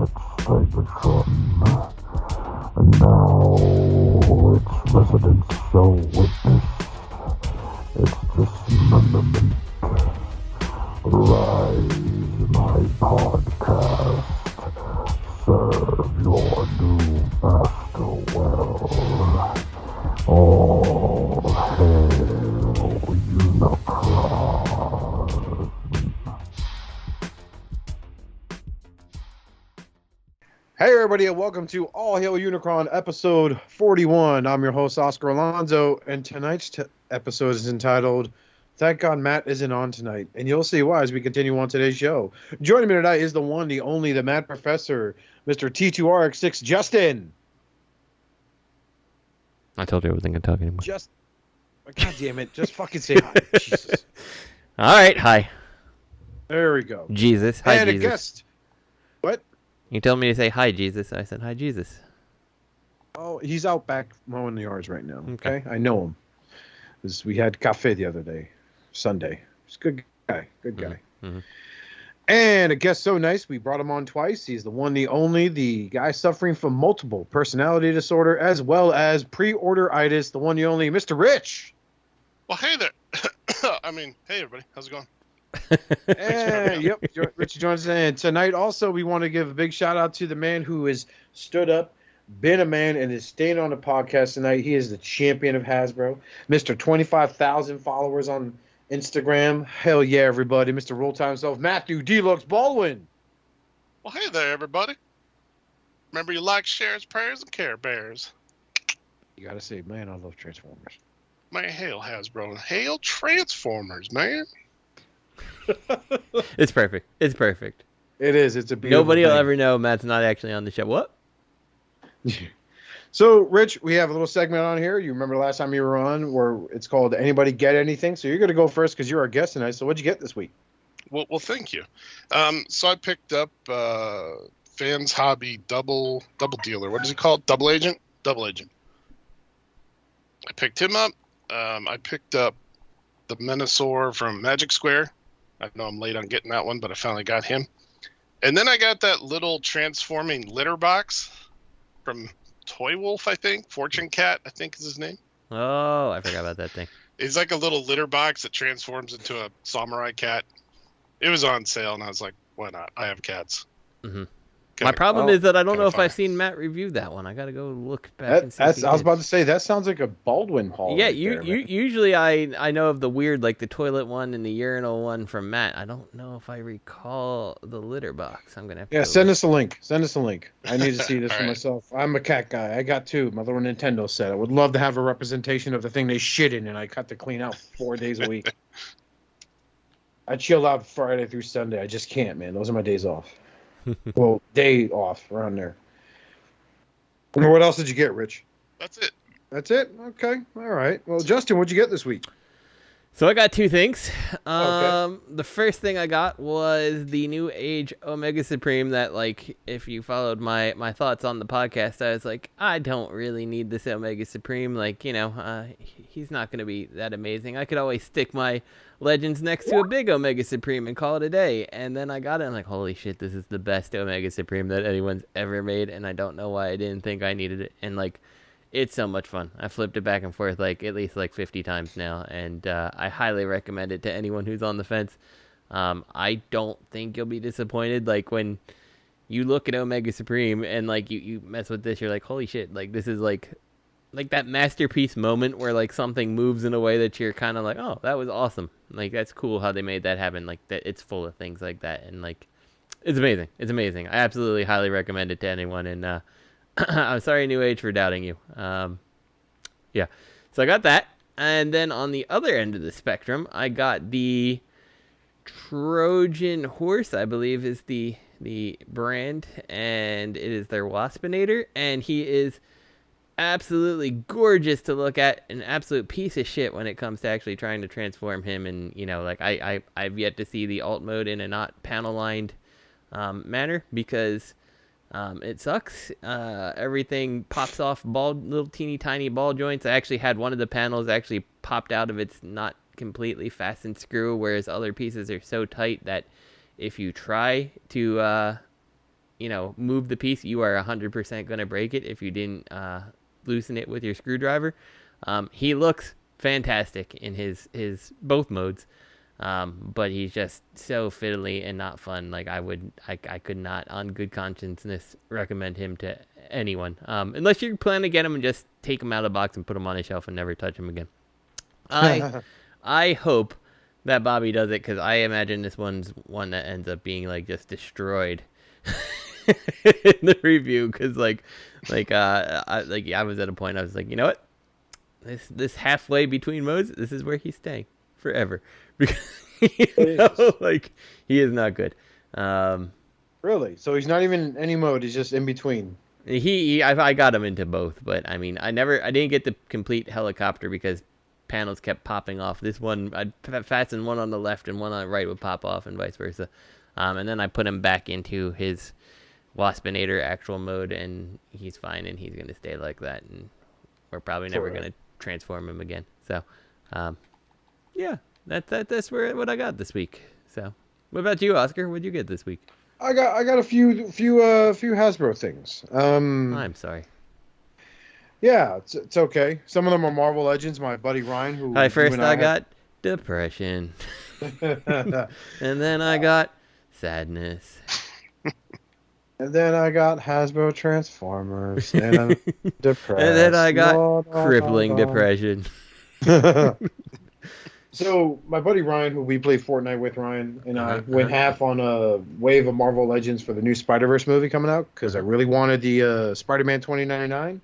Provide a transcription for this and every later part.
its Cybertron, and now its residents shall witness its dismemberment. Rise, my podcast. Serve your new master well. All hail Unicron. Hey everybody, and welcome to All Hail Unicron episode 41. I'm your host Oscar Alonso, and tonight's episode is entitled Thank God Matt Isn't On Tonight, and you'll see why as we continue on today's show. Joining me tonight is the one, the only, the Mad Professor, Mr. T2RX6, Justin. I told you I wasn't going to talk anymore. God damn it, just fucking say hi. Jesus. All right, hi. There we go. Jesus, hi and Jesus. A guest. What? You told me to say hi Jesus, I said hi Jesus. Oh, he's out back mowing the yards right now, okay? I know him. We had cafe the other day. Sunday. He's a good guy. Good guy. Mm-hmm. And a guest so nice, we brought him on twice. He's the one, the only, the guy suffering from multiple personality disorder as well as pre-order-itis, the one, the only, Mr. Rich. Well, hey there. Hey everybody. How's it going? Yep, Rich joins us. And tonight also we want to give a big shout out to the man who has stood up, been a man, and is staying on the podcast tonight. He is the champion of Hasbro. Mr. 25,000 followers on Instagram. Hell yeah, everybody. Mr. Roll Time himself, Matthew Deluxe Baldwin. Well, hey there, everybody. Remember, you like, shares, prayers, and care bears. You gotta say, man, I love Transformers. Man, hail Hasbro. Hail Transformers, man. It's perfect. It's perfect. It is. It's a beautiful Nobody thing. will ever know Matt's not actually on the show. What? So, Rich, we have a little segment on here. You remember last time you were on where it's called Anybody Get Anything? So you're going to go first because you're our guest tonight. So what'd you get this week? Well, thank you. So I picked up Fans Hobby Double Dealer. What is it called? Double Agent? Double Agent. I picked him up. I picked up the Menasor from Magic Square. I know I'm late on getting that one, but I finally got him. And then I got that little transforming litter box from Toy Wolf, I think. Fortune Cat, I think is his name. Oh, I forgot about that thing. It's like a little litter box that transforms into a samurai cat. It was on sale, and I was like, why not? I have cats. Mm-hmm. My problem is that I don't know if I've seen Matt review that one. I got to go look back and see. I was about to say, that sounds like a Baldwin haul. Yeah, right usually I know of the weird, like the toilet one and the urinal one from Matt. I don't know if I recall the litter box. I'm going to have to send us a link. Send us a link. I need to see this for right. myself. I'm a cat guy. I got two. My little Nintendo set. I would love to have a representation of the thing they shit in, and I cut to clean out 4 days a week. I chill out Friday through Sunday. I just can't, man. Those are my days off. Well, day off around there. And what else did you get, Rich? That's it. That's it? Okay. All right. Well, Justin, what'd you get this week? So I got two things. Okay. The first thing I got was the new Age Omega Supreme that, like, if you followed my thoughts on the podcast, I was like, I don't really need this Omega Supreme. Like, he's not going to be that amazing. I could always stick my Legends next to a big Omega Supreme and call it a day. And then I got it, and I'm like, holy shit, this is the best Omega Supreme that anyone's ever made, and I don't know why I didn't think I needed it. And, like, it's so much fun. I flipped it back and forth at least 50 times now, and I highly recommend it to anyone who's on the fence. I don't think you'll be disappointed. Like, when you look at Omega Supreme and, like, you mess with this, you're like, holy shit, like, this is like that masterpiece moment where, like, something moves in a way that you're kind of like, oh, that was awesome. Like, that's cool how they made that happen. Like, that it's full of things like that, and, like, it's amazing. It's amazing. I absolutely highly recommend it to anyone, and I'm sorry, New Age, for doubting you. Yeah. So I got that. And then on the other end of the spectrum, I got the Trojan Horse, I believe is the brand, and it is their Waspinator, and he is absolutely gorgeous to look at, an absolute piece of shit when it comes to actually trying to transform him. And, like, I've yet to see the alt mode in a not panel lined manner, because it sucks. Everything pops off little teeny tiny ball joints. I actually had one of the panels actually popped out of its not completely fastened screw, whereas other pieces are so tight that if you try to move the piece, you are 100% going to break it if you didn't loosen it with your screwdriver. He looks fantastic in his both modes, but he's just so fiddly and not fun. Like I could not, on good conscience, recommend him to anyone, unless you plan to get him and just take him out of the box and put him on a shelf and never touch him again. I hope that Bobby does it, because I imagine this one's one that ends up being like just destroyed in the review, because I was at a point I was like, you know what, this halfway between modes, this is where he's staying forever, because he is not good. Really? So he's not even in any mode, he's just in between. I got him into both, but I mean, I didn't get the complete helicopter because panels kept popping off. This one, I'd fasten one on the left and one on the right would pop off, and vice versa. And then I put him back into his Waspinator actual mode, and he's fine, and he's going to stay like that, and we're probably never going to transform him again. So, yeah, that's what I got this week. So, what about you, Oscar? What'd you get this week? I got a few Hasbro things. I'm sorry. Yeah, it's okay. Some of them are Marvel Legends. My buddy Ryan, who I got depression, and then I got sadness, and then I got Hasbro Transformers, and I'm depressed, and then I got crippling depression. So my buddy Ryan, who we play Fortnite with, Ryan and I went half on a wave of Marvel Legends for the new Spider-Verse movie coming out, because I really wanted the Spider-Man 2099.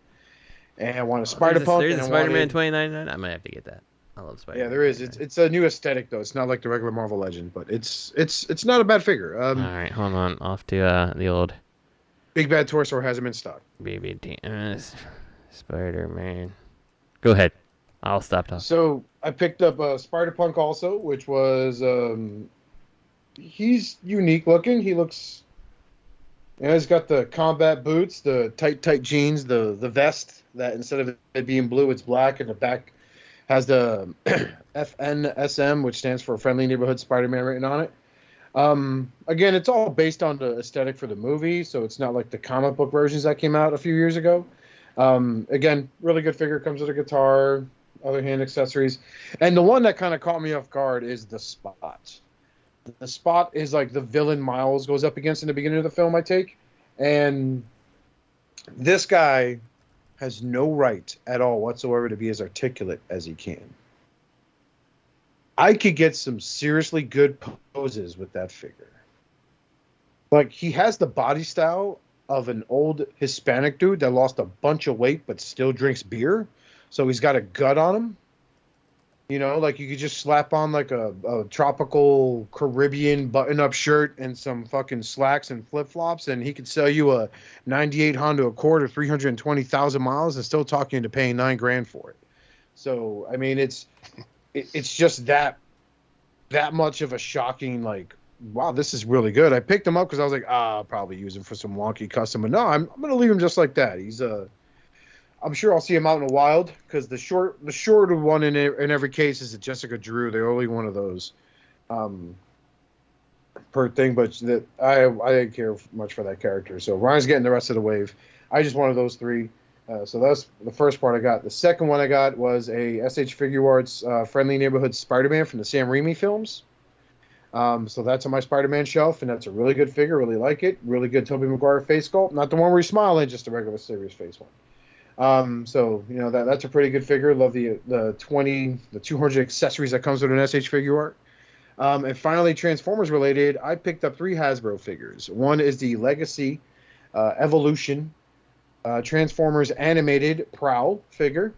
And I want a Spider-Punk. There's a Spider-Man 2099. I might have to get that. I love Spider-Man. Yeah, there is. It's a new aesthetic though. It's not like the regular Marvel Legend, but it's not a bad figure. All right, hold on. Off to the old Big Bad Torso has him in stock. BBT Spider-Man. Go ahead. I'll stop talking. So I picked up Spider-Punk also, which was he's unique looking. He looks. He's got the combat boots, the tight jeans, the vest that instead of it being blue, it's black, and the back has the FNSM, which stands for Friendly Neighborhood Spider-Man, written on it. Again, it's all based on the aesthetic for the movie, so it's not like the comic book versions that came out a few years ago. Again, really good figure. Comes with a guitar, other hand accessories, and the one that kind of caught me off guard is the Spot. The Spot is like the villain Miles goes up against in the beginning of the film, I take. And this guy has no right at all whatsoever to be as articulate as he can. I could get some seriously good poses with that figure. Like, he has the body style of an old Hispanic dude that lost a bunch of weight but still drinks beer. So he's got a gut on him. Like you could just slap on like a tropical Caribbean button-up shirt and some fucking slacks and flip-flops, and he could sell you a 98 Honda Accord or 320,000 miles and still talk you into paying $9,000 for it. So, I mean, it's just that much of a shocking, like, wow, this is really good. I picked him up because I was like, I'll probably use him for some wonky custom. But no, I'm going to leave him just like that. He's I'm sure I'll see him out in the wild, because the shorter one in every case is a Jessica Drew. They're only one of those per thing, but I didn't care much for that character. So Ryan's getting the rest of the wave. I just wanted those three. So that's the first part I got. The second one I got was a SH Figure Arts Friendly Neighborhood Spider-Man from the Sam Raimi films. So that's on my Spider-Man shelf, and that's a really good figure. Really like it. Really good Tobey Maguire face sculpt. Not the one where he's smiling, just a regular serious face one. So that's a pretty good figure. Love the 200 accessories that comes with an SH Figure Art. And finally, Transformers related, I picked up 3 Hasbro figures. One is the Legacy Evolution Transformers animated Prowl figure,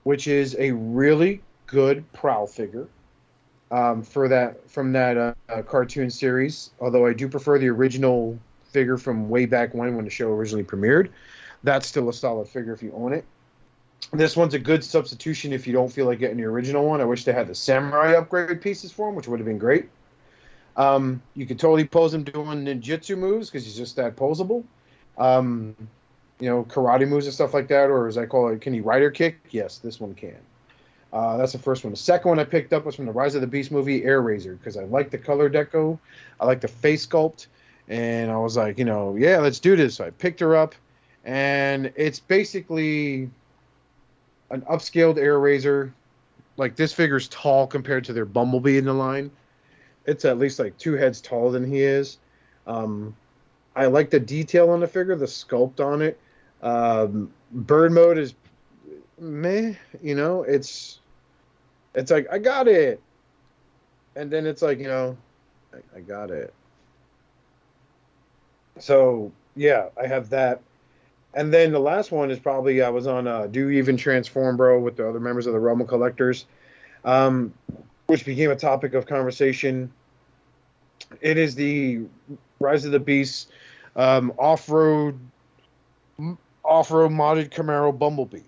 which is a really good Prowl figure from that cartoon series. Although I do prefer the original figure from way back when the show originally premiered. That's still a solid figure if you own it. This one's a good substitution if you don't feel like getting the original one. I wish they had the Samurai upgrade pieces for him, which would have been great. You could totally pose him doing ninjutsu moves because he's just that posable. Karate moves and stuff like that, or as I call it, can he rider kick? Yes, this one can. That's the first one. The second one I picked up was from the Rise of the Beast movie, Air Razor, because I like the color deco. I like the face sculpt. And I was like, yeah, let's do this. So I picked her up, and it's basically an upscaled Air Razor. Like, this figure's tall compared to their Bumblebee in the line. It's at least like 2 heads taller than he is. I like the detail on the figure, the sculpt on it. Bird mode is meh, it's like, I got it. And then it's like, I got it. So, yeah, I have that. And then the last one is probably I was on Do You Even Transform, Bro, with the other members of the Realm of Collectors, which became a topic of conversation. It is the Rise of the Beast off-road modded Camaro Bumblebee.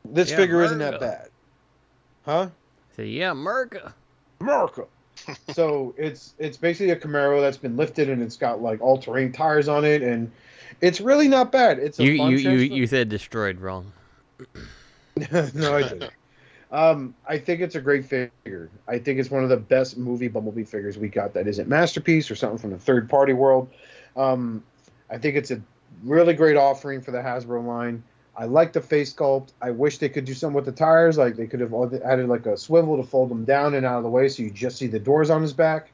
This figure isn't that bad. Huh? So, yeah, America. So it's basically a Camaro that's been lifted, and it's got like all-terrain tires on it, and it's really not bad. It's a you said destroyed wrong. No, I didn't. I think it's a great figure. I think it's one of the best movie Bumblebee figures we got that isn't Masterpiece or something from the third-party world. I think it's a really great offering for the Hasbro line. I like the face sculpt. I wish they could do something with the tires. Like, they could have added like a swivel to fold them down and out of the way so you just see the doors on his back.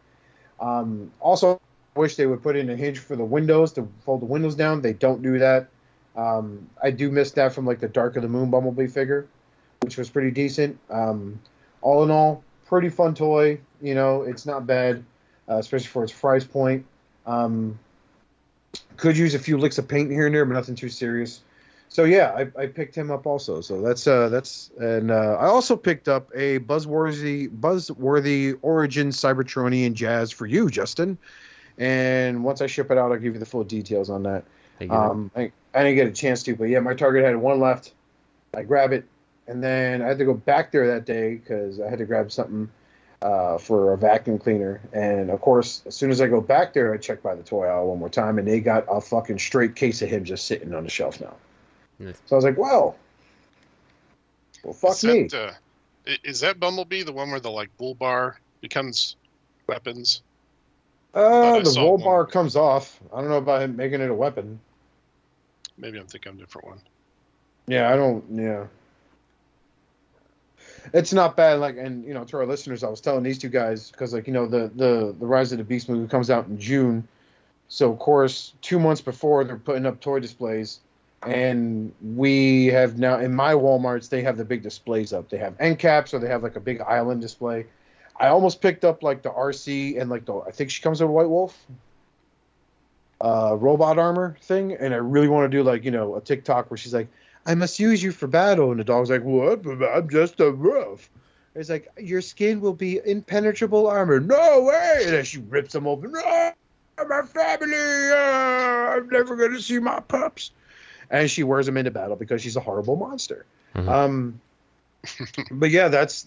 Also, I wish they would put in a hinge for the windows to fold the windows down. They don't do that. I do miss that from like the Dark of the Moon Bumblebee figure, which was pretty decent. All in all, pretty fun toy. It's not bad, especially for its price point. Could use a few licks of paint here and there, but nothing too serious. So yeah, I picked him up also. So that's and I also picked up a buzzworthy Origin Cybertronian Jazz for you, Justin. And once I ship it out, I'll give you the full details on that. I didn't get a chance to, but yeah, my Target had one left. I grab it, and then I had to go back there that day because I had to grab something for a vacuum cleaner. And of course, as soon as I go back there, I check by the toy aisle one more time, and they got a fucking straight case of him just sitting on the shelf now. Nice. So I was like, well, fuck me. Is that Bumblebee the one where the like bull bar becomes weapons? The bull bar comes off. I don't know about him making it a weapon. Maybe I'm thinking of a different one. Yeah. It's not bad. Like, and to our listeners, I was telling these two guys because the Rise of the Beast movie comes out in June, so of course 2 months before they're putting up toy displays. And we have now, in my Walmarts, they have the big displays up. They have end caps, or they have like a big island display. I almost picked up like the Arcee and like I think she comes with a White Wolf robot armor thing. And I really want to do like, a TikTok where she's like, I must use you for battle. And the dog's like, what? I'm just a rough. It's like, your skin will be impenetrable armor. No way. And then she rips them open. No, my family. I'm never going to see my pups. And she wears them into battle because she's a horrible monster. Mm-hmm. But yeah, that's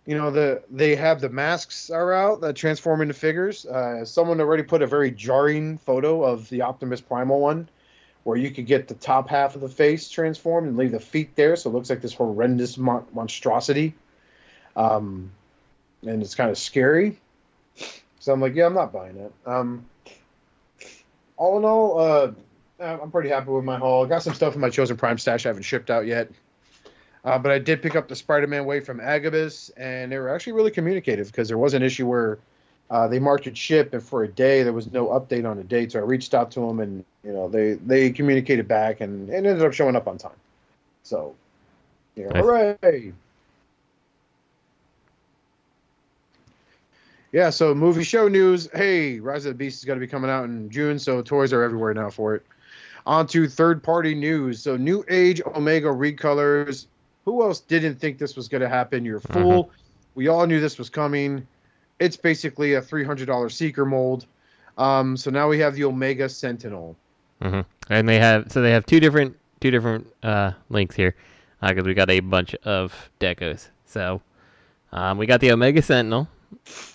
they have the masks are out that transform into figures. Someone already put a very jarring photo of the Optimus Primal one, where you could get the top half of the face transformed and leave the feet there, so it looks like this horrendous monstrosity. And it's kind of scary. So I'm like, yeah, I'm not buying it. All in all, I'm pretty happy with my haul. I got some stuff in my Chosen Prime stash I haven't shipped out yet. But I did pick up the Spider-Man Way from Agabus, and they were actually really communicative because there was an issue where they marked it ship, and for a day there was no update on the date. So I reached out to them, and they communicated back, and it ended up showing up on time. So, nice. Hooray! Yeah, so movie show news. Hey, Rise of the Beast is going to be coming out in June, so toys are everywhere now for it. On to third-party news. So new Age Omega Recolors. Who else didn't think this was going to happen? You're a fool. We all knew this was coming. It's basically a $300 Seeker mold. So now we have the Omega Sentinel. Mm-hmm. And they have two different links here because we got a bunch of decos. So we got the Omega Sentinel.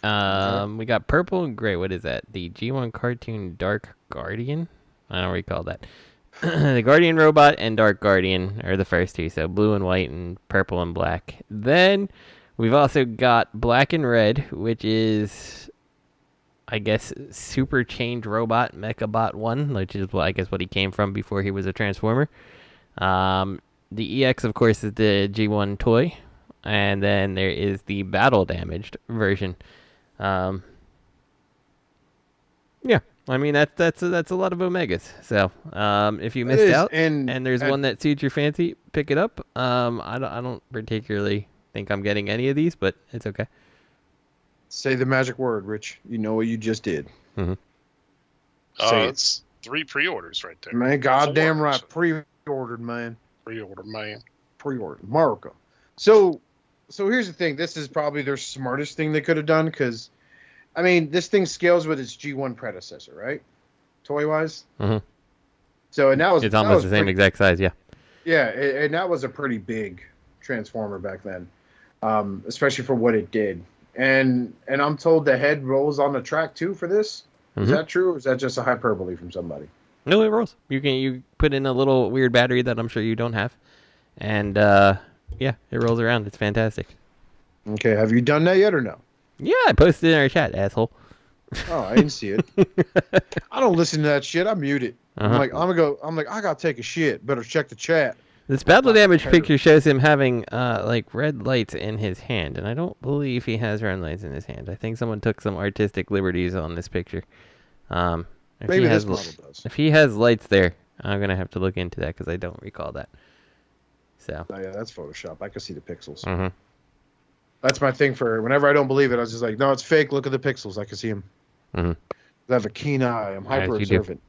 We got purple and gray. What is that? The G1 Cartoon Dark Guardian? I don't recall that. The Guardian Robot and Dark Guardian are the first two, so blue and white and purple and black. Then we've also got black and red, which is I guess, super change robot Mechabot 1, which is what he came from before he was a Transformer. The EX, of course, is the G1 toy. And then there is the battle damaged version. Yeah, I mean that's a lot of Omegas. So if you missed out and there's one that suits your fancy, pick it up. I don't particularly think I'm getting any of these, but it's okay. Say the magic word, Rich. You know what you just did. Mm-hmm. It's 3 pre-orders right there. Man, goddamn right. Pre-ordered, man. Pre-order, man. Pre-ordered. America. So here's the thing. This is probably their smartest thing they could have done because, I mean, this thing scales with its G1 predecessor, right? Toy-wise. Mm-hmm. So, and that was... It's almost the same exact size, yeah. Yeah, and that was a pretty big Transformer back then, especially for what it did. And I'm told the head rolls on the track, too, for this. Mm-hmm. Is that true, or is that just a hyperbole from somebody? No, it rolls. You put in a little weird battery that I'm sure you don't have. And, yeah, it rolls around. It's fantastic. Okay, have you done that yet or no? Yeah, I posted it in our chat, asshole. Oh, I didn't see it. I don't listen to that shit. I mute it. Uh-huh. I'm like, I gotta take a shit. Better check the chat. This battle damage picture shows him having like red lights in his hand, and I don't believe he has red lights in his hand. I think someone took some artistic liberties on this picture. Maybe this model does. If he has lights there, I'm gonna have to look into that because I don't recall that. So. Oh yeah, that's Photoshop. I can see the pixels. Mm-hmm. That's my thing for whenever I don't believe it. I was just like, no, it's fake. Look at the pixels. I can see them. Mm-hmm. I have a keen eye. I'm hyper observant.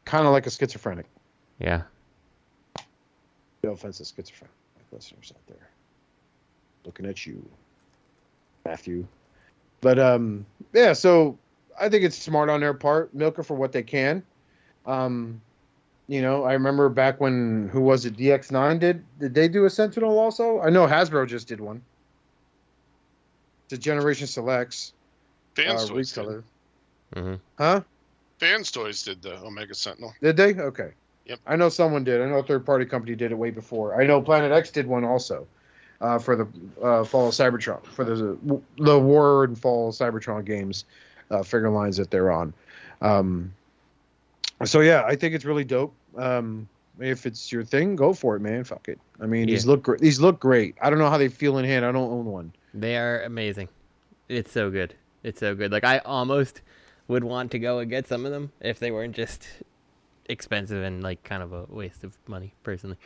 Kind of like a schizophrenic. Yeah. No offense to schizophrenic listeners out there. Looking at you, Matthew. But yeah. So I think it's smart on their part, milk it for what they can. You know, I remember back when who was it? DX9 did they do a Sentinel also? I know Hasbro just did one. The Generation Selects. Fans Toys recolor. Mm-hmm. Huh? Fans Toys did the Omega Sentinel. Did they? Okay. Yep. I know someone did. I know a third-party company did it way before. I know Planet X did one also for the Fall of Cybertron, for the War and Fall of Cybertron games, figure lines that they're on. So, yeah, I think it's really dope. If it's your thing, go for it, man. Fuck it. I mean, these look great. These look great. I don't know how they feel in hand. I don't own one. They are amazing. It's so good. It's so good. Like, I almost would want to go and get some of them if they weren't just expensive and, like, kind of a waste of money, personally.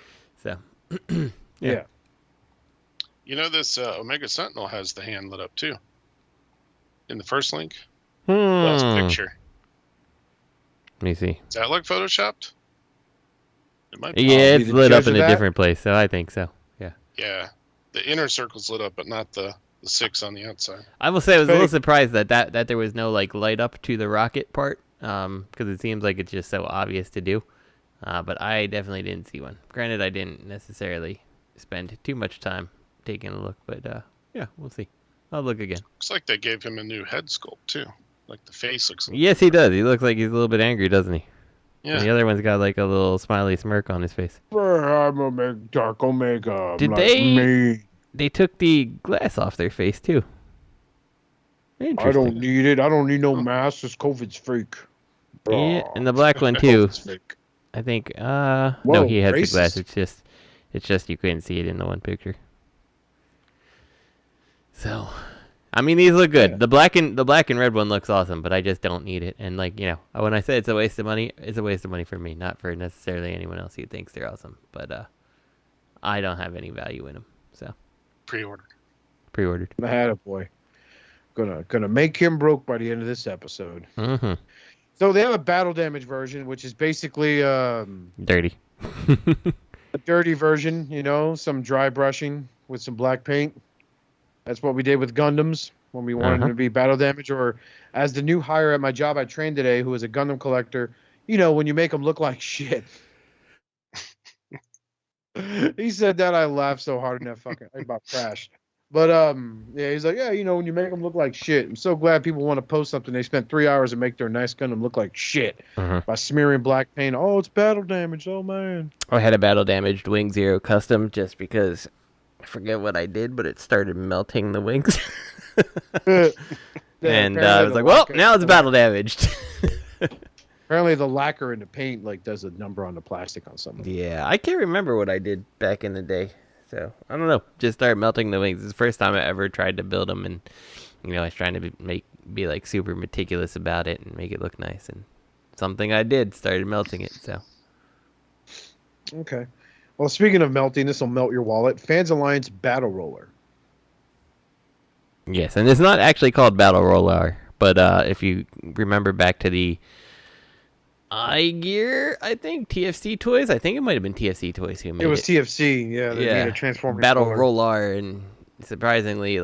So, yeah. You know, this Omega Sentinel has the hand lit up, too. In the first link. Hmm. Last picture. Let me see. Does that look photoshopped? It might be. Yeah, it's lit up in a different place, so I think so. Yeah. Yeah. The inner circle's lit up, but not the 6 on the outside. I will say I was a little surprised that there was no like light up to the rocket part, because it seems like it's just so obvious to do. But I definitely didn't see one. Granted, I didn't necessarily spend too much time taking a look, but yeah, we'll see. I'll look again. Looks like they gave him a new head sculpt too. Like the face looks. Yes, he does. He looks like he's a little bit angry, doesn't he? Yeah. And the other one's got like a little smiley smirk on his face. I'm a Dark Omega. Did they took the glass off their face too? I don't need it. I don't need no mask. This COVID's fake. Yeah, and the black one too. I think. No, he has the glass. It's just you couldn't see it in the one picture. So, I mean, these look good. Yeah. The black and red one looks awesome, but I just don't need it. And like, you know, when I say it's a waste of money, it's a waste of money for me, not for necessarily anyone else who thinks they're awesome. But I don't have any value in them. So pre-ordered. I had a boy. Gonna make him broke by the end of this episode. Mm-hmm. So they have a battle damage version, which is basically dirty. A dirty version, you know, some dry brushing with some black paint. That's what we did with Gundams when we wanted them to be battle damage. Or as the new hire at my job I trained today, who was a Gundam collector, you know, when you make them look like shit. He said that, I laughed so hard in that fucking I about crashed. But yeah, he's like, yeah, you know, when you make them look like shit. I'm so glad people want to post something. They spent 3 hours to make their nice Gundam look like shit by smearing black paint. Oh, it's battle damage. Oh man. I had a battle damaged Wing Zero custom just because I forget what I did, but it started melting the wings. And I was like, well, now it's battle damaged. Apparently the lacquer in the paint like does a number on the plastic on something. Yeah, I can't remember what I did back in the day. So, I don't know. Just start melting the wings. It's the first time I ever tried to build them. And, I was trying to be like super meticulous about it and make it look nice. And something I did, started melting it. So. Okay. Well, speaking of melting, this will melt your wallet. Fans Alliance Battle Roller. Yes, and it's not actually called Battle Roller. But if you remember back to the iGear, I think, TFC Toys. I think it might have been TFC Toys who made it. It was TFC, yeah. They made a Transformers Battle Rollar, and surprisingly,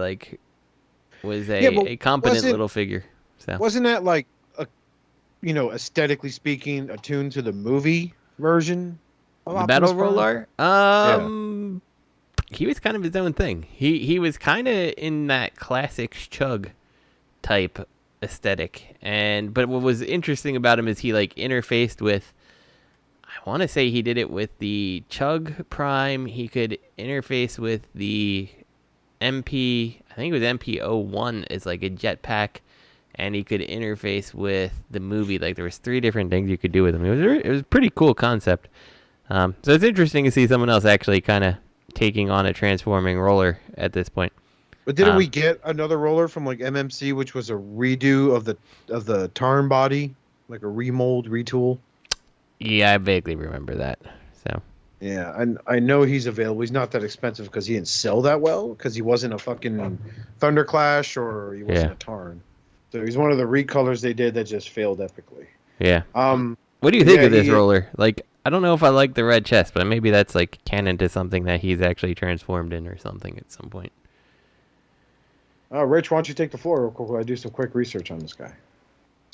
was a competent little figure. So wasn't that aesthetically speaking, attuned to the movie version of Battle Optimus Prime? Roller? He was kind of his own thing. He was kind of in that classic Chug type aesthetic, but what was interesting about him is he interfaced with, I want to say he did it with the Chug Prime. He could interface with the MP, I think it was MP01 is like a jetpack, and he could interface with the movie. There was 3 different things you could do with him. It was a pretty cool concept. So it's interesting to see someone else actually kind of taking on a transforming roller at this point. But didn't we get another roller from MMC, which was a redo of the Tarn body, like a remold, retool? Yeah, I vaguely remember that. So yeah, and I know he's available. He's not that expensive because he didn't sell that well because he wasn't a fucking Thunderclash or he wasn't a Tarn. So he's one of the recolors they did that just failed epically. Yeah. What do you think of this roller? I don't know if I like the red chest, but maybe that's canon to something that he's actually transformed in or something at some point. Rich, why don't you take the floor real quick while I do some quick research on this guy?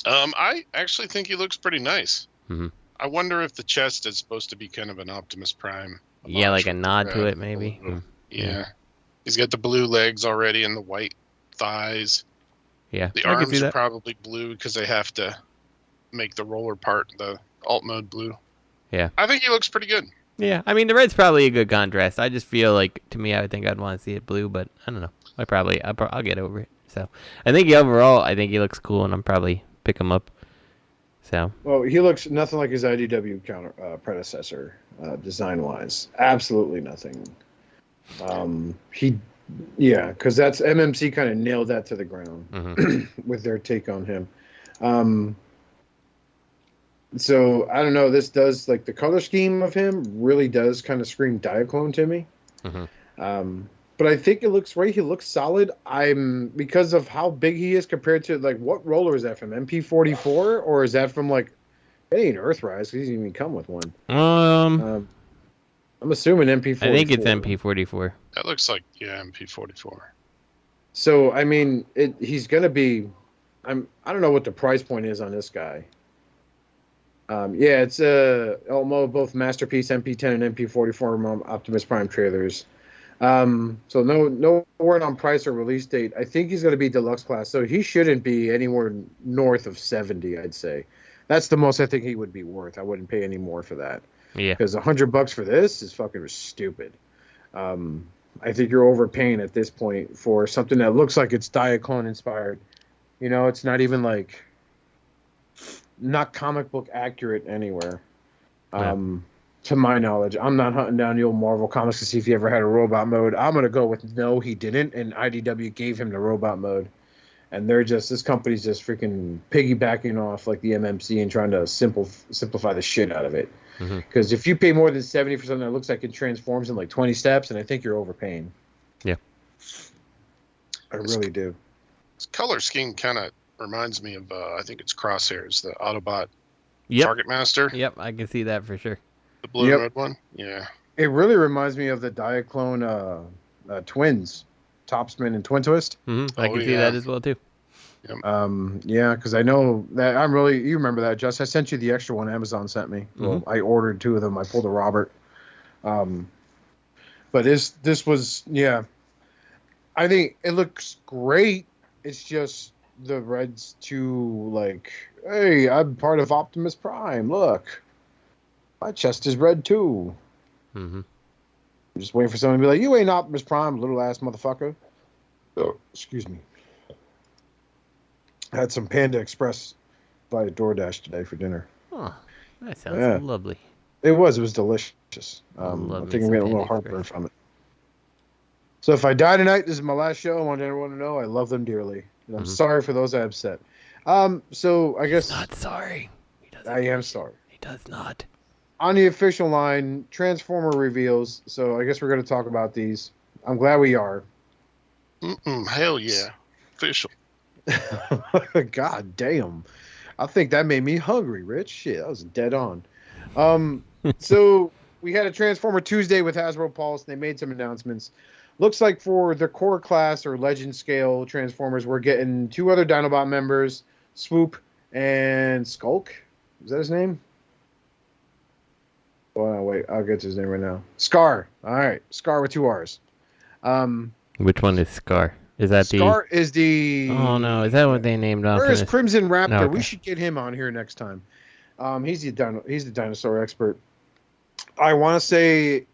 I actually think he looks pretty nice. Mm-hmm. I wonder if the chest is supposed to be kind of an Optimus Prime. Yeah, like a nod to it, maybe. Yeah. He's got the blue legs already and the white thighs. Yeah. The arms are probably blue because they have to make the roller part, the alt mode blue. Yeah. I think he looks pretty good. Yeah, I mean, the red's probably a good contrast. I just feel to me, I would think I'd want to see it blue, but I don't know. I'll get over it. So I think overall, he looks cool, and I'm probably pick him up. So. Well, he looks nothing like his IDW predecessor, design-wise. Absolutely nothing. Because that's MMC kind of nailed that to the ground with their take on him. So I don't know. This does the color scheme of him really does kind of scream Diaclone to me. But I think it looks right. He looks solid. Because of how big he is compared to what roller is that from? MP44 or is that from it ain't Earthrise? He doesn't even come with one. I'm assuming MP44. I think it's MP44. That looks like MP44. So I mean, he's gonna be. I don't know what the price point is on this guy. It's both Masterpiece MP10 and MP44 Optimus Prime trailers. So no word on price or release date. I think he's going to be deluxe class, so he shouldn't be anywhere north of 70. I'd say that's the most I think he would be worth. I wouldn't pay any more for that. Yeah, because $100 for this is fucking stupid. I think you're overpaying at this point for something that looks like it's Diaclone inspired. It's not even not comic book accurate anywhere. To my knowledge, I'm not hunting down the old Marvel comics to see if he ever had a robot mode. I'm gonna go with no, he didn't, and IDW gave him the robot mode, and this company's just freaking piggybacking off the MMC and trying to simplify the shit out of it. Because if you pay more than 70 for something that looks like it transforms in 20 steps, and I think you're overpaying. Yeah, I really do. This color scheme kind of reminds me of I think it's Crosshairs, the Autobot Target Master. Yep, I can see that for sure. The blue and red one? Yeah. It really reminds me of the Diaclone twins, Topsman and Twin Twist. I can see that as well, too. Yep. Because I know that you remember that, Just. I sent you the extra one Amazon sent me. Well, I ordered 2 of them. I pulled a Robert. But this was, I think it looks great. It's just the red's too, hey, I'm part of Optimus Prime. Look. My chest is red too. I'm just waiting for someone to be like, "You ain't Optimus Prime, little ass motherfucker." Oh, excuse me. I had some Panda Express by DoorDash today for dinner. Oh, that sounds lovely. It was delicious. I I'm love me thinking some we had a little Panda heartburn Express. from it. So if I die tonight, this is my last show. I want everyone to know I love them dearly. And I'm sorry for those I upset. So I guess... He's not sorry. He doesn't I am sorry. He does not. On the official line, Transformer reveals. So I guess we're going to talk about these. I'm glad we are. Hell yeah. Official. God damn. I think that made me hungry, Rich. Shit, that was dead on. So we had a Transformer Tuesday with Hasbro Pulse, and they made some announcements. Looks like for the core class or legend scale Transformers, we're getting 2 other Dinobot members, Swoop and Skulk. Is that his name? Oh, no, wait. I'll get to his name right now. Scar. All right. Scar with 2 R's. Which one is Scar? Is that Scar is the... Oh, no. Is that what they named off? Where is Crimson Raptor? No, okay. We should get him on here next time. He's the dinosaur expert. I want to say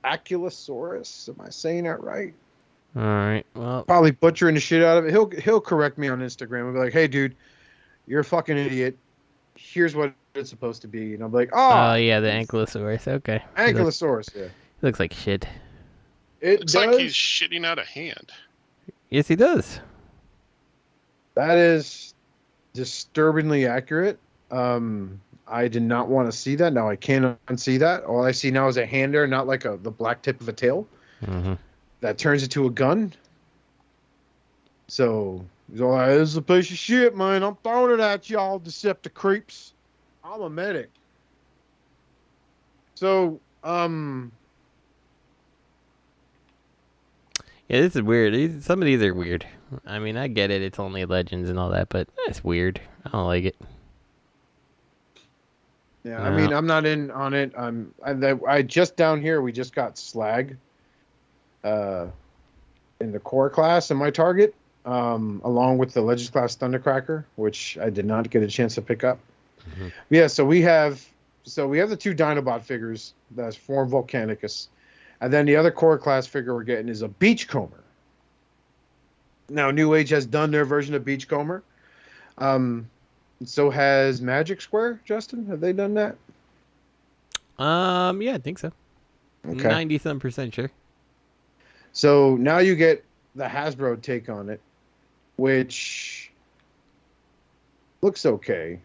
Aculosaurus. Am I saying that right? All right. Well, Probably butchering the shit out of it. He'll correct me on Instagram and be like, "Hey, dude, you're a fucking idiot. Here's what it's supposed to be." And I'm like, oh yeah, the Ankylosaurus. Okay. Ankylosaurus. Yeah. He looks like shit. Looks like he's shitting out a hand. Yes, he does. That is disturbingly accurate. I did not want to see that. Now I can't unsee that. All I see now is a hand there, not like the black tip of a tail. Mm-hmm. That turns into a gun. So he's all like, "This is a piece of shit, man. I'm throwing it at y'all, Decepticons creeps. I'm a medic." So, Yeah, this is weird. Some of these are weird. I mean, I get it. It's only legends and all that, but it's weird. I don't like it. yeah, I mean, I'm not in on it. I just down here, we just got Slag in the core class in my target, along with the Legends class Thundercracker, which I did not get a chance to pick up. Mm-hmm. Yeah, so we have the 2 Dinobot figures. That's Form Volcanicus. And then the other core class figure we're getting is a Beachcomber. Now, New Age has done their version of Beachcomber. So has Magic Square, Justin? Have they done that? Yeah, I think so. Okay. 90% sure. So now you get the Hasbro take on it, which looks okay.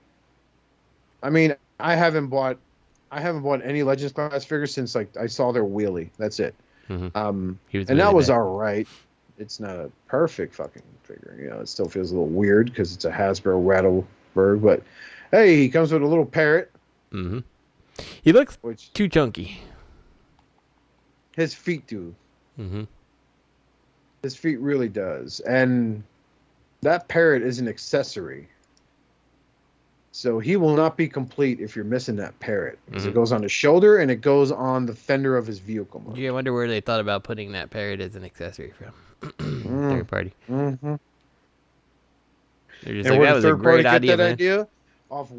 I mean, I haven't bought any Legends class figures since I saw their wheelie. That's it. Mm-hmm. And that was all right. It's not a perfect fucking figure. You know, it still feels a little weird because it's a Hasbro Rattleberg. But hey, he comes with a little parrot. Mm-hmm. He looks too chunky. His feet do. Mm-hmm. His feet really does. And that parrot is an accessory. So he will not be complete if you're missing that parrot. Because it goes on his shoulder and it goes on the fender of his vehicle. Yeah, I wonder where they thought about putting that parrot as an accessory from. Third party. Mm-hmm. They're just like, that was a great idea, man. Idea off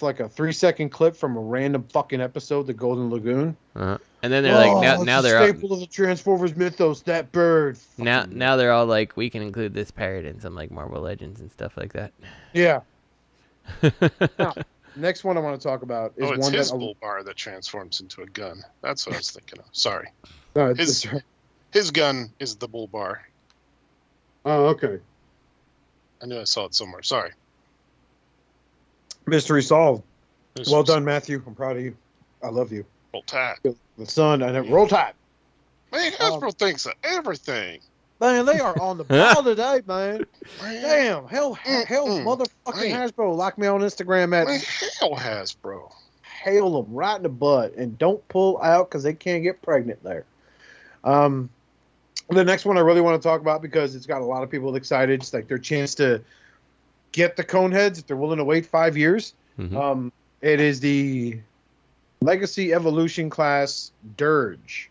like a 3-second clip from a random fucking episode, The Golden Lagoon. Uh-huh. And then they're like, now they're a staple of the Transformers mythos. That bird. Now they're all like, we can include this parrot in some like Marvel Legends and stuff like that. Yeah. Now, next one I want to talk about is it's one his bull bar that transforms into a gun. That's what I was thinking of. Sorry. No, his gun is the bull bar. Oh, okay. I knew I saw it somewhere. Sorry. Mystery solved. Well done, Matthew. I'm proud of you. I love you. Roll Tide. The sun. I never roll Tide. Man, Hasbro thinks of everything. Man, they are on the ball today, man. Damn, hell, motherfucking Hasbro. Lock me on Instagram at hell Hasbro. Hail them right in the butt and don't pull out because they can't get pregnant there. The next one I really want to talk about because it's got a lot of people excited. It's like their chance to get the Coneheads if they're willing to wait 5 years. Mm-hmm. It is the Legacy Evolution class Dirge.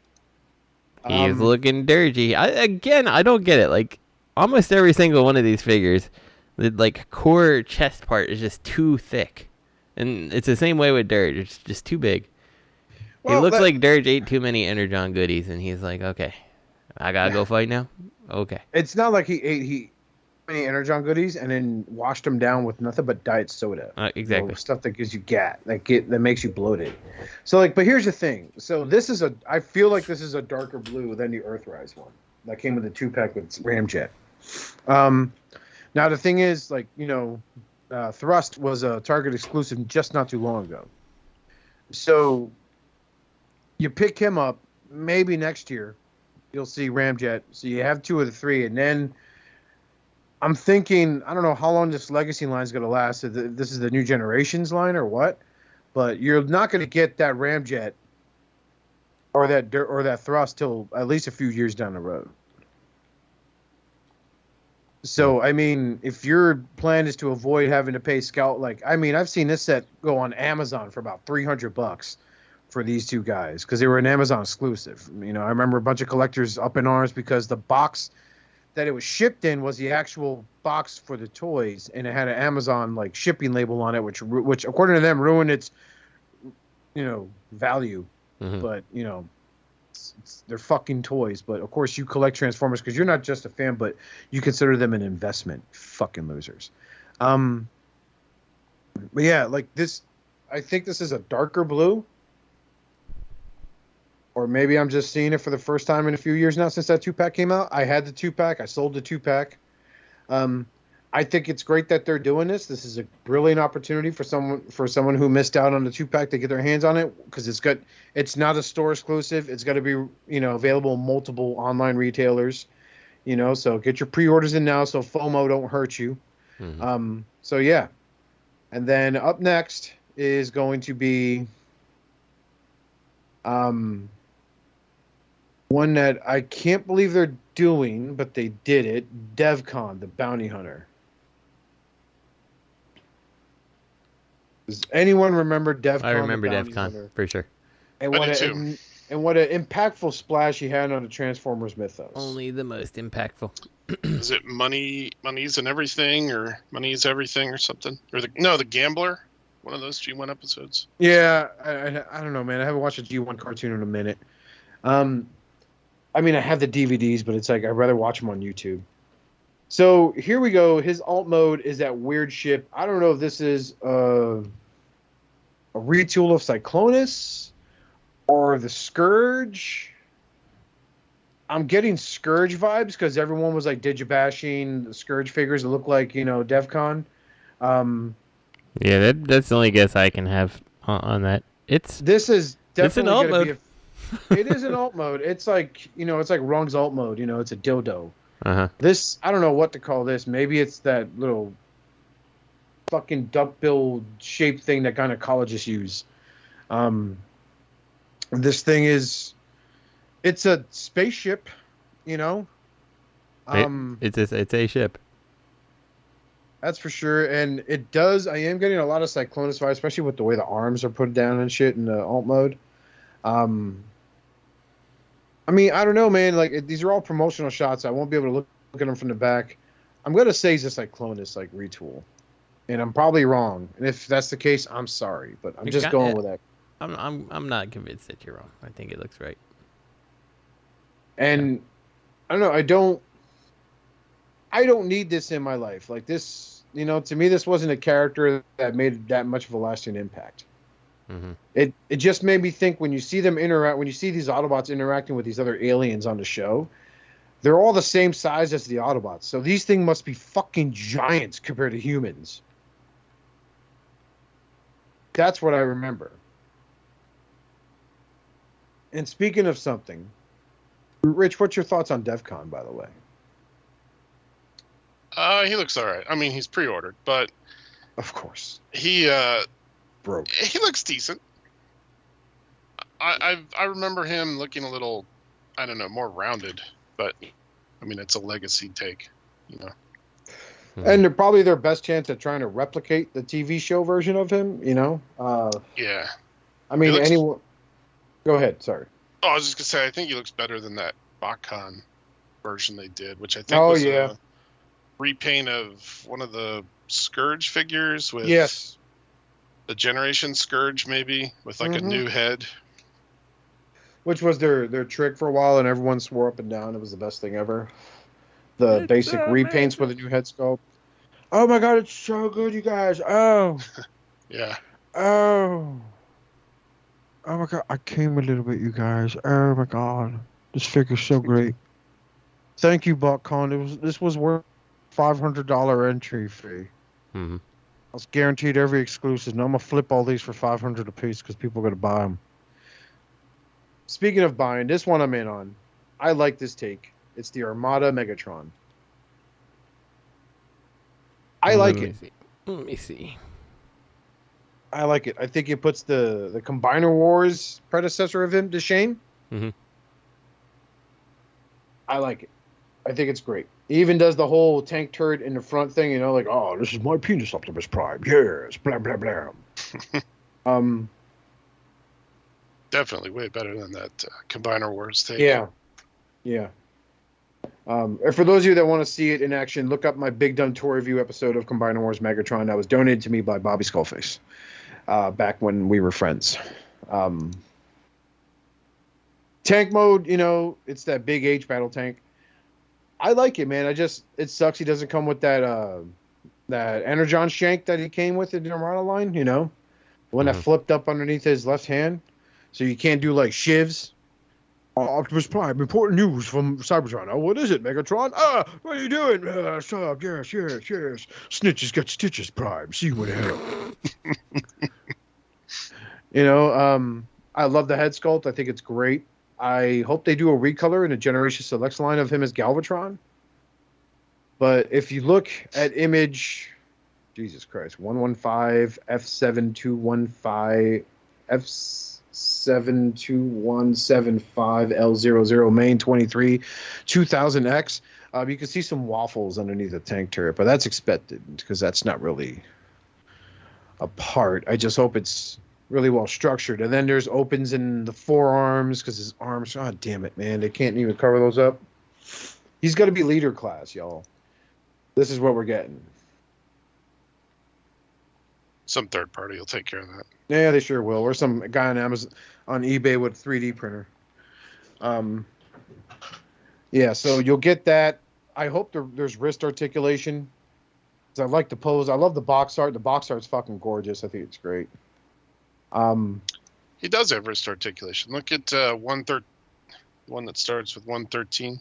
He's looking dirgy. I don't get it. Like, almost every single one of these figures, the like core chest part is just too thick, and it's the same way with Dirge. It's just too big. Well, it looks like Dirge ate too many Energon goodies, and he's like, okay, I gotta go fight now. Okay. It's not like he ate. many Energon goodies and then washed them down with nothing but diet soda. Exactly. Stuff that gives you that makes you bloated. So like, but here's the thing. So I feel like this is a darker blue than the Earthrise one that came with a 2-pack with Ramjet. Now the thing is, like, Thrust was a Target exclusive just not too long ago. So you pick him up, maybe next year you'll see Ramjet. So you have 2 of the 3, and then I'm thinking, I don't know how long this Legacy line is going to last. If this is the New Generations line or what, but you're not going to get that Ramjet or that Thrust till at least a few years down the road. So, I mean, if your plan is to avoid having to pay Scout, I've seen this set go on Amazon for about $300 for these 2 guys because they were an Amazon exclusive. I remember a bunch of collectors up in arms because the box that it was shipped in was the actual box for the toys, and it had an Amazon shipping label on it, which according to them ruined its value. Mm-hmm. But they're fucking toys. But of course you collect Transformers because you're not just a fan, but you consider them an investment. Fucking losers. But yeah, this, I think this is a darker blue. Or maybe I'm just seeing it for the first time in a few years now since that 2-pack came out. I had the 2-pack. I sold the 2-pack. I think it's great that they're doing this. This is a brilliant opportunity for someone who missed out on the 2-pack to get their hands on it because it's not a store exclusive. It's got to be available in multiple online retailers. So get your pre-orders in now so FOMO don't hurt you. Mm-hmm. So yeah, and then up next is going to be one that I can't believe they're doing, but they did it. DevCon, the Bounty Hunter. Does anyone remember DevCon? I remember the Bounty DevCon Hunter? for sure. And what an impactful splash he had on the Transformers mythos. Only the most impactful. Is it Money's and Everything, or Money's Everything, or something? Or the Gambler? One of those G1 episodes. Yeah, I don't know, man. I haven't watched a G1 cartoon in a minute. I have the DVDs, but it's I'd rather watch them on YouTube. So here we go. His alt mode is that weird ship. I don't know if this is a retool of Cyclonus or the Scourge. I'm getting Scourge vibes because everyone was digibashing the Scourge figures that look like DevCon. Yeah, that's the only guess I can have on that. This is definitely an alt mode. It is an alt mode. It's it's like Rung's alt mode. It's a dildo. Uh-huh. This, I don't know what to call this. Maybe it's that little fucking duckbill shaped thing that gynecologists use. This thing it's a spaceship, It's a ship. That's for sure. And I am getting a lot of Cyclonus vibes, especially with the way the arms are put down and shit in the alt mode. I don't know, man. These are all promotional shots. I won't be able to look at them from the back. I'm gonna say it's a Cyclonus retool, and I'm probably wrong. And if that's the case, I'm sorry, but I'm just going with that. I'm not convinced that you're wrong. I think it looks right. And I don't know. I don't need this in my life. This, to me, this wasn't a character that made that much of a lasting impact. Mm-hmm. It just made me think when you see them interact, when you see these Autobots interacting with these other aliens on the show, they're all the same size as the Autobots. So these things must be fucking giants compared to humans. That's what I remember. And speaking of something, Rich, what's your thoughts on DevCon, by the way? He looks all right. He's pre-ordered, but of course he broke. He looks decent. I remember him looking a little, I don't know, more rounded, but it's a legacy take, And they're probably their best chance at trying to replicate the TV show version of him, Yeah. Anyone. Go ahead. Sorry. Oh, I was just gonna say, I think he looks better than that BotCon version they did, which I think was a repaint of one of the Scourge figures with the Generation Scourge, maybe with a new head, which was their trick for a while, and everyone swore up and down it was the best thing ever. the It's basic repaints with a new head sculpt. Oh my god, it's so good, you guys. Oh. Yeah. Oh my god, I came a little bit, you guys. Oh my god, this figure's so great. Thank you, BotCon. This was worth $500 entry fee. Mm-hmm. I was guaranteed every exclusive. Now I'm gonna flip all these for $500 a piece because people are gonna buy them. Speaking of buying, this one I'm in on. I like this take. It's the Armada Megatron. I like it. Let me see. I like it. I think it puts the Combiner Wars predecessor of him to shame. Mm-hmm. I like it. I think it's great. He even does the whole tank turret in the front thing, you know, like, oh, this is my penis, Optimus Prime. Yes, blah, blah, blah. Definitely way better than that Combiner Wars take. Yeah. Yeah. And for those of you that want to see it in action, look up my Big Dumb Tour Review episode of Combiner Wars Megatron that was donated to me by Bobby Skullface back when we were friends. Tank mode, you know, it's that big H battle tank. I like it, man. It sucks he doesn't come with that Energon shank that he came with in the Armada line, you know? The one that flipped up underneath his left hand. So you can't do like shivs. Optimus Prime, important news from Cybertron. Oh, what is it, Megatron? What are you doing? Stop, yes. Snitches got stitches, Prime. See what hell. You know, I love the head sculpt. I think it's great. I hope they do a recolor in a Generation Selects line of him as Galvatron. But if you look at image, Jesus Christ, 115 F7215 F72175 L00 main 23 2000X, you can see some waffles underneath the tank turret, but that's expected because that's not really a part. I just hope it's really well structured. And then there's opens in the forearms because his arms, god damn it, man, they can't even cover those up. He's got to be leader class, y'all. This is what we're getting. Some third party will take care of that. Yeah, they sure will. Or some guy on Amazon, on eBay with a 3D printer. Yeah, so you'll get that. I hope there's wrist articulation. I like the pose. I love the box art. The box art's fucking gorgeous. I think it's great. He does have wrist articulation. Look at one that starts with 113.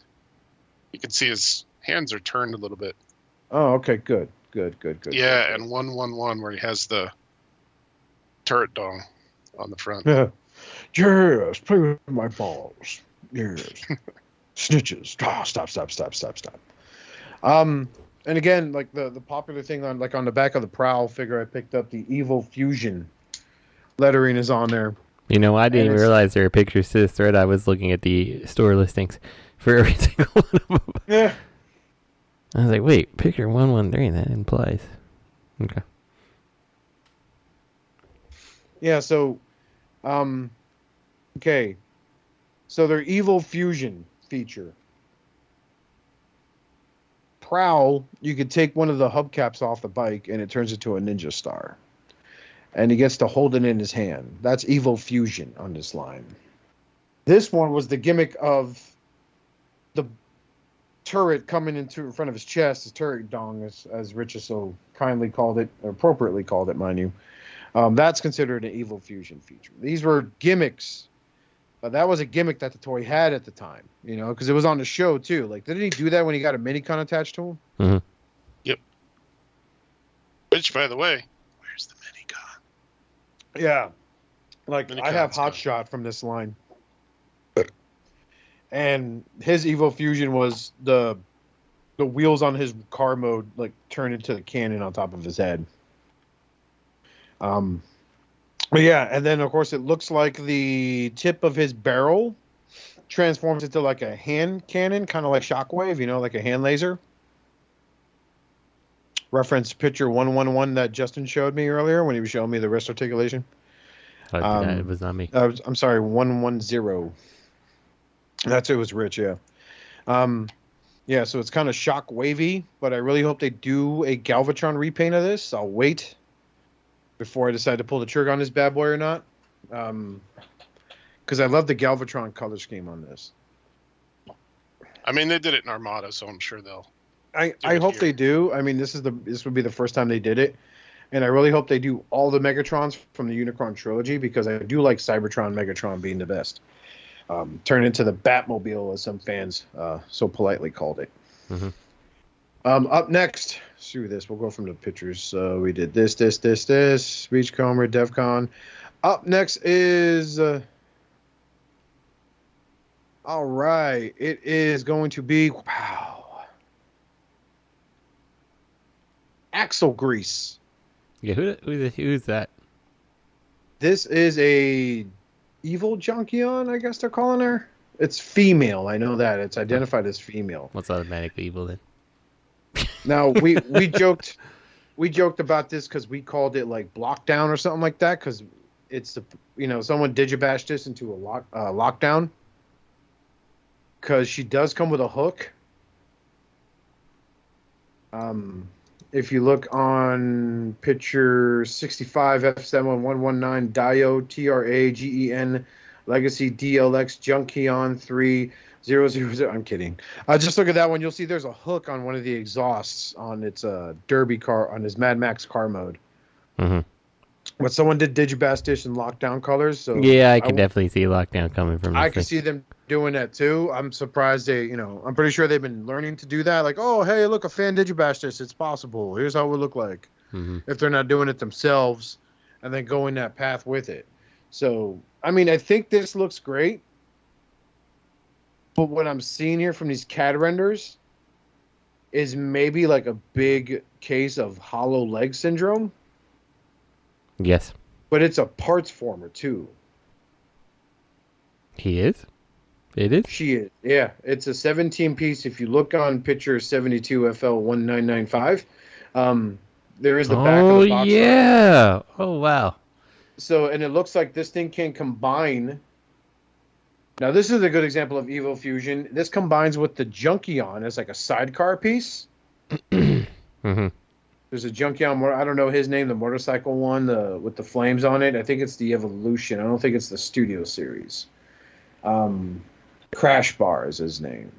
You can see his hands are turned a little bit. Oh, okay, good. Yeah, and 111 where he has the turret dong on the front. Yeah. Yes, play with my balls. Yes. Snitches. Stop. And again, like the popular thing on the back of the Prowl figure I picked up, the Evil Fusion lettering is on there. You know, I didn't even realize there were pictures to this thread. I was looking at the store listings for every single one of them. Yeah. I was like, wait, picture 113, that implies. Okay. Yeah, so okay. So their Evil Fusion feature. Prowl, you could take one of the hubcaps off the bike and it turns into a ninja star. And he gets to hold it in his hand. That's Evil Fusion on this line. This one was the gimmick of the turret coming in front of his chest, his turret dong, as Rich has so kindly called it, or appropriately called it, mind you. That's considered an Evil Fusion feature. These were gimmicks. That was a gimmick that the toy had at the time, you know, because it was on the show too. Like, didn't he do that when he got a Minicon attached to him? Mm-hmm. Yep. Which, by the way, where's the Minicon? Yeah. Like, Minicon's I have Hot Shot from this line. And his Evil Fusion was the wheels on his car mode, like, turned into the cannon on top of his head. But yeah, and then of course it looks like the tip of his barrel transforms into like a hand cannon, kind of like Shockwave, you know, like a hand laser. Reference picture 111 that Justin showed me earlier when he was showing me the wrist articulation. It was not me. I'm sorry, 110. It was Rich, yeah. Yeah, so it's kind of Shockwavy, but I really hope they do a Galvatron repaint of this. I'll wait before I decide to pull the trigger on this bad boy or not. Because I love the Galvatron color scheme on this. I mean, they did it in Armada, so I'm sure they'll. I hope they do. I mean, this would be the first time they did it, and I really hope they do all the Megatrons from the Unicron trilogy, because I do like Cybertron Megatron being the best. Turn into the Batmobile, as some fans so politely called it. Mm-hmm. Up next, screw this. We'll go from the pictures. So we did this, Beachcomber, DEFCON. Up next is. All right, it is going to be Axle Grease. Yeah, who's that? This is a evil Junkion, I guess they're calling her. It's female. I know that it's identified as female. What's automatically evil then? Now we joked about this because we called it like Blockdown or something like that, because it's someone digibashed this into a lockdown. Because she does come with a hook. If you look on picture 65 F7119 Duyjuy TRAGEN Legacy DLX Junkion 3000. I'm kidding. Just look at that one. You'll see there's a hook on one of the exhausts on its derby car, on his Mad Max car mode. Mm-hmm. But someone did Digibastish in Lockdown colors. So yeah, I can definitely see Lockdown coming from this I can thing. see them doing that too. I'm surprised I'm pretty sure they've been learning to do that. Like, oh, hey, look, a fan digibash this. It's possible. Here's how it would look like. Mm-hmm. If they're not doing it themselves and then going that path with it. So, I mean, I think this looks great. But what I'm seeing here from these CAD renders is maybe like a big case of hollow leg syndrome. Yes. But it's a parts former too. He is? It is? She is. Yeah, it's a 17 piece. If you look on picture 72 FL1995, there is the back of the box. Oh, yeah. Oh, wow. So, and it looks like this thing can combine. Now, this is a good example of Evo Fusion. This combines with the Junkion as like a sidecar piece. Mm-hmm. There's a Junkion, I don't know his name, the motorcycle one, with the flames on it. I think it's the Evolution. I don't think it's the Studio Series. Crash Bar is his name.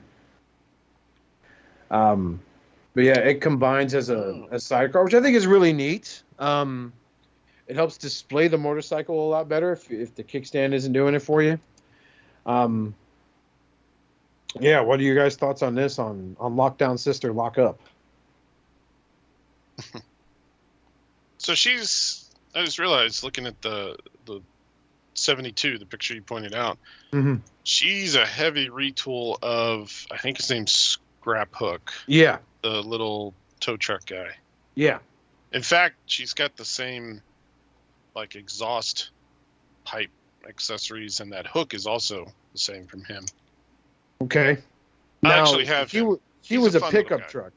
But yeah, it combines as a sidecar, which I think is really neat. It helps display the motorcycle a lot better if the kickstand isn't doing it for you. Yeah, what are you guys' thoughts on this, on Lockdown Sister Lock Up? So I just realized, looking at the 72, the picture you pointed out, Mm-hmm. she's a heavy retool of, I think his name's Scrap Hook. Yeah. The little tow truck guy. Yeah. In fact, she's got the same like exhaust pipe accessories, and that hook is also the same from him. Okay. I Now, actually have him. He was a fun little pickup guy. truck.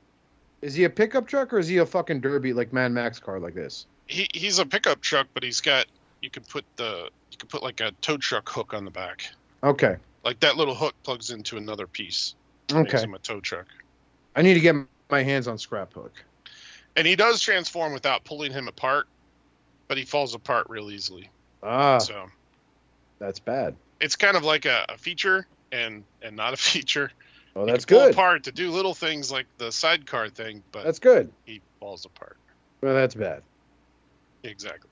Is he a pickup truck, or is he a fucking derby like Mad Max car like this? He's a pickup truck, but he's got, you could put like a tow truck hook on the back. Okay. Like that little hook plugs into another piece. Okay. Makes him a tow truck. I need to get my hands on Scrap Hook. And he does transform without pulling him apart, but he falls apart real easily. So that's bad. it's kind of like a feature and not a feature. Well, He that's can pull good. apart to do little things like the sidecar thing, but That's good. he falls apart. Well, that's bad. Exactly.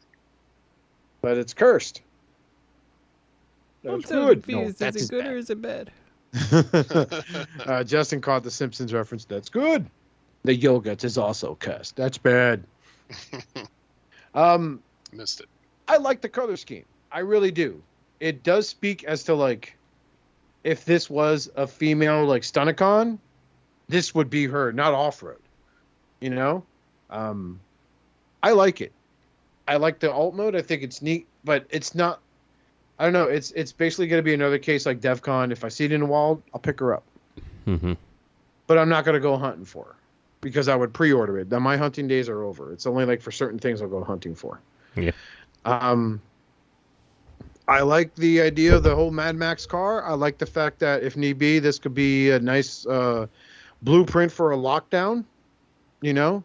But it's cursed. I'm That's so good. confused. No, Is it good or is it bad? Justin caught the Simpsons reference. That's good. The yogurt is also cursed. That's bad. Missed it. I like the color scheme. I really do. It does speak as to like, if this was a female like Stunicon, this would be her, not off-road. You know? I like it. I like the alt mode. I think it's neat, but it's not. I don't know. It's basically going to be another case like DEFCON. If I see it in the wild, I'll pick her up. Mm-hmm. But I'm not going to go hunting for her because I would pre-order it. Now my hunting days are over. It's only like for certain things I'll go hunting for. Yeah. I like the idea of the whole Mad Max car. I like the fact that if need be, this could be a nice blueprint for a lockdown. You know,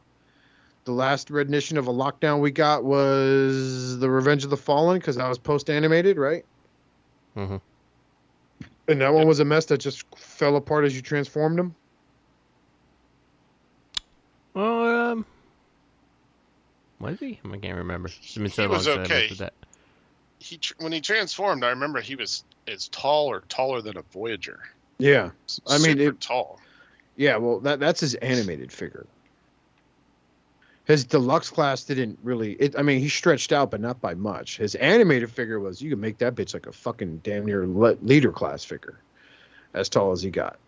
the last rendition of a lockdown we got was the Revenge of the Fallen because that was post-animated, right? Mm-hmm. And that one was a mess that just fell apart as you transformed him? Well, was he? I can't remember. It's been so He long was since I okay. looked at that. When he transformed, I remember he was as tall or taller than a Voyager. Yeah. I mean, Super tall. Yeah, well, that's his animated figure. His deluxe class didn't really... he stretched out, but not by much. His animated figure was, you could make that bitch like a fucking damn near leader class figure. As tall as he got.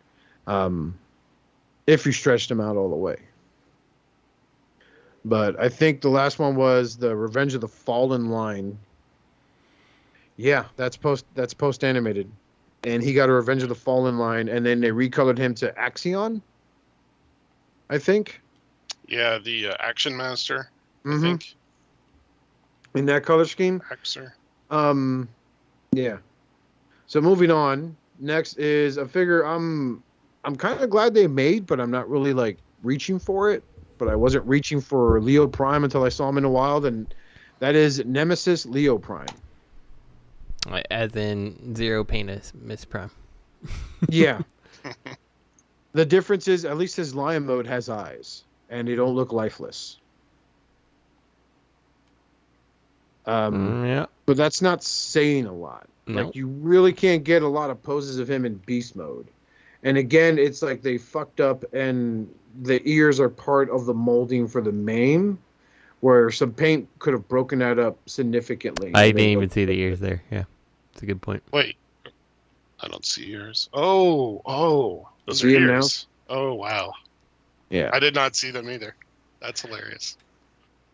If you stretched him out all the way. But I think the last one was the Revenge of the Fallen line. Yeah, that's post animated. And he got a Revenge of the Fallen line, and then they recolored him to Axion, I think. Yeah, the Action Master, I think. In that color scheme. Axer. Yeah. So moving on. Next is a figure I'm kind of glad they made, but I'm not really like reaching for it. But I wasn't reaching for Lio Prime until I saw him in the wild, and that is Nemesis Lio Prime. As in Zero Penis Miss Prime. Yeah. The difference is at least his lion mode has eyes, and they don't look lifeless. Yeah. But that's not saying a lot. No. Like, you really can't get a lot of poses of him in beast mode. And again, it's like they fucked up, and the ears are part of the molding for the mane, where some paint could have broken that up significantly. I didn't even see the ears there. Yeah, it's a good point. Wait, I don't see ears. Oh, those are See 'em now? ears. Oh, wow. Yeah. I did not see them either. That's hilarious.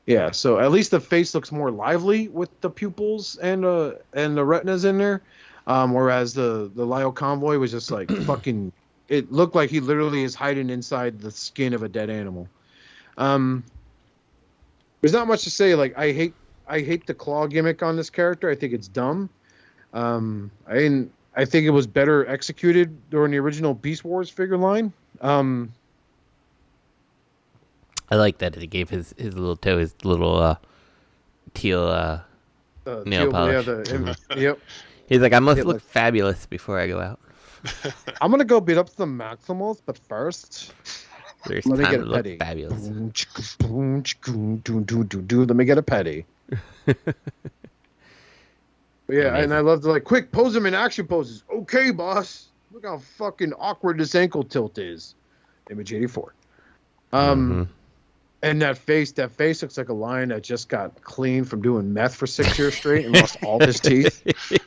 Yeah, so at least the face looks more lively with the pupils and the retinas in there, whereas the Lio Convoy was just like fucking. It looked like he literally is hiding inside the skin of a dead animal. There's not much to say. Like, I hate the claw gimmick on this character. I think it's dumb. I think it was better executed during the original Beast Wars figure line. I like that he gave his little toe his little teal nail polish. Yep. He's like, I must look fabulous before I go out. I'm gonna go beat up some Maximals, but first, There's let me time get to a look petty. fabulous. Let me get a petty. Yeah, Amazing. and I love to quick pose him in action poses. Okay, boss. Look how fucking awkward this ankle tilt is. Image 84. And that face looks like a lion that just got clean from doing meth for 6 years straight and lost all his teeth.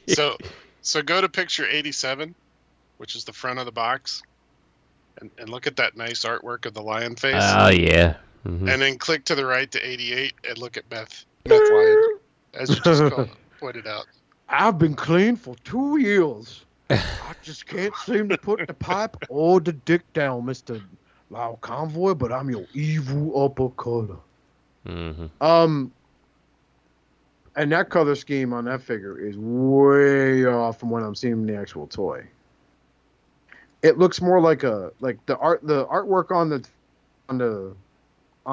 So go to picture 87, which is the front of the box, and look at that nice artwork of the lion face. Oh yeah. Mm-hmm. And then click to the right to 88 and look at meth lion, as you just pointed out. I've been clean for 2 years. I just can't seem to put the pipe or the dick down, Mr. Lio Convoy, but I'm your evil uppercutter. And that color scheme on that figure is way off from what I'm seeing in the actual toy. It looks more like the artwork on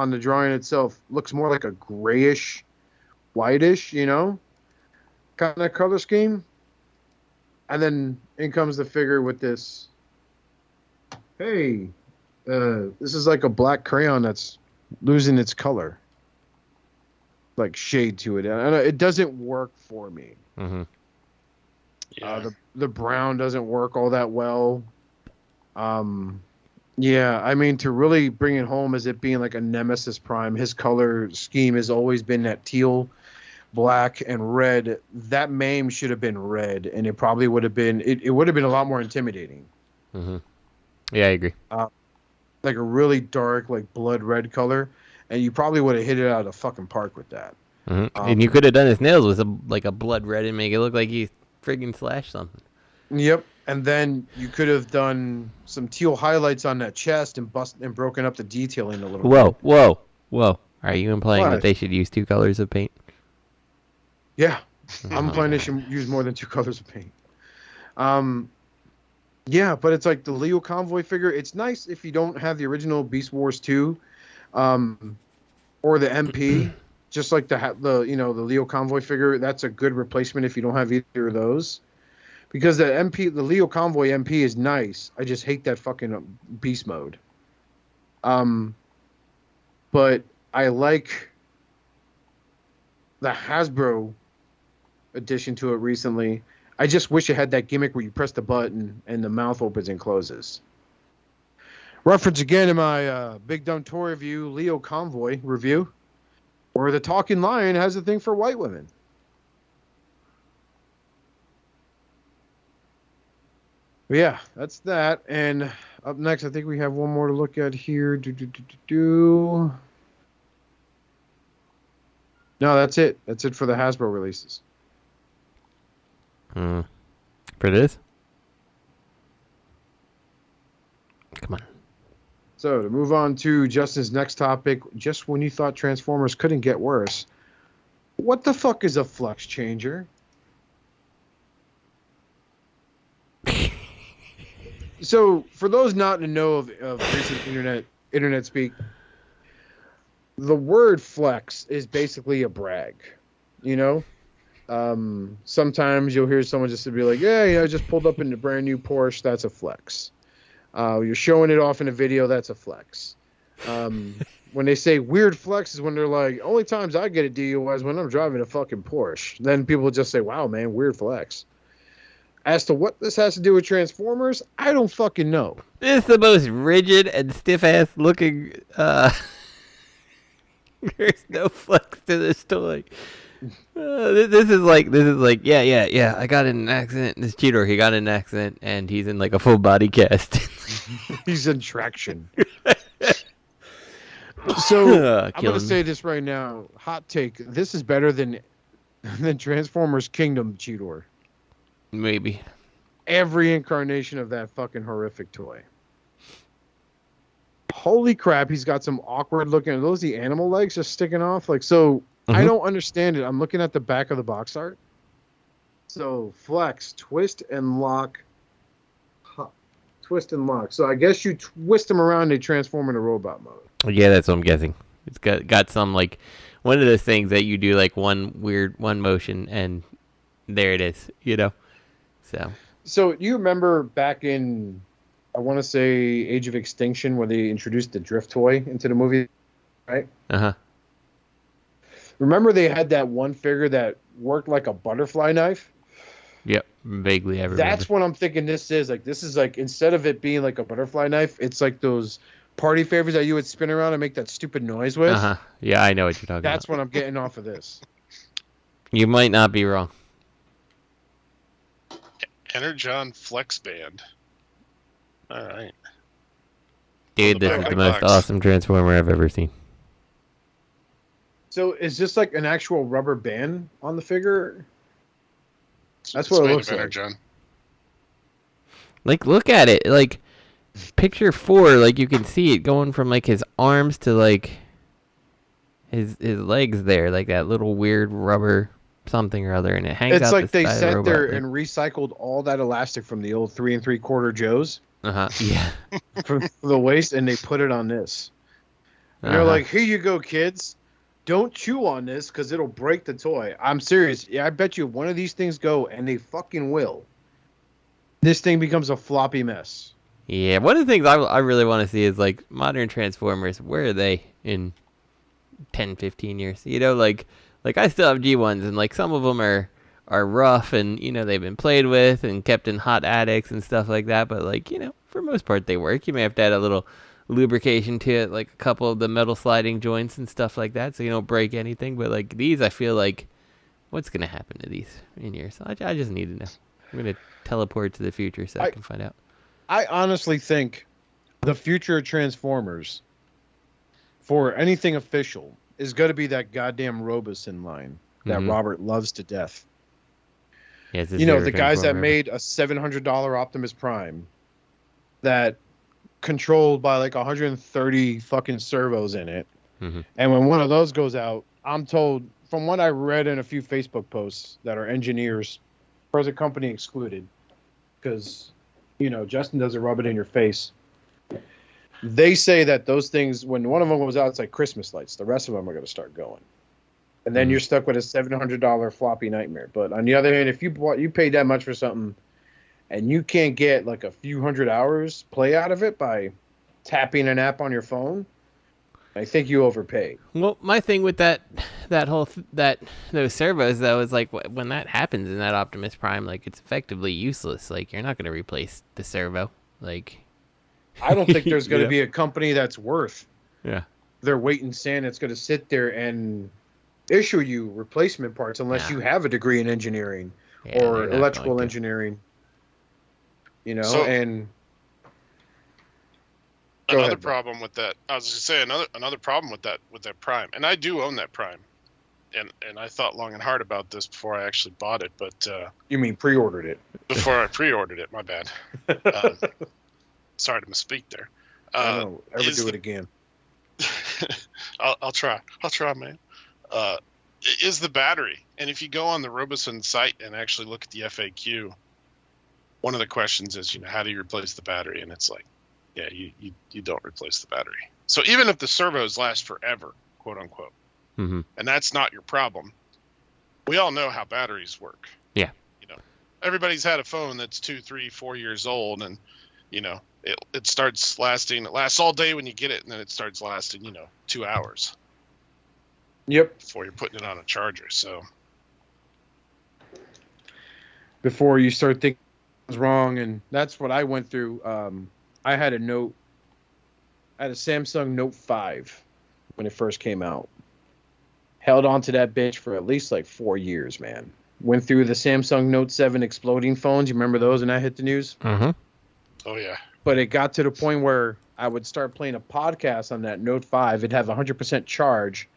the drawing itself looks more like a grayish, whitish, kind of color scheme. And then in comes the figure with this. Hey, this is like a black crayon that's losing its color, like shade to it. And it doesn't work for me. Yeah. The brown doesn't work all that well. Yeah, I mean, to really bring it home as it being like a Nemesis Prime, his color scheme has always been that teal, black, and red. That mane should have been red, and it probably would have been. It would have been a lot more intimidating. Yeah, I agree. Like a really dark, like blood red color, and you probably would have hit it out of the fucking park with that. And you could have done his nails with a blood red and make it look like he friggin' slashed something. Yep. And then you could have done some teal highlights on that chest and broken up the detailing a little bit. Whoa. Are you implying that they should use 2 colors of paint? Yeah. I'm implying they should use more than 2 colors of paint. Yeah, but it's like the Lio Convoy figure. It's nice if you don't have the original Beast Wars 2 or the MP. Just like the Lio Convoy figure. That's a good replacement if you don't have either of those. Because the Lio Convoy MP is nice. I just hate that fucking beast mode. But I like the Hasbro addition to it recently. I just wish it had that gimmick where you press the button and the mouth opens and closes. Reference again in my Big Dumb Toy Review, Lio Convoy review, where the talking lion has a thing for white women. But yeah, that's that. And up next, I think we have one more to look at here. No, that's it. That's it for the Hasbro releases. For this? Come on. So to move on to Justin's next topic, just when you thought Transformers couldn't get worse, what the fuck is a flux changer? So for those not to know of recent internet speak, the word flex is basically a brag, you know? Sometimes you'll hear someone just to be like, yeah, I just pulled up in a brand new Porsche. That's a flex. You're showing it off in a video. That's a flex. When they say weird flex is when they're like, only times I get a DUI is when I'm driving a fucking Porsche. Then people just say, wow, man, weird flex. As to what this has to do with Transformers, I don't fucking know. This is the most rigid and stiff-ass looking, there's no flex to this toy. This is like, yeah. I got in an accident. This Cheetor, he got in an accident, and he's in like a full body cast. He's in traction. So I'm gonna say this right now. Hot take: this is better than Transformers Kingdom Cheetor. Maybe. Every incarnation of that fucking horrific toy. Holy crap! He's got some awkward looking. Are those the animal legs just sticking off? Like so. I don't understand it. I'm looking at the back of the box art. So, flex, twist, and lock. Twist and lock. So, I guess you twist them around and they transform into robot mode. Yeah, that's what I'm guessing. It's got some, like, one of those things that you do, like, one motion, and there it is, you know? So you remember back in, I want to say, Age of Extinction, where they introduced the drift toy into the movie, right? Uh-huh. Remember they had that one figure that worked like a butterfly knife? Yep, vaguely I remember. That's what I'm thinking this is. Like, this is like, instead of it being like a butterfly knife, it's like those party favors that you would spin around and make that stupid noise with. Uh-huh. Yeah, I know what you're talking about. That's what I'm getting off of this. You might not be wrong. Energon Flex Band. All right. Dude, this is the most awesome Transformer I've ever seen. So is this like an actual rubber band on the figure? That's what it looks like. Like, look at it. Like, picture 4, like, you can see it going from, like, his arms to, like, his legs there. Like, that little weird rubber something or other, and it hangs out. It's like the they side sat of there and recycled all that elastic from the old 3 3/4 Joes. Uh-huh, yeah. From the waist, and they put it on this. And they're like, here you go, kids. Don't chew on this because it'll break the toy. I'm serious. Yeah, I bet you if one of these things go, and they fucking will, this thing becomes a floppy mess. Yeah, one of the things I really want to see is, like, modern Transformers. Where are they in 10, 15 years? You know, like I still have G1s, and, like, some of them are rough, and, you know, they've been played with and kept in hot attics and stuff like that. But, like, you know, for the most part, they work. You may have to add a little lubrication to it, like a couple of the metal sliding joints and stuff like that, so you don't break anything. But like these, I feel like, what's gonna happen to these in years? I just need to know. I'm gonna teleport to the future so I can find out. I honestly think the future of Transformers, for anything official, is gonna be that goddamn Roboson line that Robert loves to death. Yeah, you know, the guys that made a $700 Optimus Prime that controlled by like 130 fucking servos in it. And when one of those goes out, I'm told, from what I read in a few Facebook posts that are engineers, present company excluded, because, you know, Justin doesn't rub it in your face. They say that those things, when one of them goes out, it's like Christmas lights. The rest of them are going to start going. And then you're stuck with a $700 floppy nightmare. But on the other hand, if you paid that much for something, and you can't get like a few hundred hours play out of it by tapping an app on your phone, I think you overpay. Well, my thing with those servos though is like when that happens in that Optimus Prime, like it's effectively useless. Like you're not going to replace the servo. Like I don't think there's going to be a company that's worth their weight in sand that's going to sit there and issue you replacement parts unless you have a degree in engineering or electrical engineering. You know, So- and Another problem with that, I was going to say another problem with that Prime, and I do own that Prime, and I thought long and hard about this before I actually bought it, but you mean pre-ordered it? before I pre-ordered it, my bad. Sorry to misspeak there. I know. Ever do it again? I'll try, man. Is the battery, and if you go on the Roboson site and actually look at the FAQ, one of the questions is, how do you replace the battery? And it's like, yeah, you don't replace the battery. So even if the servos last forever, quote unquote, and that's not your problem, we all know how batteries work. Yeah. Everybody's had a phone that's 2, 3, 4 years old, and it starts lasting. It lasts all day when you get it, and then it starts lasting 2 hours. Yep. Before you're putting it on a charger. So before you start thinking it's wrong, and that's what I went through. I had a Samsung Note 5 when it first came out. Held on to that bitch for at least like 4 years, man. Went through the Samsung Note 7 exploding phones. You remember those when that hit the news? Mm-hmm. Oh, yeah. But it got to the point where I would start playing a podcast on that Note 5. It'd have 100% charge.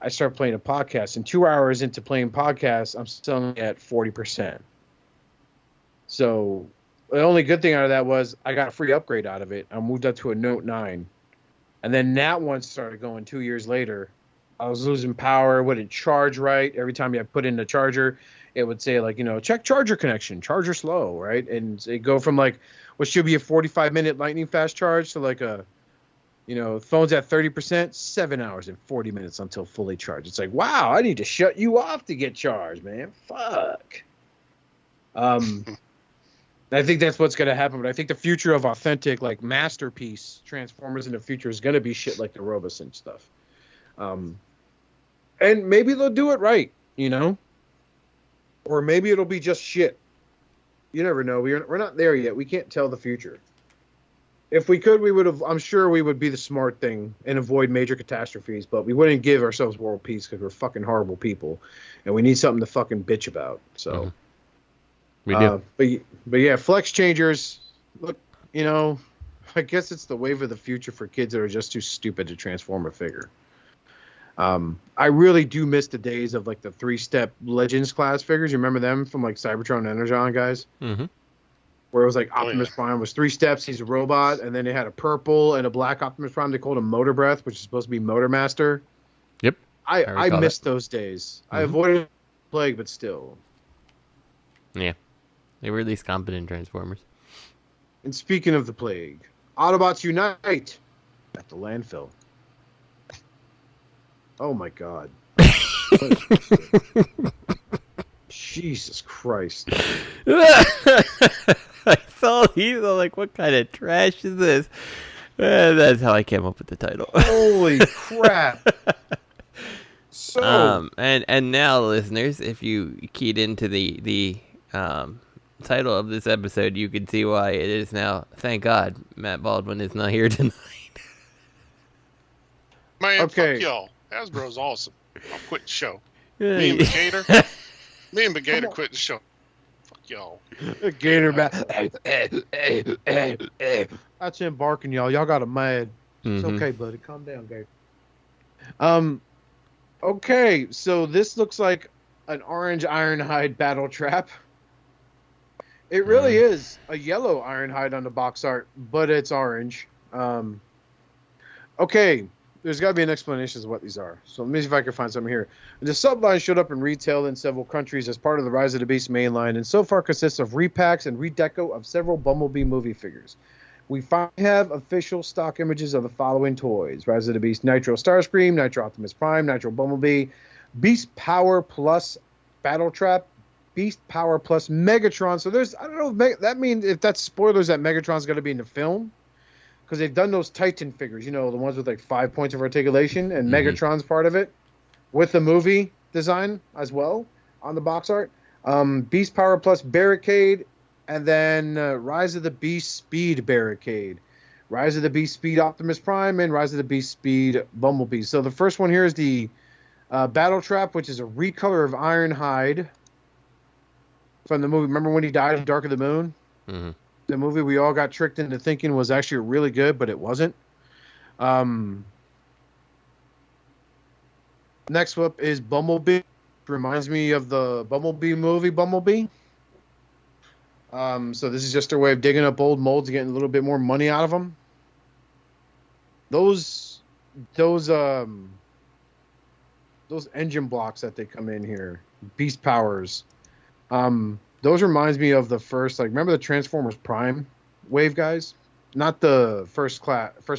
I started playing a podcast, and 2 hours into playing podcasts, I'm still at 40%. So the only good thing out of that was I got a free upgrade out of it. I moved up to a Note 9. And then that one started going 2 years later. I was losing power, wouldn't charge right. Every time I put in the charger, it would say like, check charger connection, charger slow, right? And it go from like what should be a 45-minute lightning fast charge to like a, phone's at 30%, 7 hours and 40 minutes until fully charged. It's like, wow, I need to shut you off to get charged, man. Fuck. I think that's what's going to happen, but I think the future of authentic, like, masterpiece Transformers in the future is going to be shit like the Roboson stuff. And maybe they'll do it right, Or maybe it'll be just shit. You never know. We're not there yet. We can't tell the future. If we could, I'm sure we would be the smart thing and avoid major catastrophes, but we wouldn't give ourselves world peace because we're fucking horrible people, and we need something to fucking bitch about, so... Mm-hmm. We do. But yeah, flex changers, look, I guess it's the wave of the future for kids that are just too stupid to transform a figure. I really do miss the days of like the 3-step Legends class figures. You remember them from like Cybertron and Energon guys? Mm-hmm. Where it was like Optimus Prime was 3 steps, he's a robot, and then they had a purple and a black Optimus Prime they called him Motor Breath, which is supposed to be Motor Master. Yep. I missed those days. Mm-hmm. I avoided plague, but still. Yeah. They were at least competent Transformers. And speaking of the plague, Autobots Unite at the landfill. Oh my God. Jesus Christ. I saw these. I'm like, what kind of trash is this? That's how I came up with the title. Holy crap. So and now, listeners, if you keyed into the title of this episode, you can see why it is now. Thank God Matt Baldwin is not here tonight. Man, fuck y'all. Hasbro's awesome. I'll quit the show. Me and Gator quit the show. Fuck y'all. Gator back. That's him barking, y'all. Y'all got him mad. It's okay, buddy. Calm down, Gator. Okay, so this looks like an orange Ironhide battle trap. It really is a yellow Ironhide on the box art, but it's orange. Okay, there's got to be an explanation as to what these are. So let me see if I can find something here. The subline showed up in retail in several countries as part of the Rise of the Beast mainline, and so far consists of repacks and redeco of several Bumblebee movie figures. We finally have official stock images of the following toys: Rise of the Beast Nitro Starscream, Nitro Optimus Prime, Nitro Bumblebee, Beast Power Plus Battle Trap, Beast Power plus Megatron. So there's, I don't know if that means, if that's spoilers, that Megatron's going to be in the film. Because they've done those Titan figures, you know, the ones with like 5 points of articulation, and Megatron's part of it, with the movie design as well on the box art. Beast Power plus Barricade, and then Rise of the Beast Speed Barricade. Rise of the Beast Speed Optimus Prime, and Rise of the Beast Speed Bumblebee. So the first one here is the Battle Trap, which is a recolor of Ironhide from the movie. Remember when he died in Dark of the Moon? Mm-hmm. The movie we all got tricked into thinking was actually really good, but it wasn't. Next up is Bumblebee. Reminds me of the Bumblebee movie, Bumblebee. So this is just their way of digging up old molds, getting a little bit more money out of them. Those engine blocks that they come in here, Beast Powers. Those reminds me of the first, like, remember the Transformers Prime wave guys? Not the first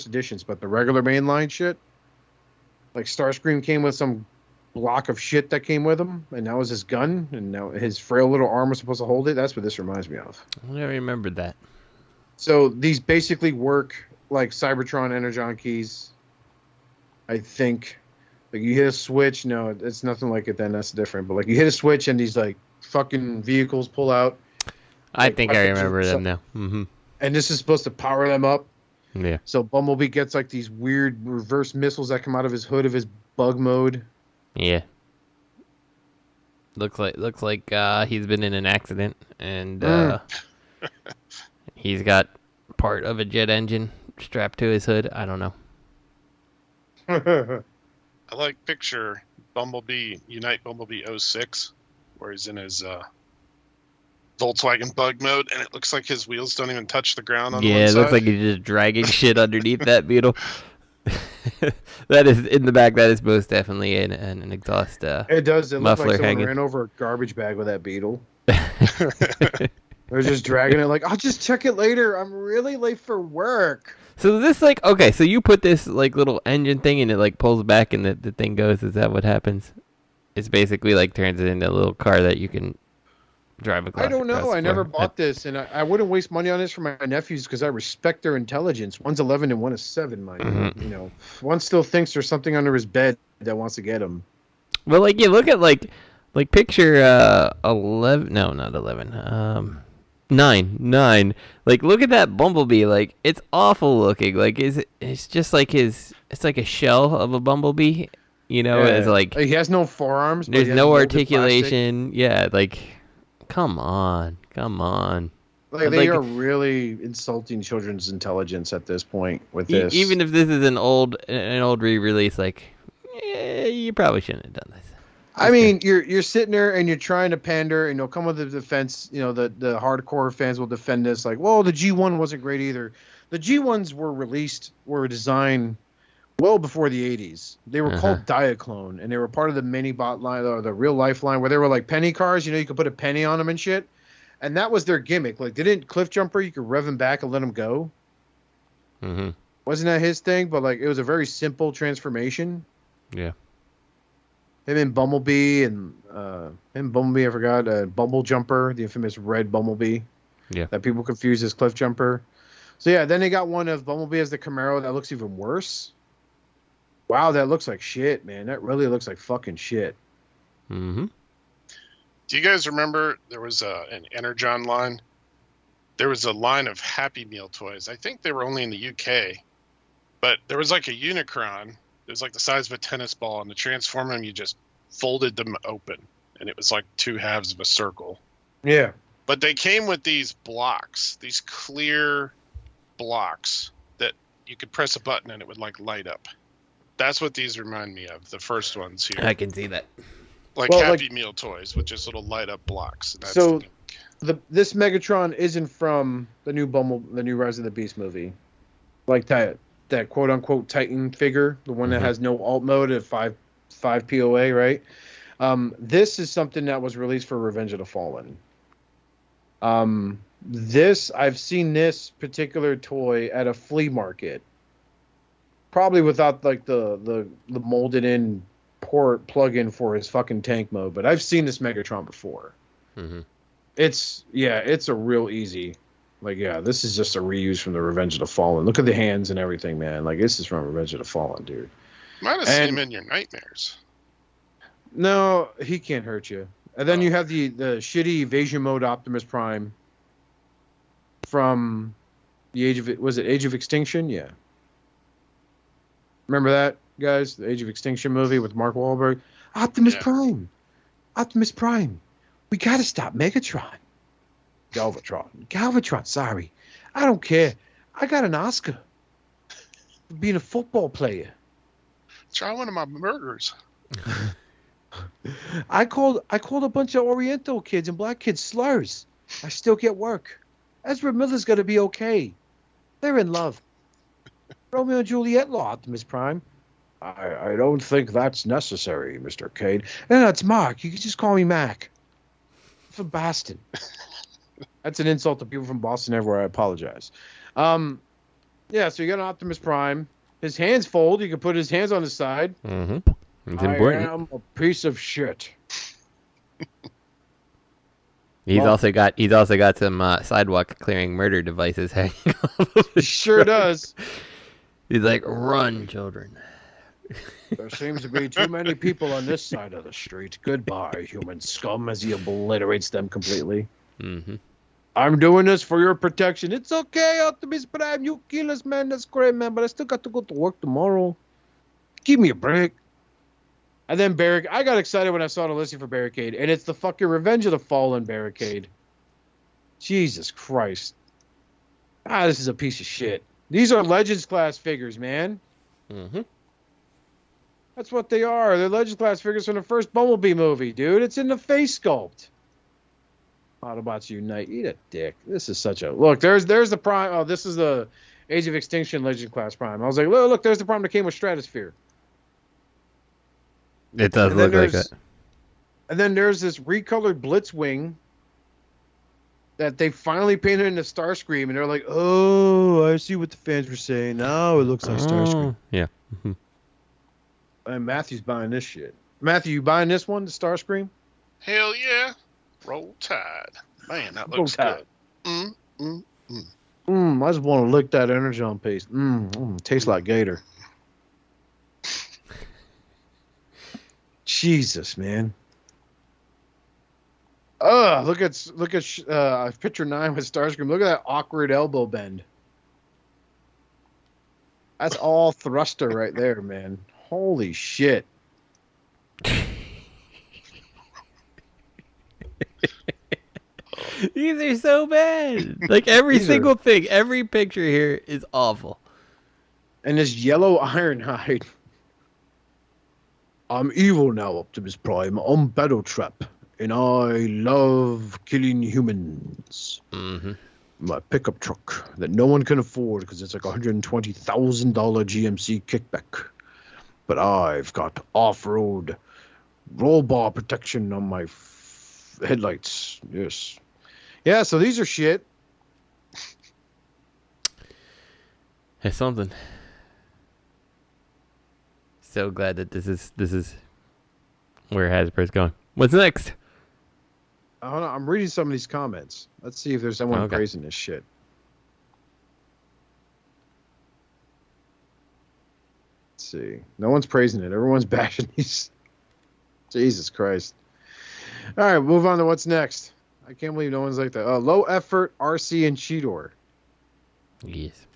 editions, but the regular mainline shit. Like Starscream came with some block of shit that came with him, and that was his gun, and now his frail little arm was supposed to hold it. That's what this reminds me of. I never remembered that. So these basically work like Cybertron Energon keys, I think. Like you hit a switch. No, it's nothing like it then. That's different. But like you hit a switch and these like fucking vehicles pull out. I like, think I remember them now. Mm-hmm. And this is supposed to power them up. Yeah. So Bumblebee gets like these weird reverse missiles that come out of his hood of his bug mode. Yeah. Looks like he's been in an accident, and he's got part of a jet engine strapped to his hood. I don't know. I like picture Bumblebee Unite Bumblebee 06, where he's in his Volkswagen bug mode, and it looks like his wheels don't even touch the ground on the one Yeah, it side. looks like he's just dragging shit underneath that Beetle. That is in the back. That is most definitely an exhaust. It does. It looks muffler like someone hanging. ran over a garbage bag with that Beetle. They're just dragging it like, I'll just check it later. I'm really late for work. So this like, okay, so you put this like little engine thing and it like pulls back and the thing goes. Is that what happens? It's basically like turns it into a little car that you can drive across. I don't know. I never bought this, and I wouldn't waste money on this for my nephews because I respect their intelligence. One's 11 and one is 7. Mind you know, one still thinks there's something under his bed that wants to get him. Well, like you look at like picture 11. No, not 11. 9. Like look at that Bumblebee. Like it's awful looking. Like it's just like it's like a shell of a Bumblebee. You know, Yeah. it's like He has no forearms. there's no articulation. Yeah, like come on. Like they are really insulting children's intelligence at this point with this. Even if this is an old re-release, like you probably shouldn't have done this. I mean, you're sitting there and you're trying to pander, and you'll come with the defense. You know, the hardcore fans will defend this, like, well, the G1 wasn't great either. The G1s were designed well before the 80s. They were called Diaclone, and they were part of the mini-bot line, or the real life line, where they were like penny cars. You know, you could put a penny on them and shit. And that was their gimmick. Like, they didn't cliff jumper. You could rev him back and let him go. Mm-hmm. Wasn't that his thing? But, like, it was a very simple transformation. Yeah. Him and Bumblebee, I forgot, Bumble Jumper, the infamous red Bumblebee. Yeah. That people confuse as Cliff Jumper. So, yeah, then they got one of Bumblebee as the Camaro that looks even worse. Wow, that looks like shit, man. That really looks like fucking shit. Mm-hmm. Do you guys remember there was an Energon line? There was a line of Happy Meal toys. I think they were only in the UK. But there was like a Unicron. It was like the size of a tennis ball. And to transform them, you just folded them open. And it was like 2 halves of a circle. Yeah. But they came with these blocks, these clear blocks that you could press a button and it would like light up. That's what these remind me of, the first ones here. I can see that. Like Happy Meal toys with just little light up blocks. That's so this Megatron isn't from the new Rise of the Beast movie. Like that quote unquote Titan figure, the one that has no alt mode at 5 POA, right? This is something that was released for Revenge of the Fallen. I've seen this particular toy at a flea market. Probably without like the molded in port plug-in for his fucking tank mode, but I've seen this Megatron before. Mm-hmm. It's a real easy. Like, yeah, this is just a reuse from the Revenge of the Fallen. Look at the hands and everything, man. Like, this is from Revenge of the Fallen, dude. Might have seen him in your nightmares. No, he can't hurt you. And then you have the shitty evasion mode Optimus Prime from the Age of Extinction? Yeah. Remember that, guys? The Age of Extinction movie with Mark Wahlberg? Optimus Prime. We gotta stop Megatron. Galvatron, sorry. I don't care. I got an Oscar for being a football player. Try one of my murders. I called a bunch of Oriental kids and black kids slurs. I still get work. Ezra Miller's gonna be okay. They're in love. Romeo and Juliet law, Optimus Prime. I don't think that's necessary, Mr. Cade. No, it's Mark. You can just call me Mac. From Boston. That's an insult to people from Boston everywhere. I apologize. Yeah, so you got an Optimus Prime. His hands fold. You can put his hands on his side. Mm-hmm. It's important. I am a piece of shit. He's also got some sidewalk clearing murder devices hanging off. He sure does. He's like, run, children. There seems to be too many people on this side of the street. Goodbye, human scum, as he obliterates them completely. Mm-hmm. I'm doing this for your protection. It's okay, Optimus Prime. You kill us, man. That's great, man. But I still got to go to work tomorrow. Give me a break. And then Barricade. I got excited when I saw the listing for Barricade, and it's the fucking Revenge of the Fallen Barricade. Jesus Christ. This is a piece of shit. These are Legends class figures, man. Mm-hmm. That's what they are. They're Legends class figures from the first Bumblebee movie, dude. It's in the face sculpt. Autobots Unite. Eat a dick. This is such a... Look, there's the Prime. Oh, this is the Age of Extinction Legend class Prime. I was like, look, there's the Prime that came with Stratosphere. It does look like that. And then there's this recolored Blitzwing that they finally painted into Starscream, and they're like, oh, I see what the fans were saying. Now it looks like Starscream. Yeah. Mm-hmm. And Matthew's buying this shit. Matthew, you buying this one, the Starscream? Hell yeah. Roll Tide. Man, that looks good. I just want to lick that energon piece. Tastes like Gator. Jesus, man. Look at picture 9 with Starscream. Look at that awkward elbow bend. That's all thruster right there, man. Holy shit. These are so bad. Like every single thing, every picture here is awful. And this yellow Ironhide. I'm evil now, Optimus Prime. I'm Battletrap, and I love killing humans. Mm-hmm. My pickup truck that no one can afford because it's like $120,000 GMC kickback. But I've got off-road roll bar protection on my headlights. Yes. Yeah, so these are shit. It's something. So glad that this is where Hasbro's going. What's next? Hold on, I'm reading some of these comments. Let's see if there's someone praising this shit. Let's see. No one's praising it. Everyone's bashing these. Jesus Christ. All right, move on to what's next. I can't believe no one's like that. Low effort, Arcee, and Cheetor. Yes.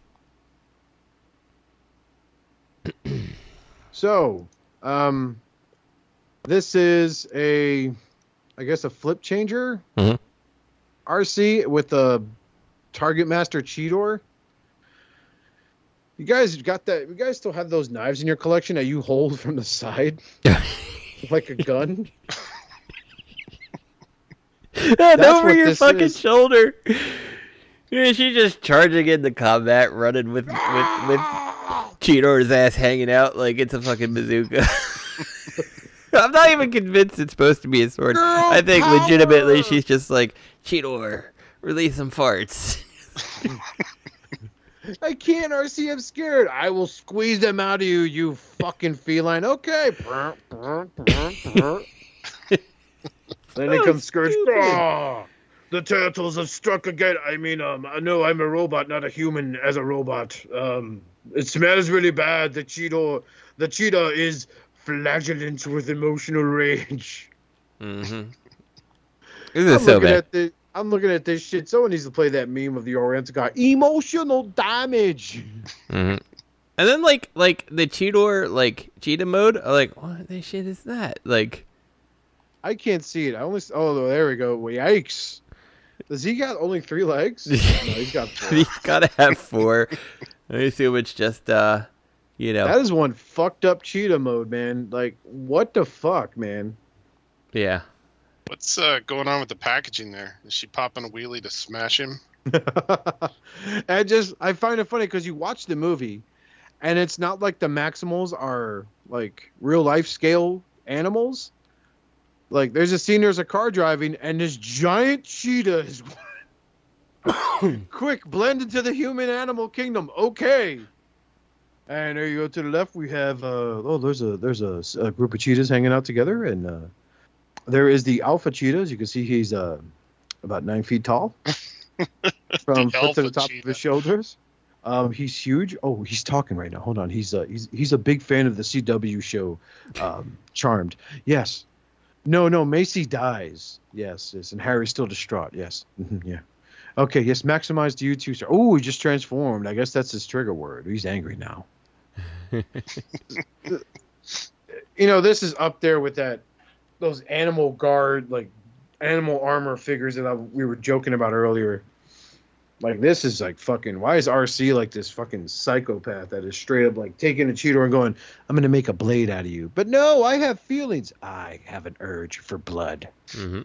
So, this is I guess a flip changer. Mm-hmm. Arcee with a Target Master Cheetor. You guys got that? You guys still have those knives in your collection that you hold from the side? Like a gun? Over your fucking shoulder. Yeah, she's just charging into combat, running with Cheetor's ass hanging out like it's a fucking bazooka. I'm not even convinced it's supposed to be a sword. I think legitimately she's just like, Cheetor, release some farts. I can't, Arcee, I'm scared. I will squeeze them out of you, you fucking feline. Okay. Then it comes Scourge. "Ah, the turtles have struck again. I mean, I know I'm a robot, not a human as a robot. It smells really bad. The cheetah is flagellant with emotional rage." Mm-hmm. This is so bad. I'm looking at this shit. Someone needs to play that meme of the Oriental guy. Emotional damage. Mm-hmm. And then like the Cheetor cheetah mode, I'm like, what the shit is that? Like, I can't see it. There we go. Yikes. Does he got only 3 legs? No, he's got 4. He's gotta have 4. Let me see which just That is one fucked up cheetah mode, man. Like, what the fuck, man? Yeah. What's going on with the packaging there? Is she popping a wheelie to smash him? I find it funny because you watch the movie, and it's not like the Maximals are like real life scale animals. Like, there's a scene, there's a car driving, and this giant cheetah is quick blend into the human animal kingdom. Okay. And there you go to the left. We have there's a group of cheetahs hanging out together, and there is the alpha cheetah. As you can see, he's about 9 feet tall from foot to the top of his shoulders. He's huge. Oh, he's talking right now. Hold on. He's a big fan of the CW show, Charmed. Yes. No. Macy dies. Yes. And Harry's still distraught. Yes. Yeah. Okay. Yes. Maximize the YouTube star. Oh, he just transformed. I guess that's his trigger word. He's angry now. This is up there with those animal guard, like animal armor figures that we were joking about earlier. Like, this is like fucking, why is RC like this fucking psychopath that is straight up like taking a Cheetor and going, I'm going to make a blade out of you. But no, I have feelings. I have an urge for blood. Mm-hmm.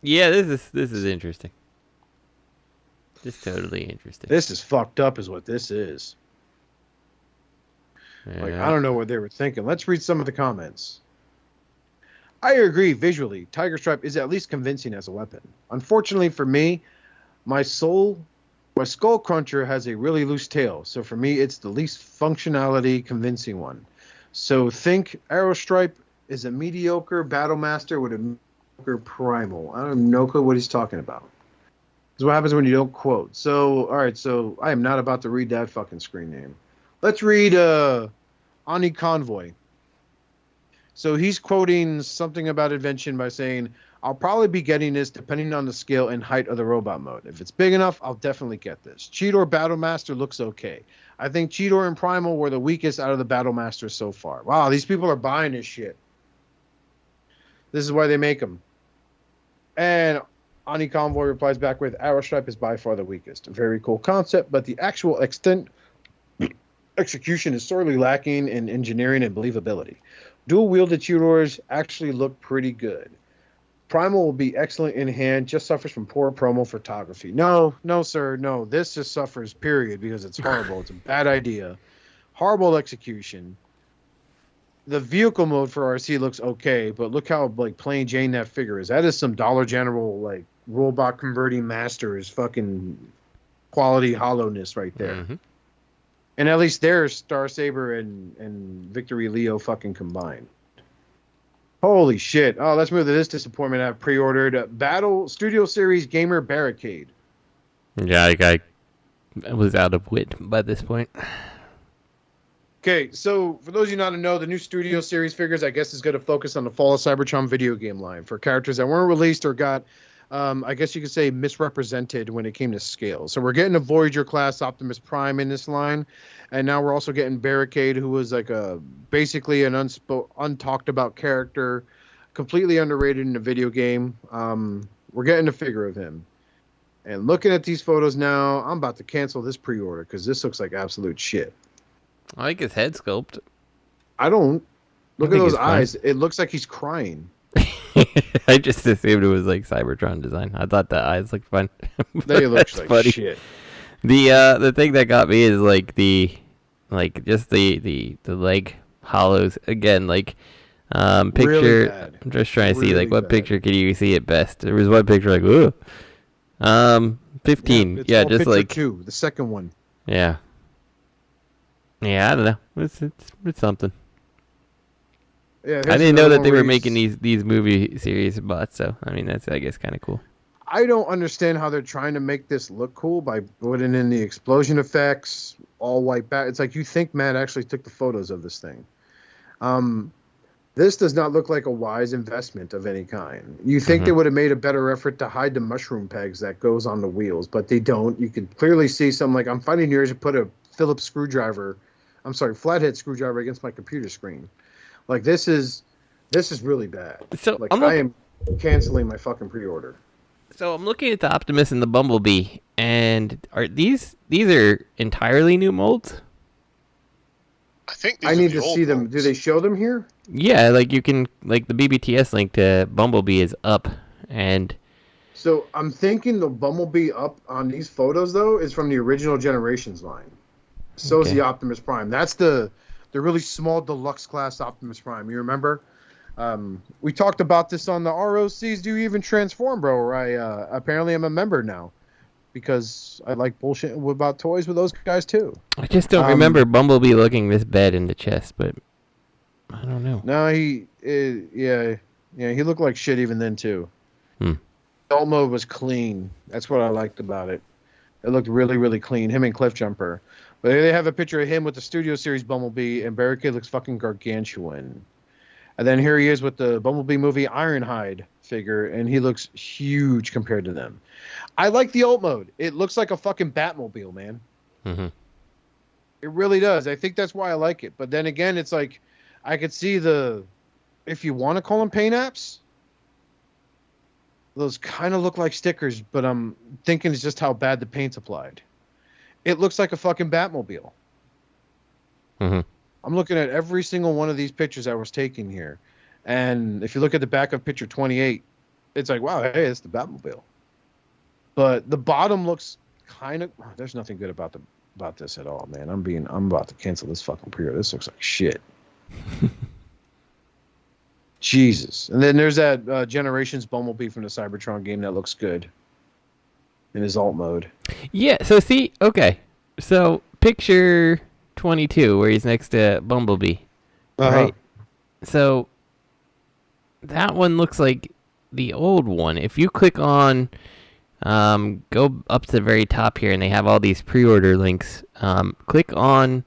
Yeah, this is interesting. Just totally interesting. This is fucked up is what this is. Yeah. Like, I don't know what they were thinking. Let's read some of the comments. I agree visually. Tiger Stripe is at least convincing as a weapon. Unfortunately for me, my Skull Cruncher has a really loose tail. So for me, it's the least functionality convincing one. So think Arrow Stripe is a mediocre Battle Master with a mediocre Primal. I don't have no clue what he's talking about. This is what happens when you don't quote. So, all right. So I am not about to read that fucking screen name. Let's read Ani Convoy. So he's quoting something about invention by saying, I'll probably be getting this depending on the scale and height of the robot mode. If it's big enough, I'll definitely get this. Cheetor Battle Master looks okay. I think Cheetor and Primal were the weakest out of the Battle Masters so far. Wow, these people are buying this shit. This is why they make them. And Ani Convoy replies back with, Arrow Stripe is by far the weakest. A very cool concept, but the actual execution is sorely lacking in engineering and believability. Dual-wielded Cheetors actually look pretty good. Primal will be excellent in hand, just suffers from poor promo photography. No, sir, no. This just suffers, period, because it's horrible. It's a bad idea. Horrible execution. The vehicle mode for RC looks okay, but look how like plain Jane that figure is. That is some Dollar General like robot converting masters fucking quality hollowness right there. Mm-hmm. And at least there's Starsaber and Victory Leo fucking combined. Holy shit. Oh, let's move to this disappointment I've pre-ordered. Battle Studio Series Gamer Barricade. Yeah, I was out of wit by this point. Okay, so for those of you not to know, the new Studio Series figures, I guess, is going to focus on the Fall of Cybertron video game line for characters that weren't released or got, I guess you could say, misrepresented when it came to scale. So we're getting a Voyager class Optimus Prime in this line, and now we're also getting Barricade, who was like basically an untalked about character, completely underrated in a video game. We're getting a figure of him. And looking at these photos now, I'm about to cancel this pre-order because this looks like absolute shit. I like his head sculpt. I don't. Look at those eyes. It looks like he's crying. I just assumed it was like Cybertron design. I thought the eyes looked fun. They look like funny. Shit. The thing that got me is like the leg hollows again. Like picture. Really bad. I'm just trying to see like what picture can you see it best. There was one picture like ooh. 15. Yeah, just like 2, the second one. Yeah. Yeah, I don't know. It's something. Yeah, I here's didn't know another that one they where were making these movie series bots, so I mean that's, I guess, kind of cool. I don't understand how they're trying to make this look cool by putting in the explosion effects, all white back. It's like you think Matt actually took the photos of this thing. This does not look like a wise investment of any kind. You think they would have made a better effort to hide the mushroom pegs that goes on the wheels, but they don't. You can clearly see some, like, I'm finding yours to put a Phillips flathead screwdriver against my computer screen. Like, this is really bad. So Like, I am canceling my fucking pre-order. So I'm looking at the Optimus and the Bumblebee, and are these are entirely new molds? I think I need to see them. Do they show them here? Yeah, like you can, like the BBTS link to Bumblebee is up, and so I'm thinking the Bumblebee up on these photos though is from the original Generations line. So is the Optimus Prime. That's the really small deluxe class Optimus Prime. You remember? We talked about this on the ROCs. Do you even transform, bro? Or I apparently am a member now because I like bullshit about toys with those guys too. I just don't remember Bumblebee looking this bad in the chest, but I don't know. No, he looked like shit even then too. Alt mode was clean. That's what I liked about it. It looked really, really clean. Him and Cliffjumper. But here they have a picture of him with the Studio Series Bumblebee, and Barricade looks fucking gargantuan. And then here he is with the Bumblebee movie Ironhide figure, and he looks huge compared to them. I like the alt mode. It looks like a fucking Batmobile, man. It really does. I think that's why I like it. But then again, it's like, I could see if you want to call them paint apps, those kind of look like stickers, but I'm thinking it's just how bad the paint's applied. It looks like a fucking Batmobile. I'm looking at every single one of these pictures I was taking here. And if you look at the back of picture 28, it's like, wow, hey, it's the Batmobile. But the bottom looks kind of... there's nothing good about this at all, man. I'm about to cancel this fucking pre-order. This looks like shit. Jesus. And then there's that Generations Bumblebee from the Cybertron game that looks good in his alt mode. Yeah, so see, okay. So picture 22 where he's next to Bumblebee. Right? So that one looks like the old one. If you click on go up to the very top here and they have all these pre-order links, click on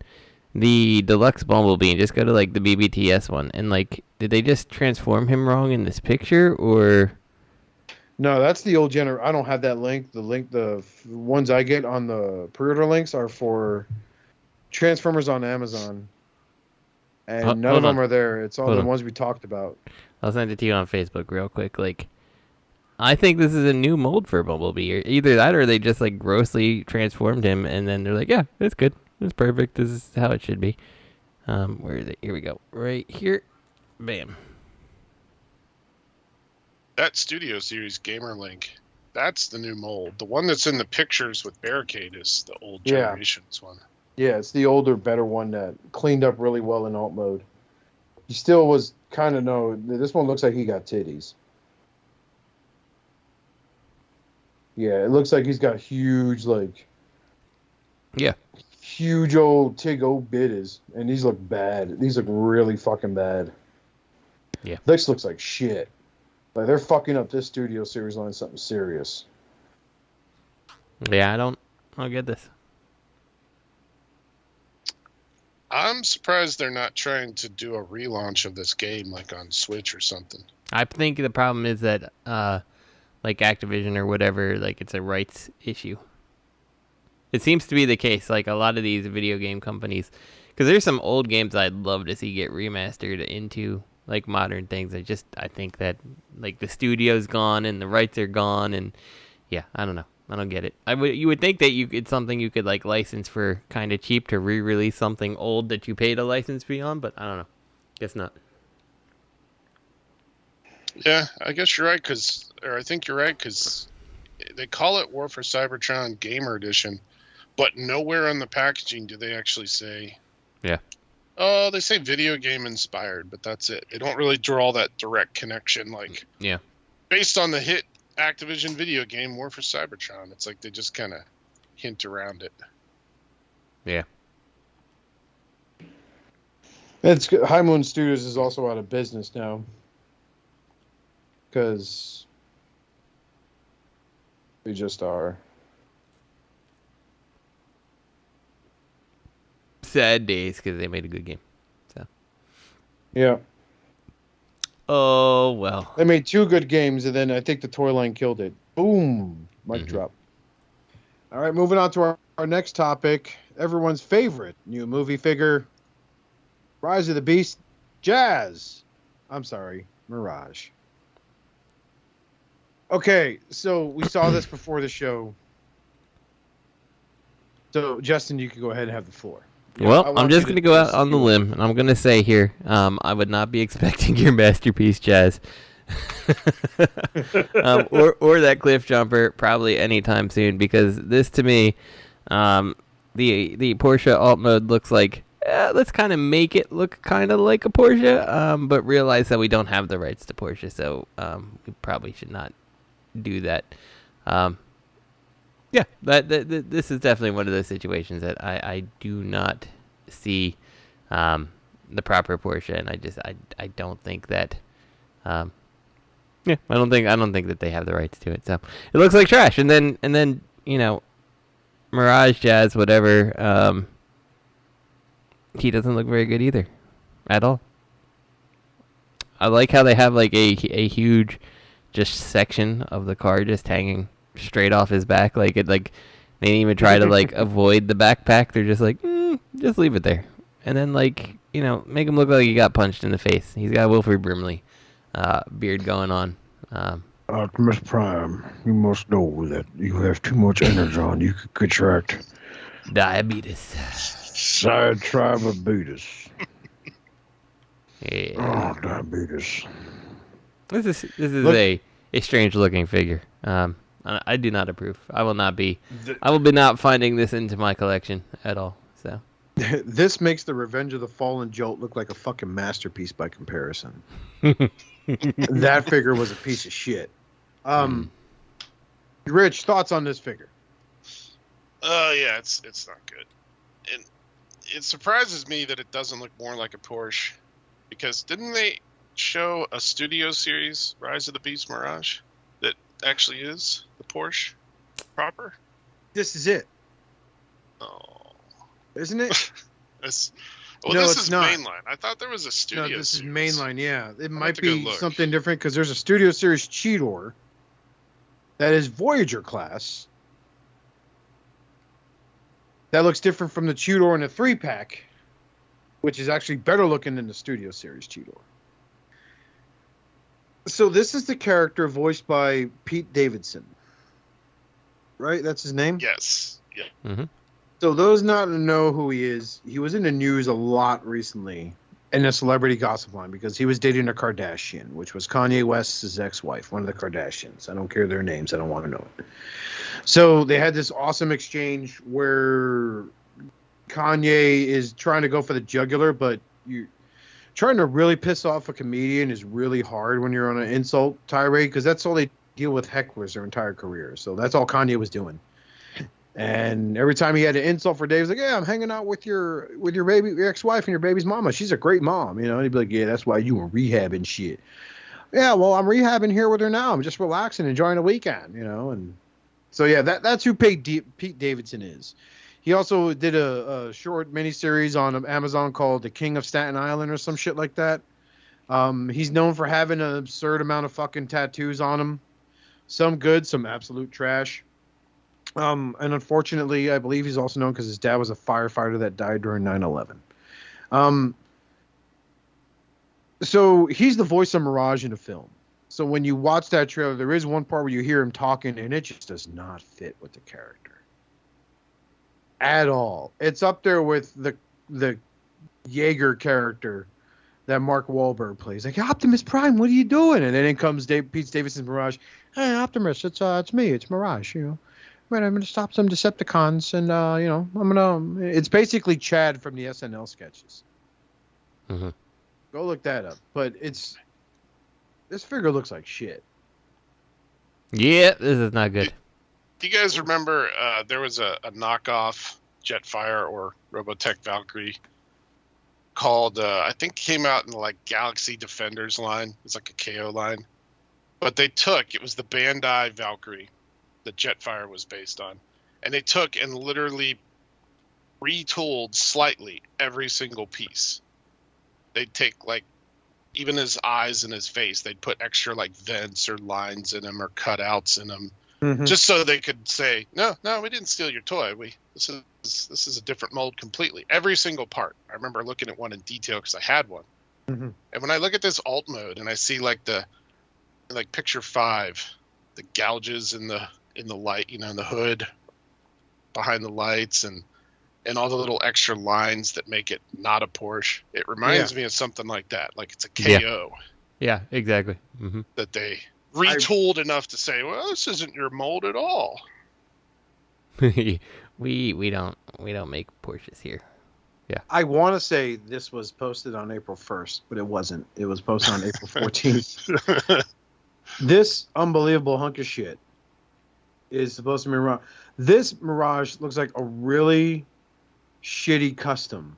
the deluxe Bumblebee and just go to like the BBTS one, and like, did they just transform him wrong in this picture, or? No, that's the old I don't have that link. The ones I get on the pre-order links are for Transformers on Amazon, and none of them are there. It's all the ones we talked about. I'll send it to you on Facebook real quick. Like, I think this is a new mold for Bumblebee, or either that or they just like grossly transformed him, and then they're like, yeah, it's good. It's perfect. This is how it should be. Where is it? Here we go. Right here. Bam. That Studio Series Gamer link, that's the new mold. The one that's in the pictures with Barricade is the old Generations one. Yeah, it's the older, better one that cleaned up really well in alt mode. He still was kind of this one looks like he got titties. Yeah, it looks like he's got huge, like... Yeah. Huge old Tig-O bitties, and these look bad. These look really fucking bad. Yeah. This looks like shit. Like, they're fucking up this Studio Series line something serious. Yeah, I don't get this. I'm surprised they're not trying to do a relaunch of this game, like on Switch or something. I think the problem is that, like Activision or whatever, like it's a rights issue. It seems to be the case, like a lot of these video game companies, because there's some old games I'd love to see get remastered into like modern things. I think that like the studio's gone and the rights are gone, and yeah, I don't know. I don't get it. You would think that it's something you could like license for kind of cheap to re-release something old that you paid a license fee on, but I don't know. Guess not. Yeah, I guess you're right, I think you're right, because they call it War for Cybertron Gamer Edition, but nowhere on the packaging do they actually say... Yeah. Oh, they say video game inspired, but that's it. They don't really draw that direct connection, like... Yeah. Based on the hit Activision video game War for Cybertron. It's like they just kind of hint around it. Yeah. It's High Moon Studios is also out of business now because they just are. Sad days because they made a good game. So. Yeah. Oh well. They made 2 good games, and then I think the toy line killed it. Boom, mic drop. All right, moving on to our next topic. Everyone's favorite new movie figure, Rise of the Beast, Mirage. Okay, so we saw this before the show. So, Justin, you can go ahead and have the floor. Well, I'm just going to go out on the limb, and I'm going to say here, I would not be expecting your masterpiece, Jazz. or that cliff jumper probably anytime soon, because this, to me, the Porsche alt mode looks like, let's kind of make it look kind of like a Porsche, but realize that we don't have the rights to Porsche, so we probably should not do that. Yeah, this is definitely one of those situations that I do not see the proper Porsche, and I don't think that I don't think that they have the rights to it. So it looks like trash, and then Mirage, Jazz, whatever. He doesn't look very good either, at all. I like how they have like a huge just section of the car just hanging straight off his back, they didn't even try to avoid the backpack. They're just like, just leave it there, and then make him look like he got punched in the face. He's got a Wilford Brimley beard going on. Optimus Prime, you must know that you have too much energon. You could contract diabetes. Side diabetes. Yeah. Oh, diabetes. This is a strange looking figure. I do not approve. I will be not finding this into my collection at all. So this makes the Revenge of the Fallen Jolt look like a fucking masterpiece by comparison. That figure was a piece of shit. Rich, thoughts on this figure? Yeah, it's not good, and it surprises me that it doesn't look more like a Porsche, because didn't they show a studio series, Rise of the Beast Mirage, that actually is the Porsche proper? This is it. Oh, isn't it? This No, is it's not. Mainline. I thought there was a studio. No, this series. is Mainline. Yeah, it might have to go be look. something different because there's a studio series Cheetor that is Voyager class. That looks different from the Cheetor in the 3-pack, which is actually better looking than the studio series Cheetor. So this is the character voiced by Pete Davidson, right? That's his name? Yes. Yeah. Mm-hmm. So those not know who he is, he was in the news a lot recently in the celebrity gossip line because he was dating a Kardashian, which was Kanye West's ex-wife, one of the Kardashians. I don't care their names. I don't want to know it. So they had this awesome exchange where Kanye is trying to go for the jugular, but you trying to really piss off a comedian is really hard when you're on an insult tirade because that's all they deal with hecklers their entire career. So that's all Kanye was doing. And every time he had an insult for Dave, he's like, "Yeah, I'm hanging out with your baby, your ex-wife, and your baby's mama. She's a great mom, And he'd be like, "Yeah, that's why you were rehabbing shit." "Yeah, well, I'm rehabbing here with her now. I'm just relaxing, enjoying the weekend, And so yeah, that's who Pete Davidson is. He also did a short miniseries on Amazon called The King of Staten Island or some shit like that. He's known for having an absurd amount of fucking tattoos on him. Some good, some absolute trash. And unfortunately, I believe he's also known because his dad was a firefighter that died during 9/11. So he's the voice of Mirage in the film. So when you watch that trailer, there is one part where you hear him talking, and it just does not fit with the character at all. It's up there with the Jaeger character that Mark Wahlberg plays. Like, "Optimus Prime, what are you doing?" And then in comes Pete Davidson's Mirage. "Hey, Optimus, it's me, it's Mirage, I'm going to stop some Decepticons, and, I'm going to..." It's basically Chad from the SNL sketches. Mm-hmm. Go look that up. But this figure looks like shit. Yeah, this is not good. Do you guys remember there was a knockoff Jetfire or Robotech Valkyrie called, I think came out in the like Galaxy Defenders line. It's like a KO line. But it was the Bandai Valkyrie that Jetfire was based on. And they took and literally retooled slightly every single piece. They'd take like, even his eyes and his face, they'd put extra like vents or lines in them or cutouts in them. Just so they could say, no, we didn't steal your toy. This is a different mold completely. Every single part. I remember looking at one in detail because I had one. And when I look at this alt mode and I see like picture 5, the gouges in the light, in the hood, behind the lights, and all the little extra lines that make it not a Porsche, it reminds me of something like that. Like it's a KO. Yeah, exactly. That they retooled enough to say, well, this isn't your mold at all. we don't make Porsches here. Yeah. I want to say this was posted on April 1st, but it wasn't. It was posted on April 14th. This unbelievable hunk of shit is supposed to be Mirage. This Mirage looks like a really shitty custom.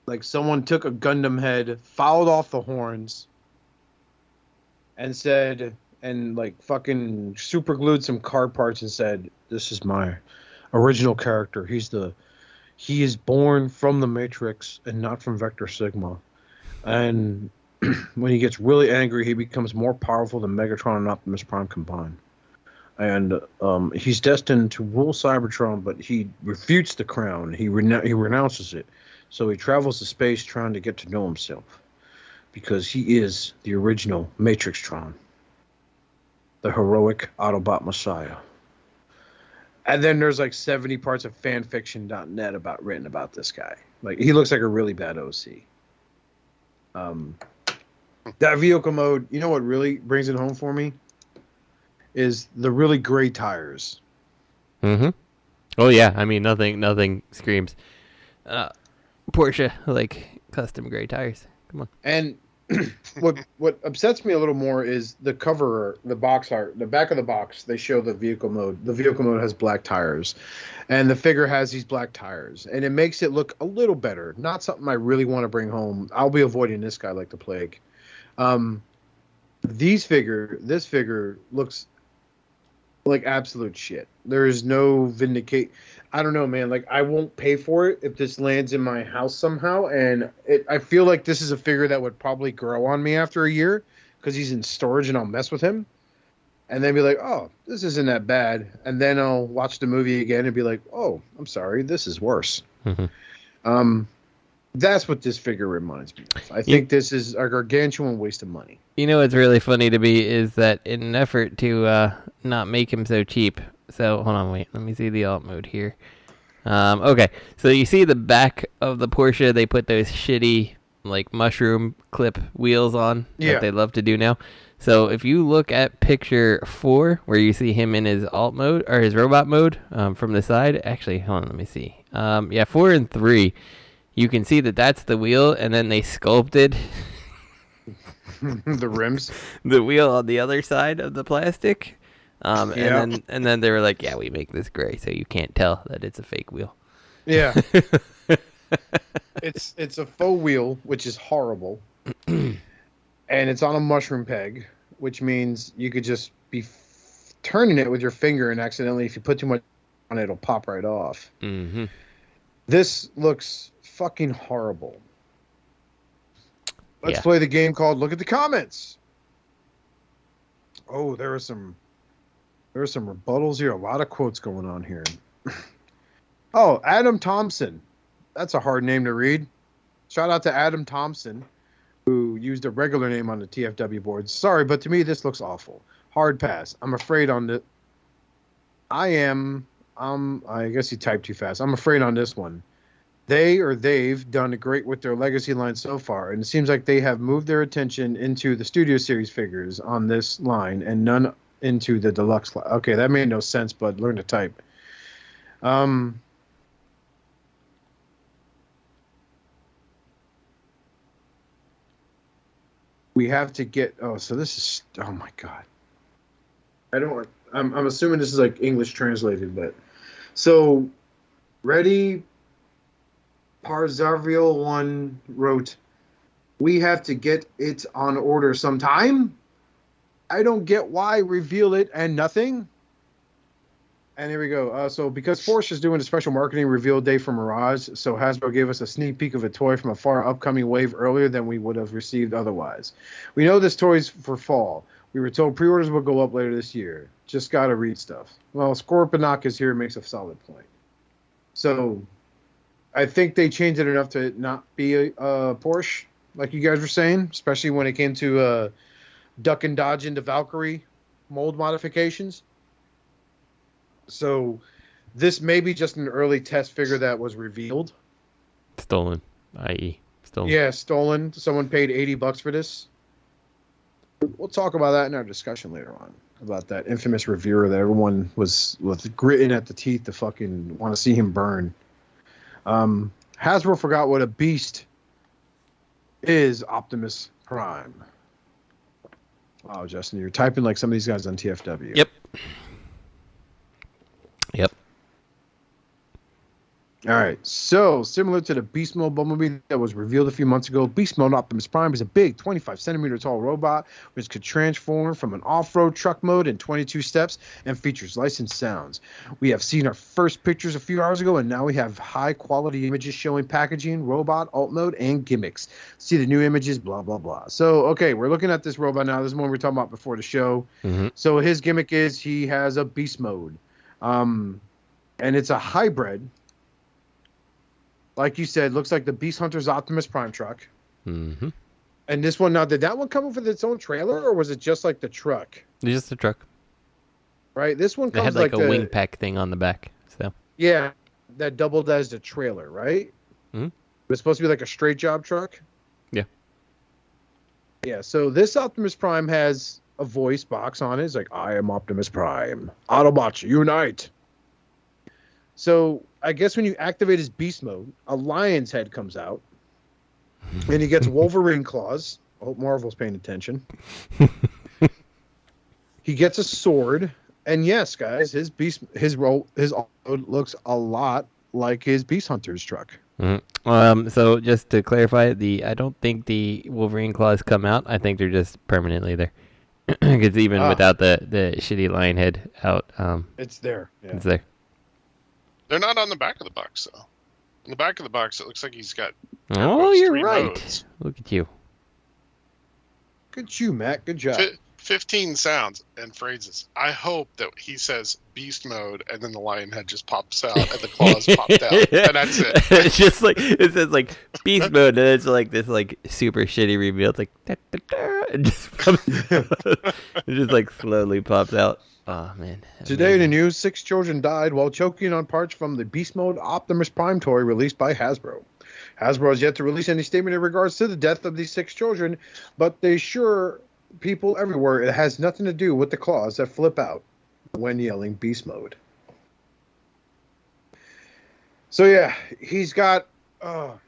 Like someone took a Gundam head, fouled off the horns, and said, and like fucking super glued some car parts and said, "This is my original character. He is born from the Matrix and not from Vector Sigma. And when he gets really angry, he becomes more powerful than Megatron and Optimus Prime combined. And he's destined to rule Cybertron, but he refutes the crown. He renounces it. So he travels to space trying to get to know himself. Because he is the original Matrixtron. The heroic Autobot Messiah." And then there's like 70 parts of fanfiction.net written about this guy. Like he looks like a really bad OC. That vehicle mode, you know what really brings it home for me? Is the really gray tires. Oh yeah, I mean nothing screams Porsche like custom gray tires. Come on. And what upsets me a little more is the cover, the box art, the back of the box. They show the vehicle mode. The vehicle mode has black tires, and the figure has these black tires, and it makes it look a little better. Not something I really want to bring home. I'll be avoiding this guy like the plague. This figure looks like absolute shit. There is no vindicate. I don't know, man. Like I won't pay for it if this lands in my house somehow. And I feel like this is a figure that would probably grow on me after a year because he's in storage and I'll mess with him. And then be like, oh, this isn't that bad. And then I'll watch the movie again and be like, oh, I'm sorry, this is worse. That's what this figure reminds me of. I think this is a gargantuan waste of money. You know what's really funny to me is that in an effort to not make him so cheap. So hold on, wait. Let me see the alt mode here. Okay, so you see the back of the Porsche. They put those shitty like mushroom clip wheels on that they love to do now. So if you look at picture 4, where you see him in his alt mode or his robot mode from the side. Actually, hold on, let me see. 4 and 3. You can see that that's the wheel, and then they sculpted the rims, the wheel on the other side of the plastic. And then they were like, yeah, we make this gray, so you can't tell that it's a fake wheel. Yeah. It's a faux wheel, which is horrible. And it's on a mushroom peg, which means you could just be turning it with your finger, and accidentally, if you put too much on it, it'll pop right off. This looks fucking horrible. Let's play the game called Look at the Comments. Oh, there are some rebuttals here. A lot of quotes going on here. Oh, Adam Thompson. That's a hard name to read. Shout out to Adam Thompson, who used a regular name on the TFW boards. Sorry, but to me, this looks awful. Hard pass. I'm afraid on the... I guess he typed too fast. I'm afraid on this one. They've done great with their legacy line so far, and it seems like they have moved their attention into the Studio Series figures on this line and none into the deluxe line. Okay, that made no sense, but learn to type. We have to get... Oh, so this is... Oh, my God. I'm assuming this is like English translated, but... So, ready... Parzavriel1 wrote, "We have to get it on order sometime. I don't get why reveal it and nothing." And here we go. So because Porsche is doing a special marketing reveal day for Mirage, so Hasbro gave us a sneak peek of a toy from a far upcoming wave earlier than we would have received otherwise. We know this toy's for fall. We were told pre-orders will go up later this year. Just gotta read stuff. Well, Scorponok is here, makes a solid point. So I think they changed it enough to not be a Porsche, like you guys were saying, especially when it came to duck and dodge into Valkyrie mold modifications. So this may be just an early test figure that was revealed. Stolen, i.e. stolen. Yeah, stolen. Someone paid $80 for this. We'll talk about that in our discussion later on, about that infamous reviewer that everyone was gritting at the teeth to fucking want to see him burn. Hasbro forgot what a beast is Optimus Prime. Wow, Justin, you're typing like some of these guys on TFW. Yep. All right, so similar to the Beast Mode Bumblebee that was revealed a few months ago, Beast Mode Optimus Prime is a big 25-centimeter tall robot which could transform from an off-road truck mode in 22 steps and features licensed sounds. We have seen our first pictures a few hours ago, and now we have high-quality images showing packaging, robot, alt mode, and gimmicks. See the new images, blah, blah, blah. So, okay, we're looking at this robot now. This is one we were talking about before the show. Mm-hmm. So his gimmick is he has a Beast Mode, and it's a hybrid. Like you said, looks like the Beast Hunter's Optimus Prime truck. Mm-hmm. And this one, now, did that one come with its own trailer, or was it just like the truck? It's just a truck. Right? This one It comes had like a the, wing pack thing on the back. So yeah, that doubled as the trailer, right? Mm-hmm. It's supposed to be like a straight job truck? Yeah. Yeah, so this Optimus Prime has a voice box on it. It's like, "I am Optimus Prime. Autobots Unite." So I guess when you activate his beast mode, a lion's head comes out, and he gets Wolverine claws. I hope Marvel's paying attention. He gets a sword, and yes, guys, his autoload looks a lot like his Beast Hunter's truck. Mm-hmm. So just to clarify, I don't think the Wolverine claws come out. I think they're just permanently there. Because even without the shitty lion head out, it's there. Yeah. It's there. They're not on the back of the box, though. On the back of the box, it looks like he's got... Oh, you're right. Modes. Look at you. Good at you, Matt. Good job. 15 sounds and phrases. I hope that he says beast mode, and then the lion head just pops out, and the claws popped out, and that's it. It's just like, it says like beast mode, and it's like this like super shitty reveal. It's like, da, da, da, it just like slowly pops out. Oh, man. Today in the news, 6 children died while choking on parts from the Beast Mode Optimus Prime toy released by Hasbro. Hasbro has yet to release any statement in regards to the death of these 6 children, but they assure people everywhere it has nothing to do with the claws that flip out when yelling Beast Mode. So yeah, he's got... Oh,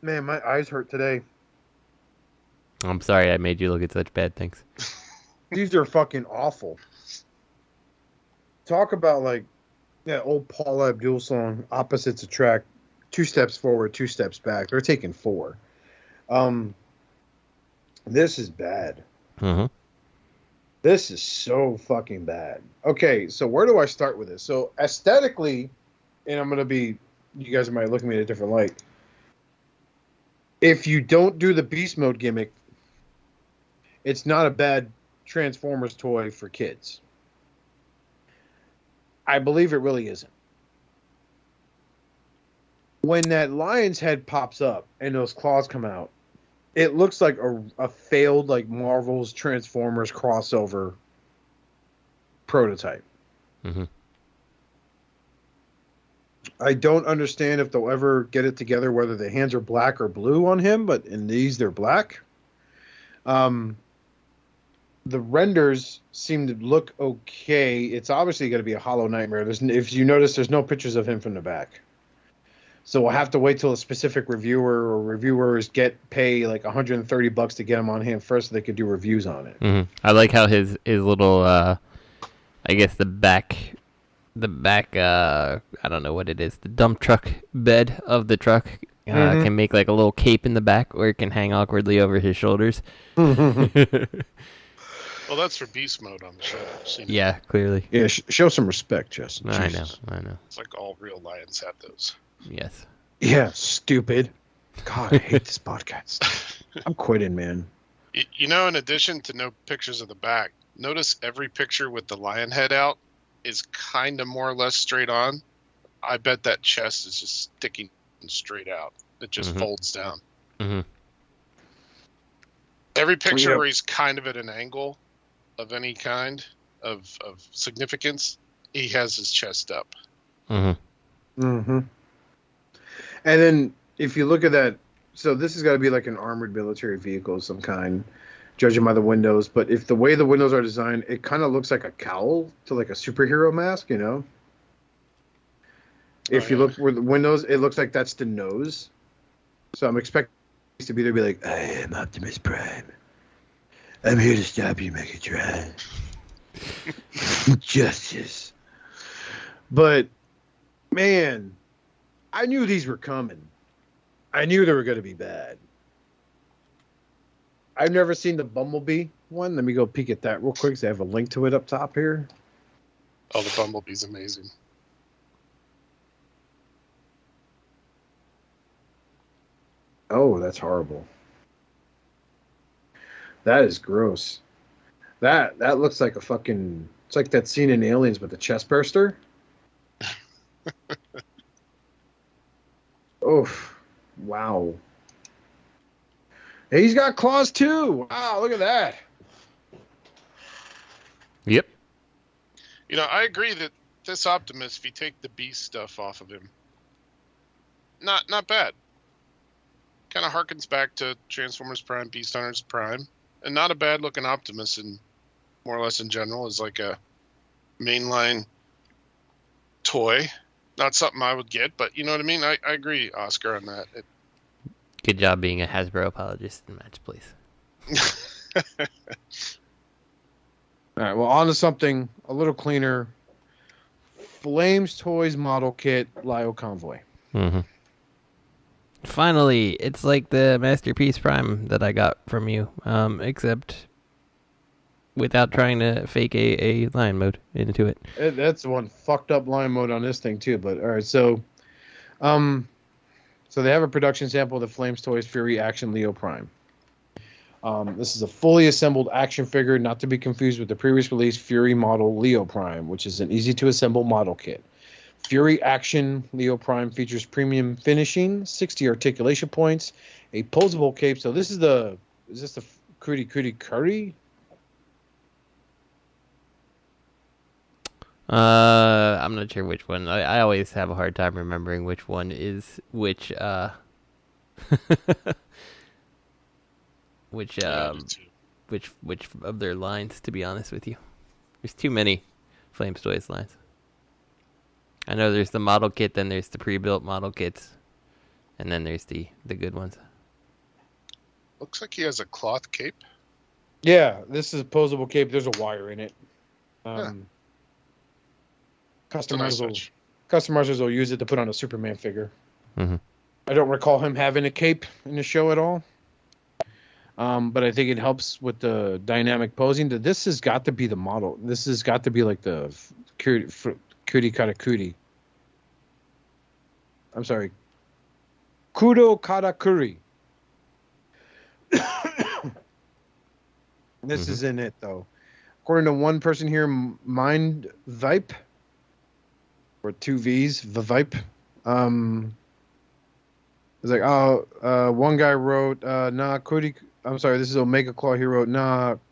man, my eyes hurt today. I'm sorry I made you look at such bad things. These are fucking awful. Talk about like that old Paula Abdul song, "Opposites Attract." 2 steps forward, 2 steps back. They're taking 4. This is bad. Mm-hmm. This is so fucking bad. Okay, so where do I start with this? So aesthetically, and I'm gonna be, you guys might look at me in a different light. If you don't do the Beast Mode gimmick, it's not a bad Transformers toy for kids. I believe it really isn't. When that lion's head pops up and those claws come out, it looks like a failed like Marvel's Transformers crossover prototype. Mm-hmm. I don't understand if they'll ever get it together, whether the hands are black or blue on him, but in these they're black. The renders seem to look okay. It's obviously going to be a Hollow Nightmare. If you notice, there's no pictures of him from the back. So we'll have to wait till a specific reviewer or reviewers pay like $130 to get him on hand first so they could do reviews on it. Mm-hmm. I like how his little, I guess the back, I don't know what it is, the dump truck bed of the truck Can make like a little cape in the back, or it can hang awkwardly over his shoulders. Well, that's for beast mode on the show. Yeah, clearly. Yeah, show some respect, Justin. I know. It's like all real lions have those. Yes. Yeah, stupid. God, I hate this podcast. I'm quitting, man. You know, in addition to no pictures of the back, notice every picture with the lion head out is kind of more or less straight on. I bet that chest is just sticking straight out. It just folds down. Mm-hmm. Every picture where he's kind of at an angle of any kind of significance, he has his chest up. And then if you look at that, so this has got to be like an armored military vehicle of some kind, judging by the windows. But if the way the windows are designed, it kind of looks like a cowl to like a superhero mask, you know? If you look where the windows, it looks like that's the nose. So I'm expecting to be there, be like, I am Optimus Prime. I'm here to stop you, Megatron. Justice. But, man, I knew these were coming. I knew they were going to be bad. I've never seen the Bumblebee one. Let me go peek at that real quick, because I have a link to it up top here. Oh, the Bumblebee's amazing. Oh, that's horrible. That is gross. That looks like a fucking... It's like that scene in Aliens with the chest burster. Oof. Wow. Hey, he's got claws too. Wow, look at that. Yep. You know, I agree that this Optimus, if you take the beast stuff off of him, not bad. Kind of harkens back to Transformers Prime, Beast Hunters Prime, and not a bad looking Optimus in more or less in general is like a mainline toy. Not something I would get, but you know what I mean? I agree, Oscar, on that. Good job being a Hasbro apologist in match, please. All right, well, on to something a little cleaner. Flametoys model kit, Lio Convoy. Finally, it's like the Masterpiece Prime that I got from you, except without trying to fake a line mode into it. That's one fucked up line mode on this thing too. But all right, so they have a production sample of the Flametoys Fury Action Lio Prime. This is a fully assembled action figure, not to be confused with the previous release Fury model Lio Prime, which is an easy to assemble model kit. Fury Action Lio Prime features premium finishing, 60 articulation points, a posable cape. So this is is this the Cootie Curry? I'm not sure which one. I always have a hard time remembering which one is which. Which of their lines? To be honest with you, there's too many Flametoys lines. I know there's the model kit, then there's the pre-built model kits, and then there's the good ones. Looks like he has a cloth cape. Yeah, this is a posable cape. There's a wire in it. Customizers will use it to put on a Superman figure. I don't recall him having a cape in the show at all. But I think it helps with the dynamic posing. This has got to be the model. This has got to be like the Cootie Katakuri. I'm sorry. Kudo Katakuri. This is in it, though. According to one person here, Mind Vipe, or two V's, Vipe. It's like, one guy wrote, I'm sorry, this is Omega Claw. He wrote,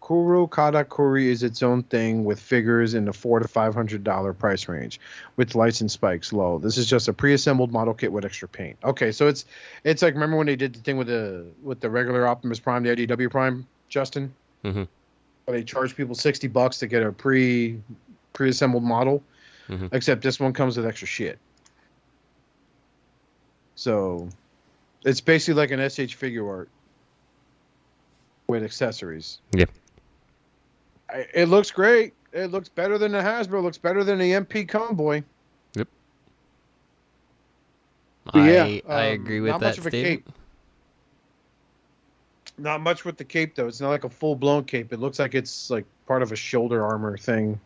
Kuro Katakuri is its own thing with figures in the $400 to $500 price range with lights and spikes low. This is just a pre-assembled model kit with extra paint. Okay, so it's like, remember when they did the thing with the regular Optimus Prime, the IDW Prime, Justin? Where they charge people $60 to get a pre-assembled model, except this one comes with extra shit. So it's basically like an SH figure art with accessories. Yep. It looks great. It looks better than the Hasbro. It looks better than the MP Convoy. Yep. I agree with not that much of a statement. cape. Not much with the cape though. It's not like a full blown cape. It looks like it's like part of a shoulder armor thing.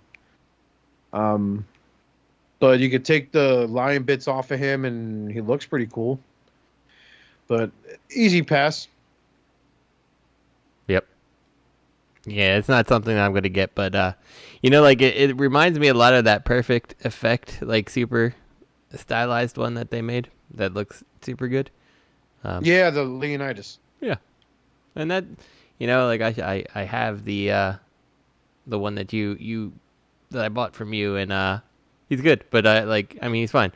But you could take the lion bits off of him, and he looks pretty cool. But easy pass. Yep. Yeah, it's not something I'm gonna get, but like it reminds me a lot of that Perfect Effect, like super stylized one that they made that looks super good. Yeah, the Leonidas. Yeah, and that like I have the one that you that I bought from you, and he's good, but he's fine,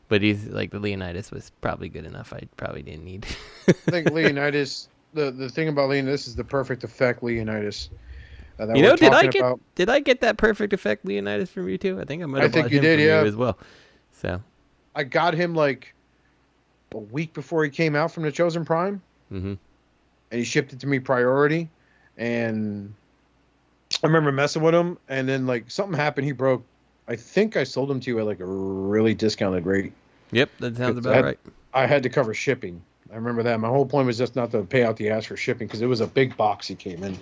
but he's like the Leonidas was probably good enough. I probably didn't need. I think Leonidas. The thing about Leonidas is the Perfect Effect Leonidas. Did I get that Perfect Effect Leonidas from you too? I think I might have bought him from you as well. So I got him like a week before he came out from the Chosen Prime, and he shipped it to me priority. And I remember messing with him, and then like something happened. He broke. I think I sold him to you at like a really discounted rate. Yep, that sounds about right. I had to cover shipping. I remember that. My whole point was just not to pay out the ass for shipping because it was a big box he came in.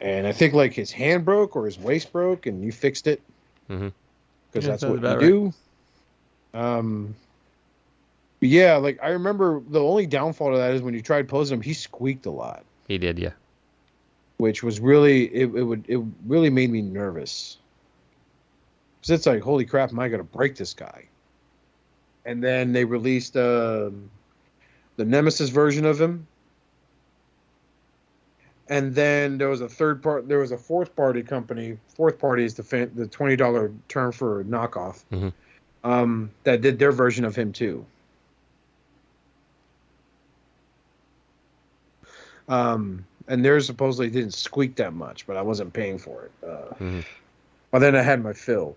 And I think like his hand broke or his waist broke, and you fixed it because that's what you do. Yeah, like I remember the only downfall to that is when you tried posing him, he squeaked a lot. He did, yeah. Which was really it really made me nervous. Because it's like, holy crap, am I gonna break this guy? And then they released the Nemesis version of him. And then there was a fourth party company. Fourth party is the $20 term for knockoff. That did their version of him too. And theirs supposedly didn't squeak that much, but I wasn't paying for it. But then I had my fill.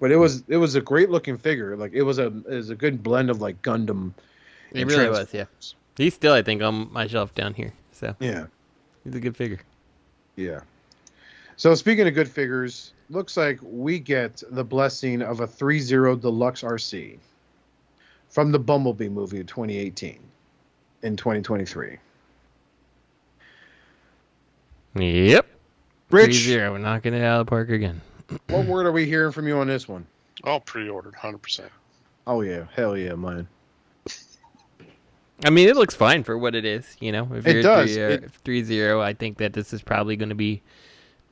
But it was a great looking figure. Like it was a good blend of like Gundam. It really was, yeah. He's still, I think, on my shelf down here. So yeah, he's a good figure. Yeah. So speaking of good figures, looks like we get the blessing of a Threezero Deluxe Arcee from the Bumblebee movie of 2018 in 2023. Yep. Rich, 3-0, knocking it out of the park again. What word are we hearing from you on this one? All pre-ordered, 100%. Oh yeah, hell yeah, man. I mean, it looks fine for what it is, If it you're does. 3-0, I think that this is probably going to be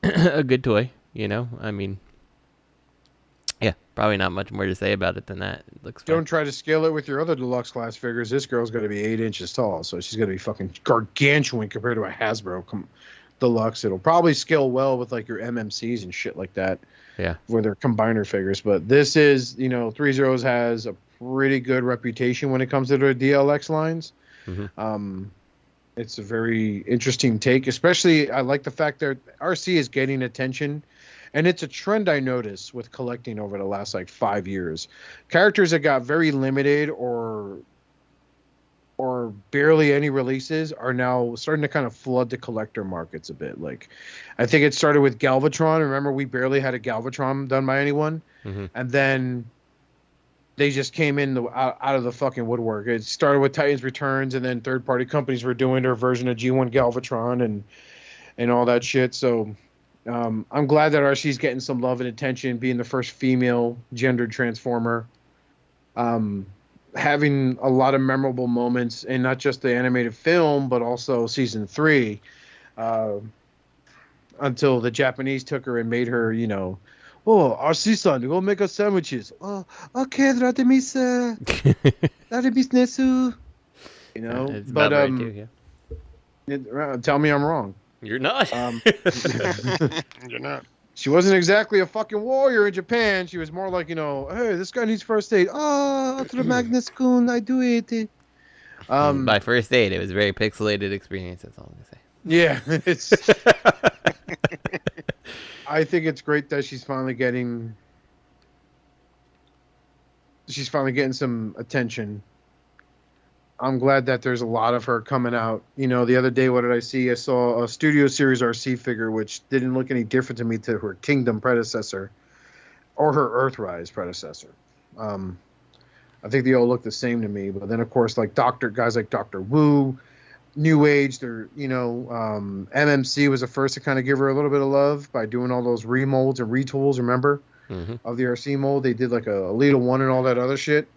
a good toy, I mean, yeah, probably not much more to say about it than that. It looks fine. Don't try to scale it with your other deluxe class figures. This girl's going to be 8 inches tall, so she's going to be fucking gargantuan compared to a Hasbro deluxe. It'll probably scale well with like your MMCs and shit like that. Yeah, where they're combiner figures. But this is, Threezeros has a pretty good reputation when it comes to their DLX lines. It's a very interesting take, especially I like the fact that RC is getting attention, and it's a trend I noticed with collecting over the last like 5 years. Characters that got very limited or barely any releases are now starting to kind of flood the collector markets a bit. Like, I think it started with Galvatron. Remember, we barely had a Galvatron done by anyone, and then they just came in out of the fucking woodwork. It started with Titans Returns, and then third-party companies were doing their version of G1 Galvatron and all that shit. So I'm glad that RC's getting some love and attention, being the first female gendered Transformer. Having a lot of memorable moments in not just the animated film, but also season 3, until the Japanese took her and made her, oh, RC-san, go make us sandwiches. Oh, okay, nesu. It's but right too, yeah. Tell me I'm wrong. You're not. You're not. She wasn't exactly a fucking warrior in Japan. She was more like, hey, this guy needs first aid. Oh, to the Magnus-kun, I do it. By first aid, it was a very pixelated experience. That's all I'm gonna say. Yeah, it's. I think it's great that she's finally getting some attention. I'm glad that there's a lot of her coming out. The other day, what did I see? I saw a Studio Series RC figure, which didn't look any different to me to her Kingdom predecessor or her Earthrise predecessor. I think they all look the same to me. But then, of course, like guys like Dr. Wu, New Age, MMC was the first to kind of give her a little bit of love by doing all those remolds and retools, remember? Mm-hmm. Of the RC mold. They did like a Alita 1 and all that other shit.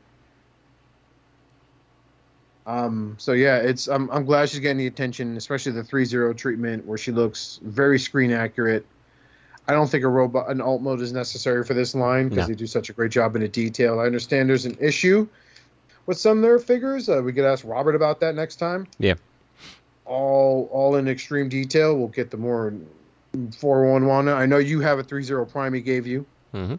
So yeah, I'm glad she's getting the attention, especially the Threezero treatment where she looks very screen accurate. I don't think an alt mode is necessary for this line because they do such a great job in the detail. I understand there's an issue with some of their figures. We could ask Robert about that next time. Yeah. All in extreme detail. We'll get the more 411. I know you have a Threezero Prime he gave you. Mm-hmm.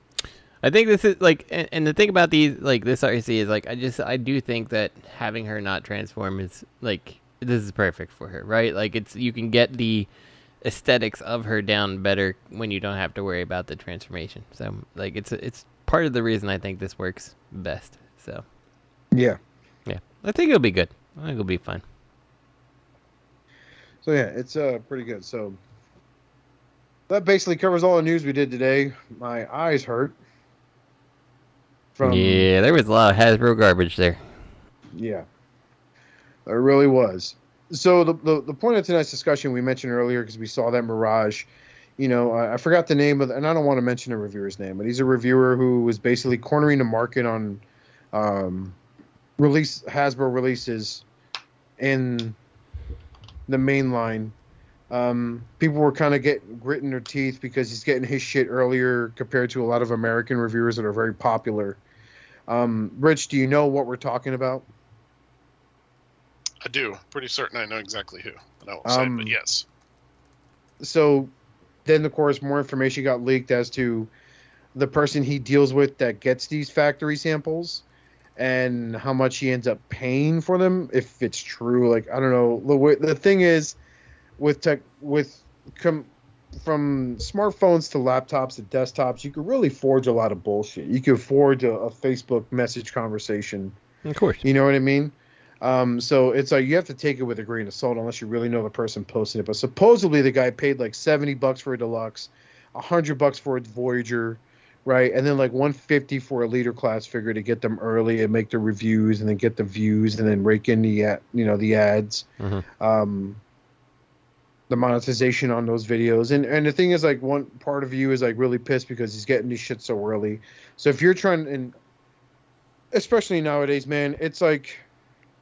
I think this is like, and the thing about these, like this RC is like, I do think that having her not transform is like, this is perfect for her, right? Like you can get the aesthetics of her down better when you don't have to worry about the transformation. So like, it's part of the reason I think this works best. So yeah, I think it'll be good. I think it'll be fun. So yeah, it's pretty good. So that basically covers all the news we did today. My eyes hurt. Yeah, there was a lot of Hasbro garbage there. Yeah, there really was. So the point of tonight's discussion we mentioned earlier, because we saw that Mirage, I forgot the name and I don't want to mention the reviewer's name, but he's a reviewer who was basically cornering the market on Hasbro releases in the main line. People were kind of gritting their teeth because he's getting his shit earlier compared to a lot of American reviewers that are very popular. Rich, do you know what we're talking about? I do. Pretty certain I know exactly who. I won't say, but yes. So then, of course, more information got leaked as to the person he deals with that gets these factory samples and how much he ends up paying for them, if it's true. Like, I don't know. The thing is, from smartphones to laptops to desktops, you could really forge a lot of bullshit. You could forge a Facebook message conversation. Of course. You know what I mean? So it's like you have to take it with a grain of salt unless you really know the person posting it. But supposedly the guy paid like $70 for a deluxe, $100 for a Voyager, right? And then like $150 for a leader class figure to get them early and make the reviews and then get the views and then rake in the ads. Mm-hmm. The monetization on those videos. And the thing is, like, one part of you is like really pissed because he's getting these shit so early. So if you're trying, and especially nowadays, man, it's like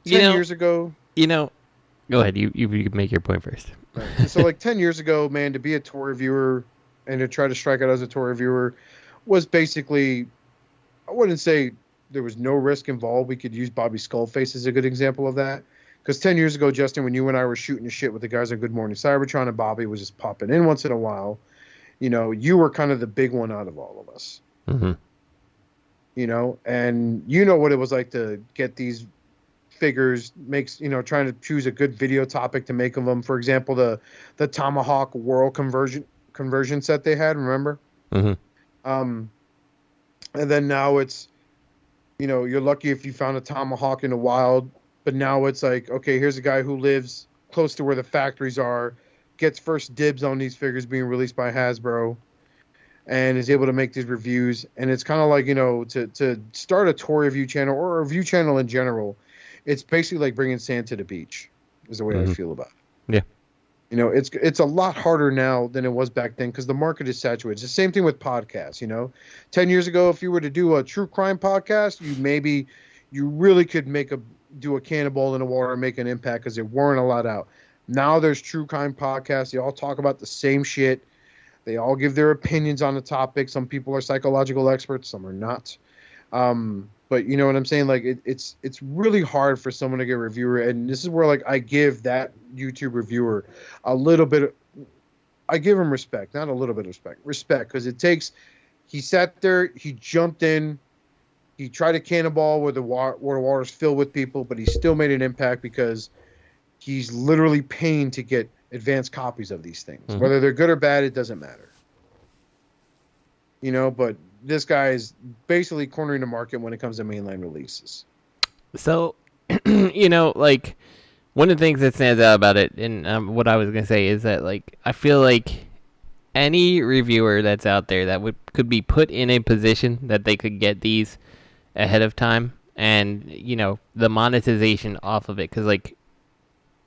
10 years ago. Go ahead. You make your point first. Right. So like 10 years ago, man, to be a tour reviewer and to try to strike out as a tour reviewer was basically, I wouldn't say there was no risk involved. We could use Bobby Skullface as a good example of that. Because 10 years ago, Justin, when you and I were shooting the shit with the guys on Good Morning Cybertron and Bobby was just popping in once in a while, you were kind of the big one out of all of us. Mm-hmm. And you know what it was like to get these figures, trying to choose a good video topic to make of them. For example, the Tomahawk World conversion set they had, remember? Mm-hmm. And then now it's, you're lucky if you found a Tomahawk in the wild. But now it's like, okay, here's a guy who lives close to where the factories are, gets first dibs on these figures being released by Hasbro, and is able to make these reviews. And it's kind of like, to start a tour review channel or a review channel in general, it's basically like bringing sand to the beach, is the way I feel about it. Yeah. It's a lot harder now than it was back then because the market is saturated. It's the same thing with podcasts, 10 years ago, if you were to do a true crime podcast, you really could do a cannonball in the water and make an impact because there weren't a lot out. Now there's true crime podcasts. They all talk about the same shit. They all give their opinions on the topic. Some people are psychological experts, some are not. But you know what I'm saying? Like it's really hard for someone to get a reviewer, and this is where like I give that YouTube reviewer a little bit. I give him respect, not a little bit of respect, because it takes. He sat there, he jumped in. He tried to cannonball where the water's filled with people, but he still made an impact because he's literally paying to get advanced copies of these things. Mm-hmm. Whether they're good or bad, it doesn't matter. But this guy is basically cornering the market when it comes to mainline releases. So, like, one of the things that stands out about it, and what I was going to say is that, like, I feel like any reviewer that's out there that could be put in a position that they could get these ahead of time and you know the monetization off of it, because like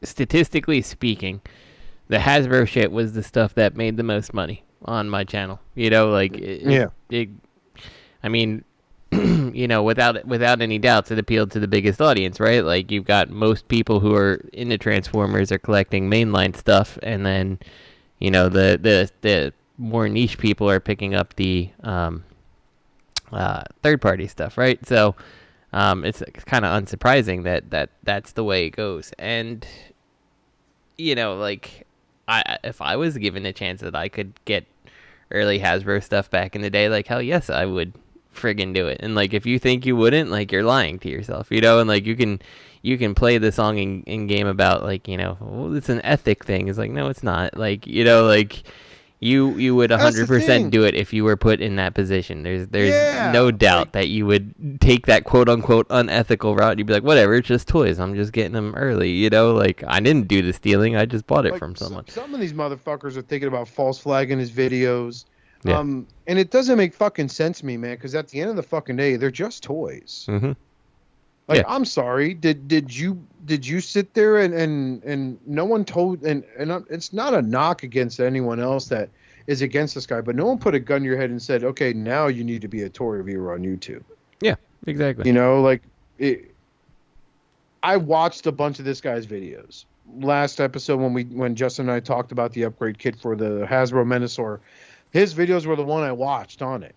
statistically speaking, the Hasbro shit was the stuff that made the most money on my channel. You know, like I mean, you know, without any doubts, it appealed to the biggest audience, right? Like you've got most people who are into Transformers are collecting mainline stuff, and then you know the more niche people are picking up the third party stuff, right? So it's kind of unsurprising that that's the way it goes. And you know, like if I was given a chance that I could get early Hasbro stuff back in the day, like hell yes, I would friggin' do it. And like if you think you wouldn't, like you're lying to yourself, you know. And like you can play the song in game about like, you know, well, it's an ethic thing. It's like, no, it's not. Like, you know, like you would 100% do it if you were put in that position. There's no doubt that you would take that quote unquote unethical route. You'd be like, whatever, it's just toys, I'm just getting them early, you know. Like I didn't do the stealing, I just bought it from someone. Some of these motherfuckers are thinking about false flagging his videos. Yeah. And it doesn't make fucking sense to me, man, because at the end of the fucking day, they're just toys. Mm-hmm. Like, yeah. I'm sorry, did you sit there and no one told, and it's not a knock against anyone else that is against this guy, but no one put a gun to your head and said, okay, now you need to be a toy reviewer on YouTube. Yeah, exactly. You know, like, I watched a bunch of this guy's videos. Last episode when Justin and I talked about the upgrade kit for the Hasbro Menasor, his videos were the one I watched on it.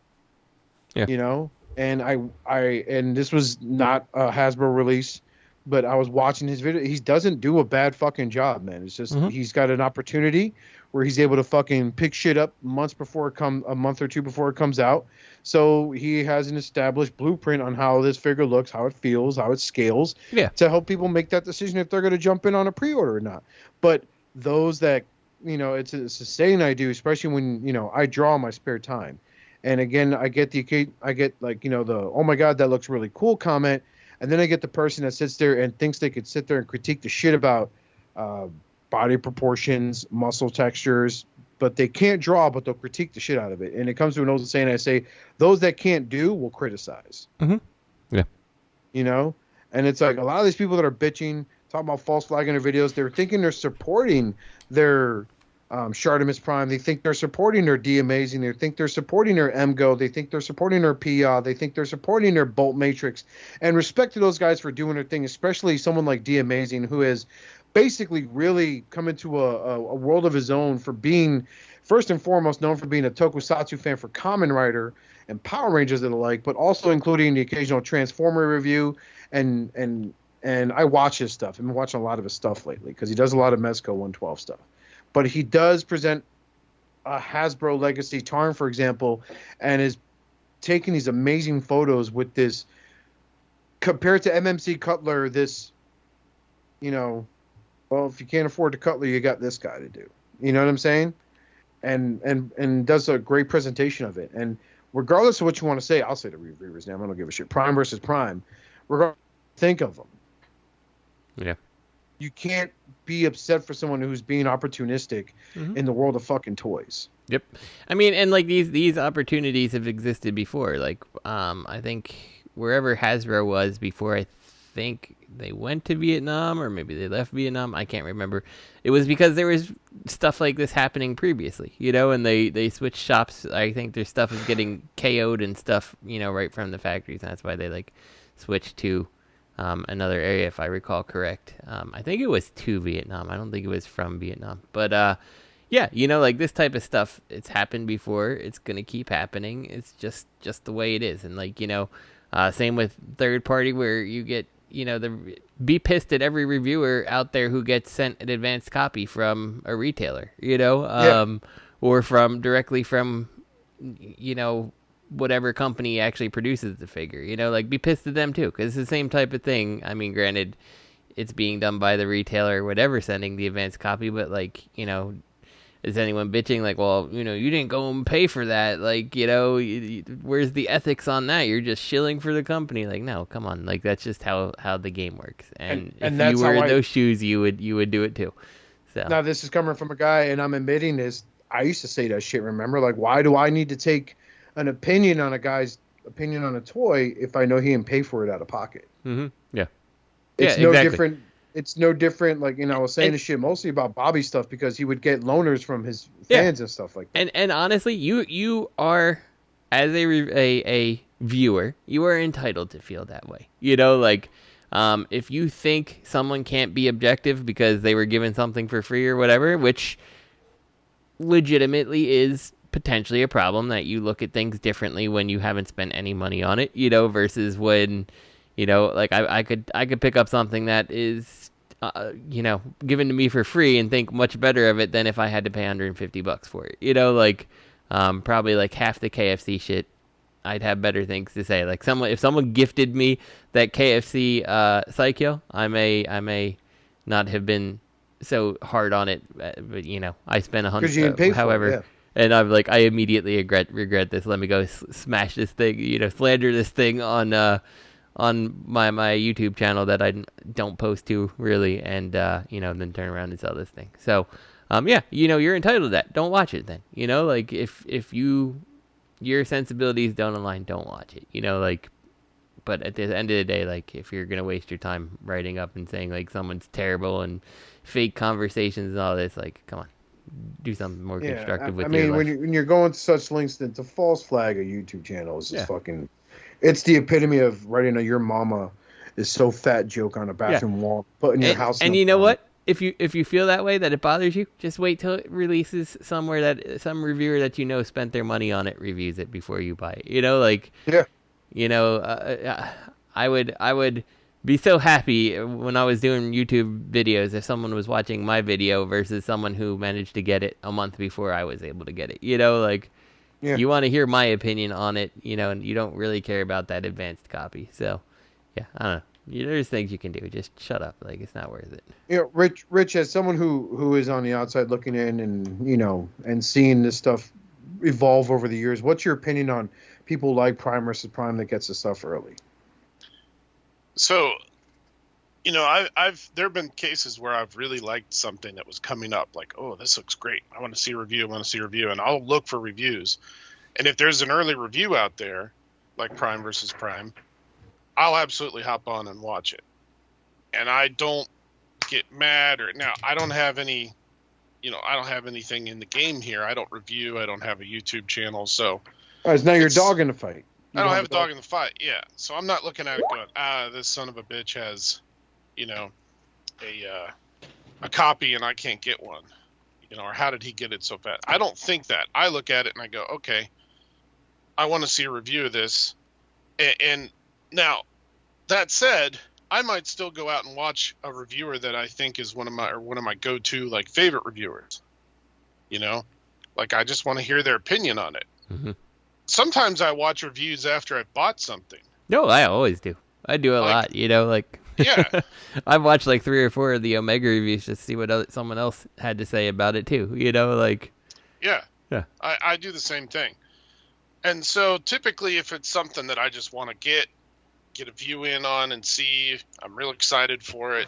Yeah. You know, and and this was not a Hasbro release, but I was watching his video. He doesn't do a bad fucking job, man. It's just he's got an opportunity where he's able to fucking pick shit up a month or two before it comes out. So he has an established blueprint on how this figure looks, how it feels, how it scales, to help people make that decision if they're going to jump in on a pre-order or not. But those that, you know, it's a saying I do, especially when, you know, I draw in my spare time. And again, I get like, you know, the, oh my God, that looks really cool comment. And then I get the person that sits there and thinks they could sit there and critique the shit about body proportions, muscle textures, but they can't draw, but they'll critique the shit out of it. And it comes to an old saying, I say, those that can't do will criticize. Mm-hmm. Yeah. You know? And it's like a lot of these people that are bitching, talking about false flagging their videos, they're thinking they're supporting their Optimus Prime. They think they're supporting their D-Amazing. They think they're supporting their MGO. They think they're supporting their PIA. They think they're supporting their Bolt Matrix. And respect to those guys for doing their thing, especially someone like D-Amazing, who has basically really come into a world of his own for being, first and foremost, known for being a tokusatsu fan for Kamen Rider and Power Rangers and the like, but also including the occasional Transformer review. And I watch his stuff. I've been watching a lot of his stuff lately because he does a lot of Mezco 112 stuff. But he does present a Hasbro Legacy Tarn, for example, and is taking these amazing photos with this, compared to MMC Cutler, this, you know, well, if you can't afford the Cutler, you got this guy to do. You know what I'm saying? And does a great presentation of it. And regardless of what you want to say, I'll say the reviewers' name. I don't give a shit. Prime versus Prime. Regardless, think of them. Yeah. You can't be upset for someone who's being opportunistic in the world of fucking toys. Yep. I mean, and like these opportunities have existed before. Like, I think wherever Hasbro was before, I think they went to Vietnam, or maybe they left Vietnam. I can't remember. It was because there was stuff like this happening previously, you know, and they switched shops. I think their stuff is getting KO'd and stuff, you know, right from the factories. And that's why they like switched to another area, if I recall correct. I think it was to Vietnam. I don't think it was from Vietnam. But yeah, you know, like this type of stuff, it's happened before. It's gonna keep happening. It's just the way it is. And like, you know, same with third party, where you get, you know, be pissed at every reviewer out there who gets sent an advanced copy from a retailer, you know, or directly from, you know, whatever company actually produces the figure, you know, like be pissed at them too, because it's the same type of thing. I mean, granted, it's being done by the retailer or whatever sending the advanced copy, but like, you know, is anyone bitching like, well, you know, you didn't go and pay for that, like, you know, where's the ethics on that? You're just shilling for the company. Like, no, come on, like that's just how the game works. And if you were in those shoes, you would do it too. So now this is coming from a guy, and I'm admitting this, I used to say that shit, remember, like, why do I need to take an opinion on a guy's opinion on a toy if I know he didn't pay for it out of pocket. Mm-hmm. Yeah. It's Yeah, no exactly. different. It's no different. Like, I was saying this shit mostly about Bobby stuff because he would get loaners from his fans and stuff like that. And honestly, you are, as a viewer, you are entitled to feel that way. Like, if you think someone can't be objective because they were given something for free or whatever, which legitimately is potentially a problem, that you look at things differently when you haven't spent any money on it, versus when, like I could pick up something that is, given to me for free and think much better of it than if I had to pay $150 for it. Like, probably like half the KFC shit, I'd have better things to say. Like, if someone gifted me that KFC Psycho, I may not have been so hard on it, but I spent $100. Because you didn't pay for it, yeah. And I'm like, I immediately regret this. Let me go smash this thing, slander this thing on my YouTube channel that I don't post to really, and then turn around and sell this thing. So, you're entitled to that. Don't watch it then. Like, if your sensibilities don't align, don't watch it. Like, but at the end of the day, like, if you're gonna waste your time writing up and saying like someone's terrible and fake conversations and all this, like, come on, do something more constructive with your life. when you're going to such lengths to false flag a YouTube channel is just fucking. It's the epitome of writing a "your mama is so fat" joke on a bathroom wall, putting your house. And you know what? If you feel that way, that it bothers you, just wait till it releases somewhere that some reviewer that spent their money on it reviews it before you buy it. I would be so happy when I was doing YouTube videos if someone was watching my video versus someone who managed to get it a month before I was able to get it. You want to hear my opinion on it, and you don't really care about that advanced copy. So, yeah, I don't know. There's things you can do. Just shut up. Like, it's not worth it. Rich, as someone who is on the outside looking in and, and seeing this stuff evolve over the years, what's your opinion on people like Prime versus Prime that gets the stuff early? So, there have been cases where I've really liked something that was coming up, like, oh, this looks great. I want to see a review. And I'll look for reviews. And if there's an early review out there, like Prime versus Prime, I'll absolutely hop on and watch it. And I don't get mad now. I don't have any, I don't have anything in the game here. I don't review. I don't have a YouTube channel. So it's now your dog in the fight. I don't have a dog in the fight. Yeah. So I'm not looking at it going, this son of a bitch has, a copy and I can't get one, or how did he get it so fast? I don't think that. I look at it and I go, okay, I want to see a review of this. And now, that said, I might still go out and watch a reviewer that I think is one of my go-to like favorite reviewers. Like, I just want to hear their opinion on it. Mm-hmm. Sometimes I watch reviews after I've bought something. No, I always do. I do a lot. Yeah. I've watched like 3 or 4 of the Omega reviews just to see what someone else had to say about it too. Yeah. I do the same thing. And so typically if it's something that I just want to get a view in on and see, I'm real excited for it.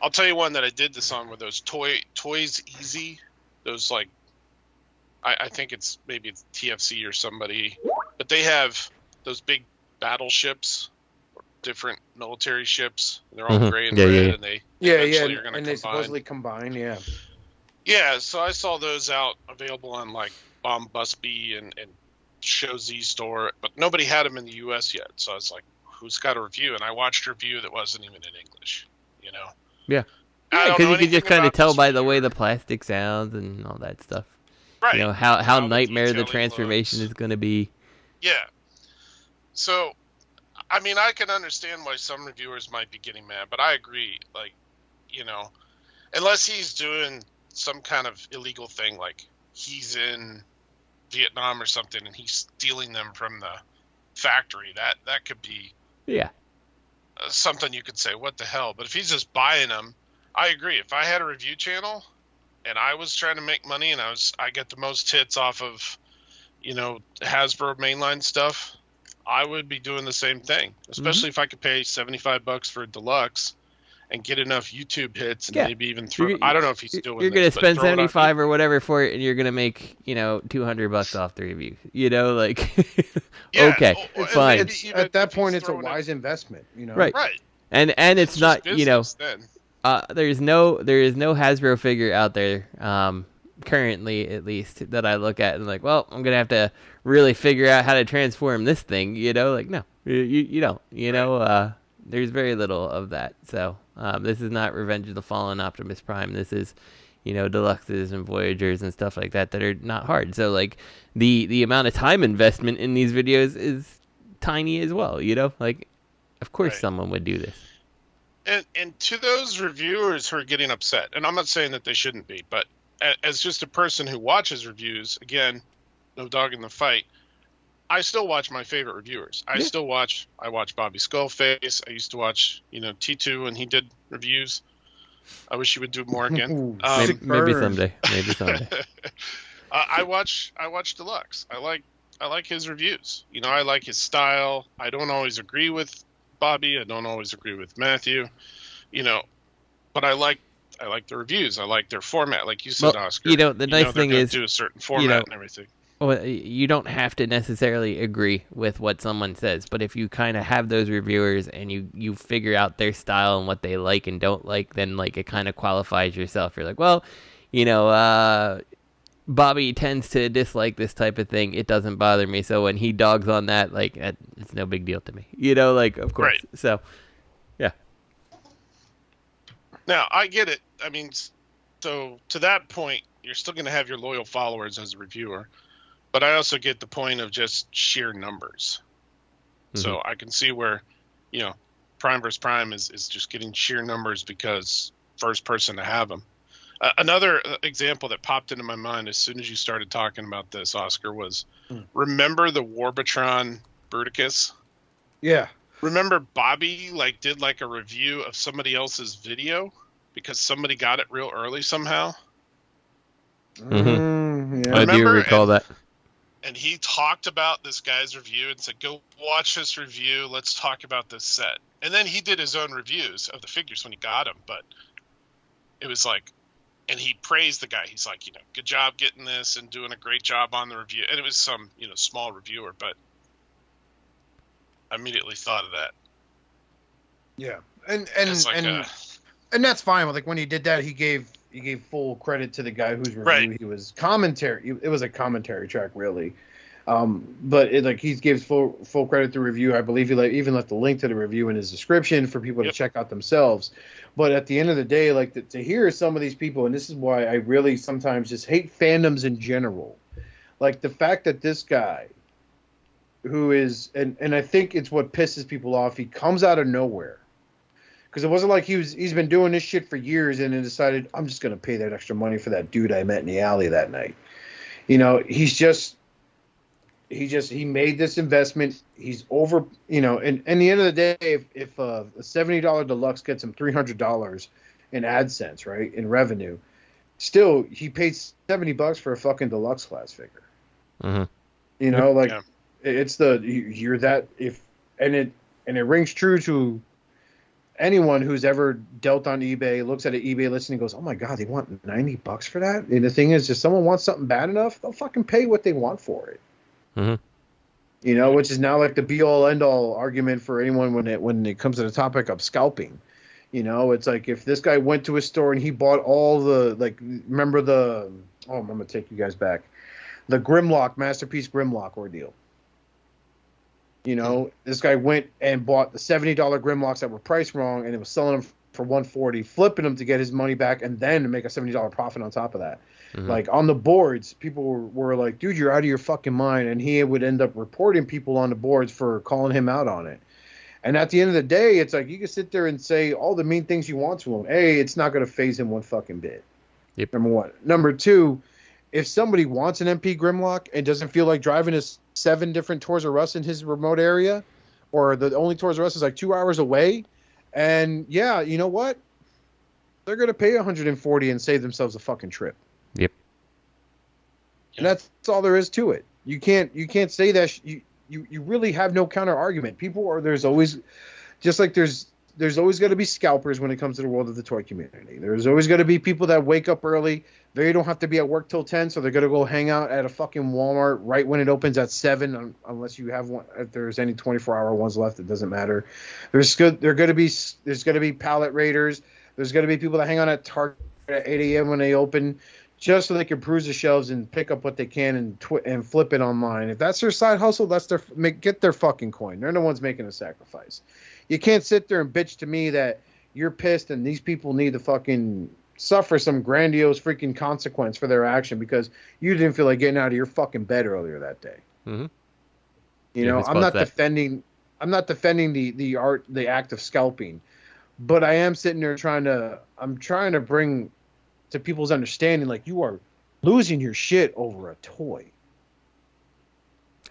I'll tell you one that I did this on, were those Toys Easy. Those, like, I think maybe it's TFC or somebody, but they have those big battleships, different military ships. And they're all gray and red, and they eventually are going to combine. They supposedly combine, yeah. Yeah, so I saw those out available on like Bumblebee and Show Z store, but nobody had them in the U.S. yet. So I was like, who's got a review? And I watched a review that wasn't even in English. Yeah, because you can just kind of tell by the way the plastic sounds and all that stuff. Right. How nightmare the transformation is going to be. Yeah. So, I mean, I can understand why some reviewers might be getting mad, but I agree. Like, unless he's doing some kind of illegal thing, like he's in Vietnam or something and he's stealing them from the factory, that could be something you could say, what the hell? But if he's just buying them, I agree. If I had a review channel and I was trying to make money and I get the most hits off of, Hasbro mainline stuff, I would be doing the same thing, especially if I could pay $75 for a deluxe and get enough YouTube hits and Yeah. maybe even throw. I don't know if he's doing. You're gonna this, but spend throw it on 75 or whatever for it, and you're gonna make $200 off the review. Like, Yeah, okay, or fine. It's, even at that if point, he's it's a throwing it- wise investment. Right. Right. And it's just not business then. there is no Hasbro figure out there currently, at least, that I look at and like, well, I'm gonna have to really figure out how to transform this thing. Like, no, you don't. There's very little of that. So this is not Revenge of the Fallen Optimus Prime. This is Deluxes and Voyagers and stuff like that are not hard. So like the amount of time investment in these videos is tiny as well. Like, of course Right. someone would do this. And to those reviewers who are getting upset, and I'm not saying that they shouldn't be, but as just a person who watches reviews, again, no dog in the fight, I still watch my favorite reviewers. I watch Bobby Skullface. I used to watch, T2 when he did reviews. I wish he would do more again. Maybe someday. I watch Deluxe. I like his reviews. I like his style. I don't always agree with Bobby. I don't always agree with Matthew. But I like the reviews. I like their format, like you said, Oscar. The nice thing is, do a certain format and everything. Well, you don't have to necessarily agree with what someone says, but if you kind of have those reviewers and you figure out their style and what they like and don't like, then like it kind of qualifies yourself. You're like, well, Bobby tends to dislike this type of thing. It doesn't bother me. So when he dogs on that, like, it's no big deal to me. Like, of course. Right. So, yeah. Now, I get it. I mean, so to that point, you're still going to have your loyal followers as a reviewer. But I also get the point of just sheer numbers. Mm-hmm. So I can see where, Prime vs. Prime is just getting sheer numbers because first person to have them. Another example that popped into my mind as soon as you started talking about this, Oscar, was remember the Warbatron Bruticus? Yeah. Remember Bobby did a review of somebody else's video because somebody got it real early somehow? Mm-hmm. Yeah. I do recall that. And he talked about this guy's review and said, go watch this review. Let's talk about this set. And then he did his own reviews of the figures when he got them. But it was and he praised the guy. He's like, good job getting this and doing a great job on the review. And it was some, small reviewer. But I immediately thought of that. Yeah. And that's fine. When he did that, he gave full credit to the guy whose review right. He was commentary. It was a commentary track, really. But he gives full credit to the review. I believe he even left the link to the review in his description for people to check out themselves. But at the end of the day, to hear some of these people, and this is why I really sometimes just hate fandoms in general. The fact that this guy, who is, and I think it's what pisses people off, he comes out of nowhere. Because it wasn't like he's been doing this shit for years and then decided, I'm just going to pay that extra money for that dude I met in the alley that night. He made this investment. He's over, and at the end of the day, if a $70 deluxe gets him $300 in AdSense, right, in revenue, still he paid $70 for a fucking deluxe class figure. Mm-hmm. It's you're that it rings true to anyone who's ever dealt on eBay, looks at an eBay listing and goes, oh my God, they want $90 for that? And the thing is, if someone wants something bad enough, they'll fucking pay what they want for it. Mm-hmm. Which is now the be all end all argument for anyone when it comes to the topic of scalping. It's if this guy went to a store and he bought all the, remember I'm going to take you guys back. The Grimlock, Masterpiece Grimlock ordeal. This guy went and bought the $70 Grimlocks that were priced wrong, and it was selling them for $140, flipping them to get his money back, and then to make a $70 profit on top of that. Mm-hmm. On the boards, people were like, dude, you're out of your fucking mind, and he would end up reporting people on the boards for calling him out on it. And at the end of the day, it's you can sit there and say all the mean things you want to him. A, it's not going to faze him one fucking bit. Yep. Number one. Number two, if somebody wants an MP Grimlock and doesn't feel like driving to 7 different Toys R Us in his remote area, or the only Toys R Us is 2 hours away, and yeah, you know what? They're going to pay $140 and save themselves a fucking trip. Yep. And that's all there is to it. You can't say that. You really have no counter argument. There's always, just like there's there's always going to be scalpers when it comes to the world of the toy community. There's always going to be people that wake up early. They don't have to be at work till 10, so they're going to go hang out at a fucking Walmart right when it opens at 7, unless you have one. If there's any 24-hour ones left, it doesn't matter. There's going to be pallet raiders. There's going to be people that hang on at Target at 8 a.m. when they open, just so they can peruse the shelves and pick up what they can and flip it online. If that's their side hustle, get their fucking coin. They're the ones making a sacrifice. You can't sit there and bitch to me that you're pissed and these people need to fucking suffer some grandiose freaking consequence for their action because you didn't feel like getting out of your fucking bed earlier that day. Mm-hmm. You know, I'm not defending the act of scalping, but I am sitting there trying to bring to people's understanding, like, you are losing your shit over a toy.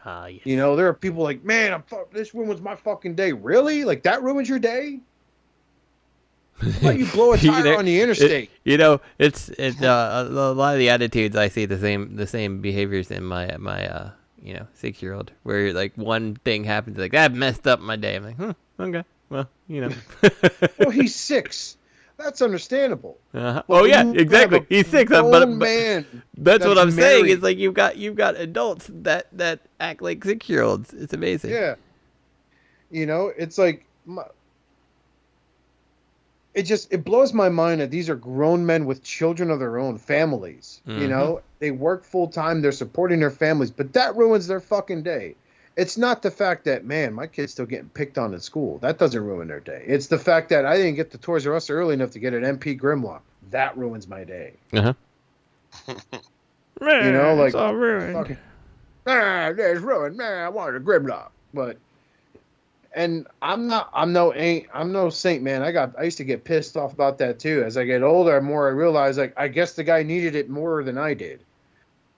Yes. You know, there are people like, man, this ruins my fucking day. Really? Like, that ruins your day? Why you blow a tire on the interstate? It's a lot of the attitudes I see the same behaviors in my 6-year-old, where like one thing happens, like that messed up my day. I'm like, okay, well, Well, he's 6. That's understandable. Oh yeah, exactly. He's 6, but man. That's what I'm saying. Is like you've got adults that act like 6-year-olds. It's amazing. Yeah. It's like it blows my mind that these are grown men with children of their own, families. Mm-hmm. They work full time. They're supporting their families, but that ruins their fucking day. It's not the fact that, man, my kid's still getting picked on in school. That doesn't ruin their day. It's the fact that I didn't get to Toys R Us early enough to get an MP Grimlock. That ruins my day. Like, it's all ruined. Fucking, it's ruined. Man, I wanted a Grimlock. And I'm no saint, man. I used to get pissed off about that too. As I get older, the more I realize, like, I guess the guy needed it more than I did.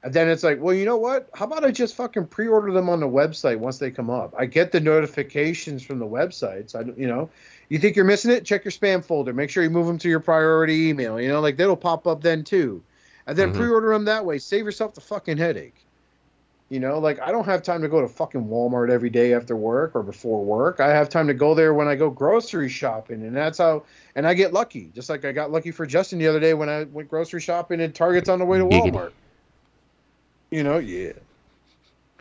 And then it's like, well, you know what? How about I just fucking pre-order them on the website once they come up? I get the notifications from the websites. You think you're missing it? Check your spam folder. Make sure you move them to your priority email. Like, that'll pop up then too. And then pre-order them that way. Save yourself the fucking headache. Like, I don't have time to go to fucking Walmart every day after work or before work. I have time to go there when I go grocery shopping, and that's how. And I get lucky, just like I got lucky for Justin the other day when I went grocery shopping and Target's on the way to Walmart. Yeah.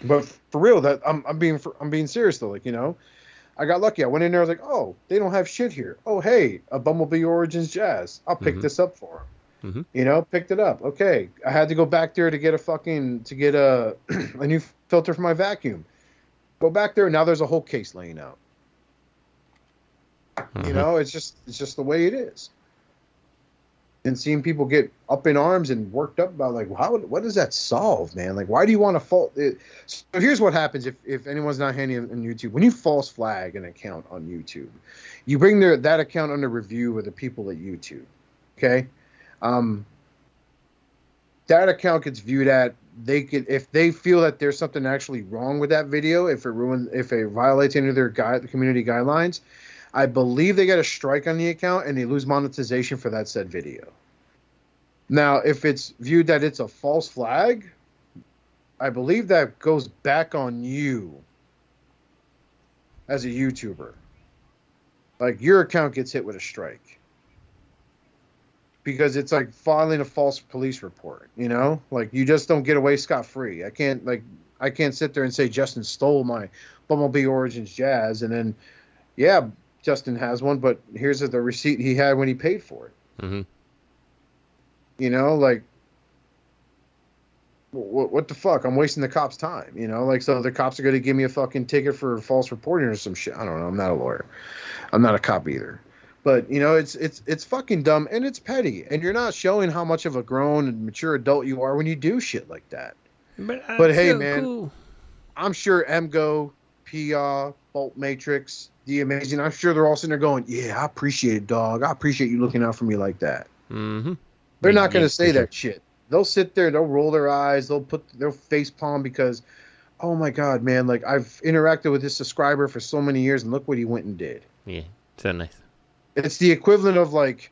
But for real, that I'm being serious though. Like, I got lucky. I went in there. I was like, oh, they don't have shit here. Oh, hey, a Bumblebee Origins Jazz. I'll pick this up for them. Picked it up. Okay. I had to go back there to get a a new filter for my vacuum. Go back there. Now there's a whole case laying out. It's just the way it is. And seeing people get up in arms and worked up about, like, what does that solve, man? Like, why do you want to fault it? So here's what happens if anyone's not handy on YouTube. When you false flag an account on YouTube, you bring that account under review with the people at YouTube. Okay? That account gets viewed at, if they feel that there's something actually wrong with that video, if it violates any of their the community guidelines, I believe they get a strike on the account and they lose monetization for that said video. Now, if it's viewed that it's a false flag, I believe that goes back on you as a YouTuber. Like, your account gets hit with a strike. Because it's like filing a false police report, Like, you just don't get away scot-free. I can't sit there and say Justin stole my Bumblebee Origins Jazz and then, yeah, Justin has one, but here's the receipt he had when he paid for it. Mm-hmm. Like, what the fuck? I'm wasting the cops' time, Like, so the cops are going to give me a fucking ticket for false reporting or some shit. I don't know. I'm not a lawyer. I'm not a cop either. But, it's fucking dumb and it's petty. And you're not showing how much of a grown and mature adult you are when you do shit like that. But hey, man, cool. I'm sure MGO, PIA, Bolt Matrix, The Amazing, I'm sure they're all sitting there going, yeah, I appreciate it, dog. I appreciate you looking out for me like that. Mm-hmm. They're not going to say that shit. They'll sit there, they'll roll their eyes, they'll put their face palm because, oh my God, man, like, I've interacted with this subscriber for so many years and look what he went and did. Yeah, so nice. It's the equivalent of, like,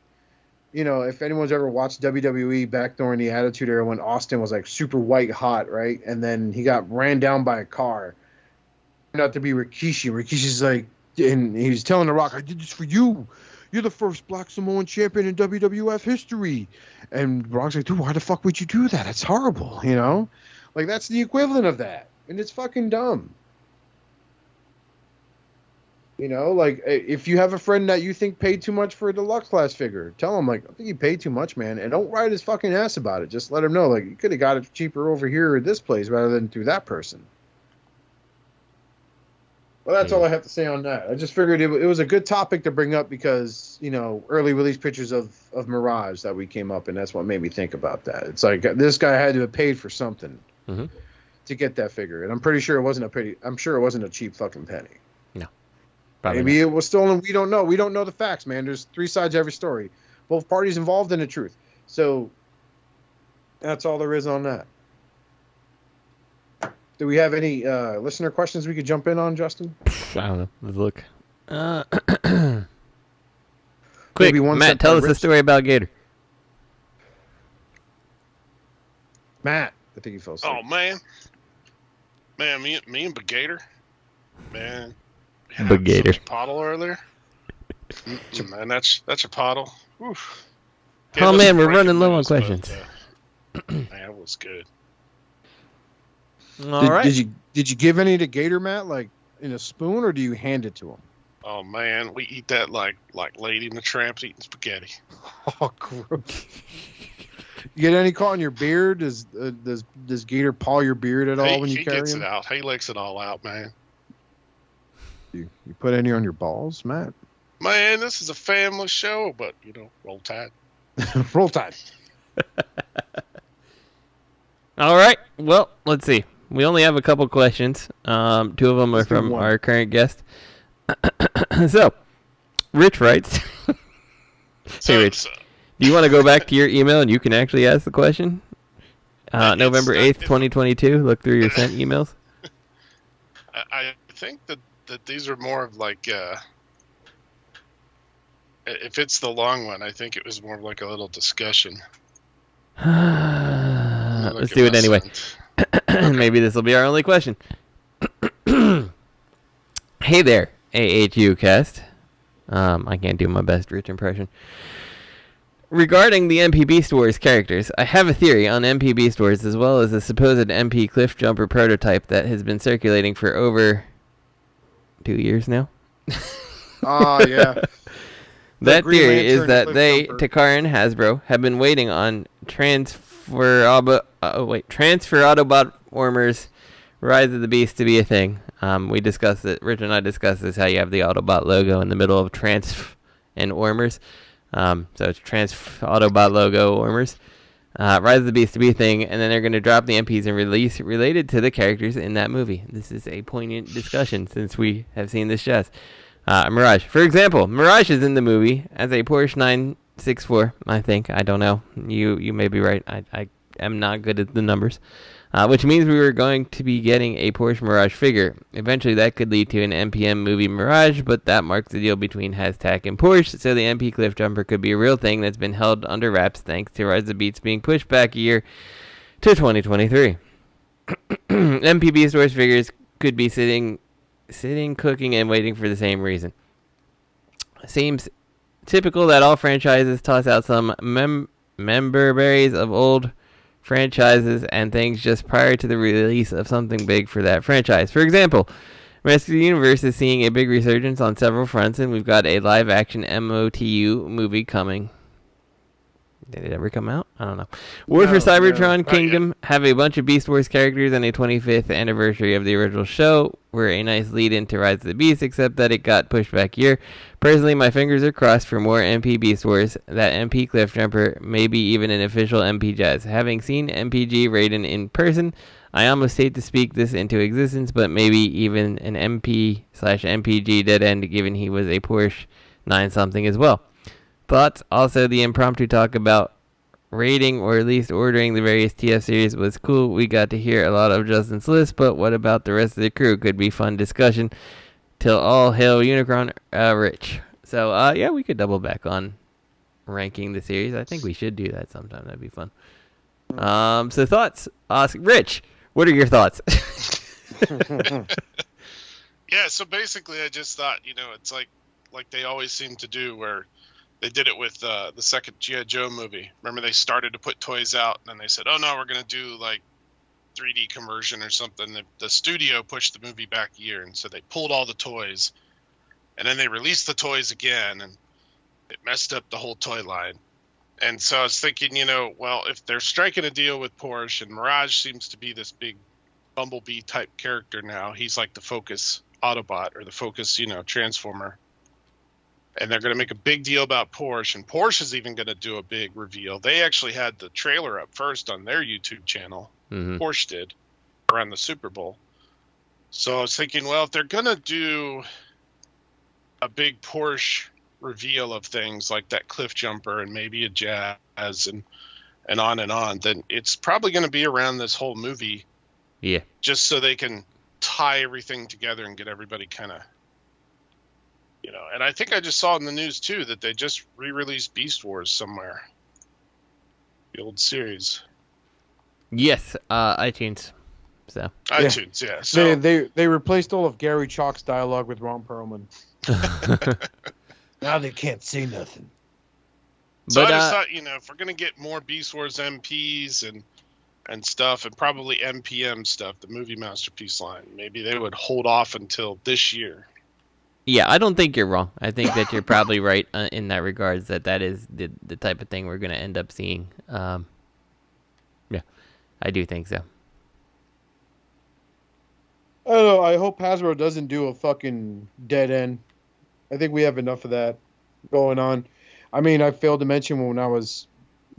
if anyone's ever watched WWE back during the Attitude Era when Austin was, like, super white hot, right? And then he got ran down by a car. Turned out to be Rikishi. Rikishi's like, and he's telling The Rock, I did this for you. You're the first Black Samoan champion in WWF history. And The Rock's like, dude, why the fuck would you do that? That's horrible, you know? Like, that's the equivalent of that. And it's fucking dumb. You know, like, if you have a friend that you think paid too much for a deluxe class figure, tell him, like, I think he paid too much, man. And don't write his fucking ass about it. Just let him know, like, you could have got it cheaper over here at this place rather than through that person. Well, that's all I have to say on that. I just figured it was a good topic to bring up because, you know, early release pictures of Mirage that we came up, and that's what made me think about that. It's like this guy had to have paid for something to get that figure, and I'm pretty sure it wasn't a cheap fucking penny. No, maybe it was stolen. We don't know. We don't know the facts, man. There's 3 sides to every story. Both parties involved in the truth. So that's all there is on that. Do we have any listener questions we could jump in on, Justin? I don't know. Let's look. Quick, Matt, tell us the story about Gator. Matt, I think he fell asleep. Oh, man. Man, me and Gator. Man. Gator. Chipotle earlier. Man, that's your pottle. Oof. Oh, man, we're running low on questions. Man, it was good. All right. Did you give any to Gator, Matt, like in a spoon, or do you hand it to him? Oh man, we eat that like Lady and the Tramp's eating spaghetti. Oh, gross! You get any caught in your beard? Does Gator paw your beard at all when you carry him? He gets it out. He licks it all out, man. You put any on your balls, Matt? Man, this is a family show, but you know, roll tide. Roll tide. All right. Well, let's see. We only have a couple questions. 2 of them are from our current guest. So, Rich writes. Hey, Rich. Do you want to go back to your email and you can actually ask the question? November 8th, 2022. Look through your sent emails. I think that these are more of like, if it's the long one, I think it was more of like a little discussion. Let's do it anyway. Maybe this will be our only question. Hey there, AHUcast. I can't do my best Rich impression. Regarding the MPB Stores characters, I have a theory on MPB Stores as well as a supposed MP Cliff Jumper prototype that has been circulating for over 2 years now. Yeah. That theory is that they, Takara and Hasbro, have been waiting on Transfer Autobot Warmers Rise of the Beast to be a thing. We discussed it. Rich and I discussed this, how you have the Autobot logo in the middle of Transf and Warmers. So it's Transf Autobot logo Warmers. Rise of the Beast to be a thing, and then they're going to drop the MPs and release related to the characters in that movie. This is a poignant discussion since we have seen this jazz. Mirage. For example, Mirage is in the movie as a Porsche 964, I think. I don't know. You may be right. I am not good at the numbers. Which means we were going to be getting a Porsche Mirage figure. Eventually, that could lead to an MPM movie Mirage, but that marks the deal between Hashtag and Porsche, so the MP Cliff Jumper could be a real thing that's been held under wraps thanks to Rise of the Beats being pushed back a year to 2023. MPB Stores figures could be sitting, cooking, and waiting for the same reason. Seems typical that all franchises toss out some member berries of old franchises and things just prior to the release of something big for that franchise. For example, Rescue the Universe is seeing a big resurgence on several fronts, and we've got a live-action MOTU movie coming. Did it ever come out? I don't know. War for Cybertron Kingdom have a bunch of Beast Wars characters, and a 25th anniversary of the original show were a nice lead into Rise of the Beast, except that it got pushed back a year. Personally, my fingers are crossed for more MP Beast Wars, that MP Cliff Jumper, maybe even an official MP Jazz. Having seen MPG Raiden in person, I almost hate to speak this into existence, but maybe even an MP/MPG dead end, given he was a Porsche 9-something as well. Thoughts? Also, the impromptu talk about rating or at least ordering the various TF series was cool. We got to hear a lot of Justin's list, but what about the rest of the crew? Could be fun discussion. Till all hail Unicron, Rich. So, yeah, we could double back on ranking the series. I think we should do that sometime. That'd be fun. So thoughts? Rich, what are your thoughts? Yeah, so basically I just thought, it's like they always seem to do, where they did it with the second G.I. Joe movie. Remember, they started to put toys out, and then they said, oh, no, we're going to do, like, 3D conversion or something. The studio pushed the movie back a year, and so they pulled all the toys, and then they released the toys again, and it messed up the whole toy line. And so I was thinking, well, if they're striking a deal with Porsche, and Mirage seems to be this big Bumblebee type character now, he's like the Focus Autobot or the Focus, Transformer. And they're going to make a big deal about Porsche, and Porsche is even going to do a big reveal. They actually had the trailer up first on their YouTube channel. Mm-hmm. Porsche did, around the Super Bowl. So I was thinking, well, if they're going to do a big Porsche reveal of things like that cliff jumper and maybe a Jazz and on, then it's probably going to be around this whole movie. Yeah. Just so they can tie everything together and get everybody kind of, and I think I just saw in the news too that they just re-released Beast Wars somewhere. The old series. Yes, iTunes. So iTunes, yeah. So They replaced all of Gary Chalk's dialogue with Ron Perlman. Now they can't say nothing. So I just thought, if we're gonna get more Beast Wars MPs and stuff, and probably MPM stuff, the movie masterpiece line, maybe they would hold off until this year. Yeah, I don't think you're wrong. I think that you're probably right in that regards, that is the type of thing we're going to end up seeing. Yeah, I do think so. I don't know. I hope Hasbro doesn't do a fucking dead end. I think we have enough of that going on. I mean, I failed to mention when I was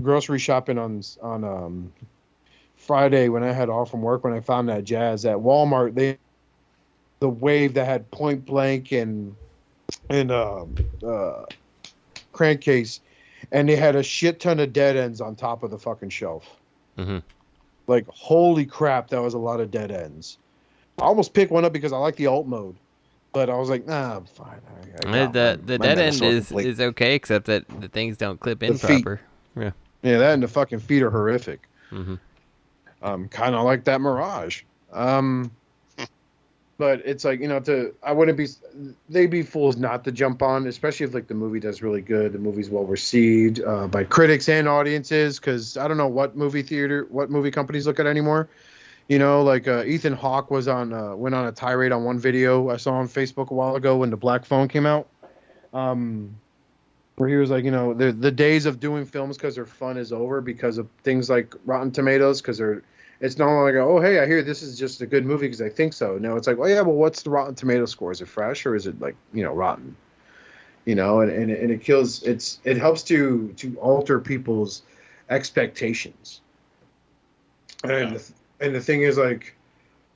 grocery shopping on Friday when I had off from work, when I found that Jazz at Walmart, the wave that had Point Blank and Crankcase, and they had a shit ton of dead ends on top of the fucking shelf. Mm-hmm. Like, holy crap, that was a lot of dead ends. I almost picked one up because I like the alt mode, but I was like, nah, I'm fine. The dead end is okay, except that the things don't clip in proper. Yeah, that and the fucking feet are horrific. Mm-hmm. Kind of like that Mirage. But it's like, they'd be fools not to jump on, especially if like the movie does really good, the movie's well received by critics and audiences, because I don't know what movie companies look at anymore. Ethan Hawke went on a tirade on one video I saw on Facebook a while ago when the Black Phone came out, where he was like, the days of doing films because they're fun is over because of things like Rotten Tomatoes, because it's not like, oh, hey, I hear this is just a good movie because I think so. No, it's like, oh, yeah, well, what's the Rotten Tomato score? Is it fresh or is it like, rotten? And it kills. It helps to alter people's expectations. And the thing is, like,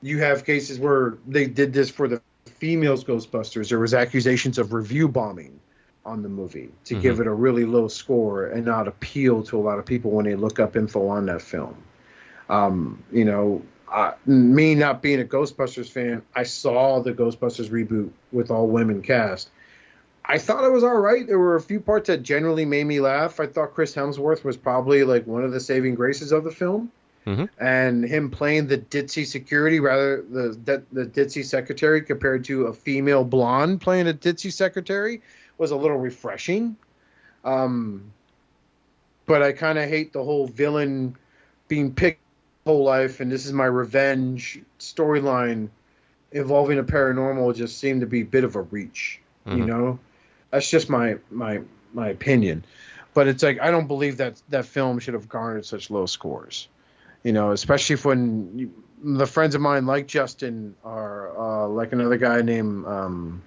you have cases where they did this for the females Ghostbusters. There was accusations of review bombing on the movie to give it a really low score and not appeal to a lot of people when they look up info on that film. Me not being a Ghostbusters fan, I saw the Ghostbusters reboot with all women cast. I thought it was all right. There were a few parts that generally made me laugh. I thought Chris Hemsworth was probably like one of the saving graces of the film. Mm-hmm. And him playing the ditzy security, rather the ditzy secretary, compared to a female blonde playing a ditzy secretary, was a little refreshing. But I kind of hate the whole villain being picked whole life and this is my revenge storyline involving a paranormal just seemed to be a bit of a reach. That's just my opinion, but it's like I don't believe that film should have garnered such low scores, especially when the friends of mine like Justin are like another guy named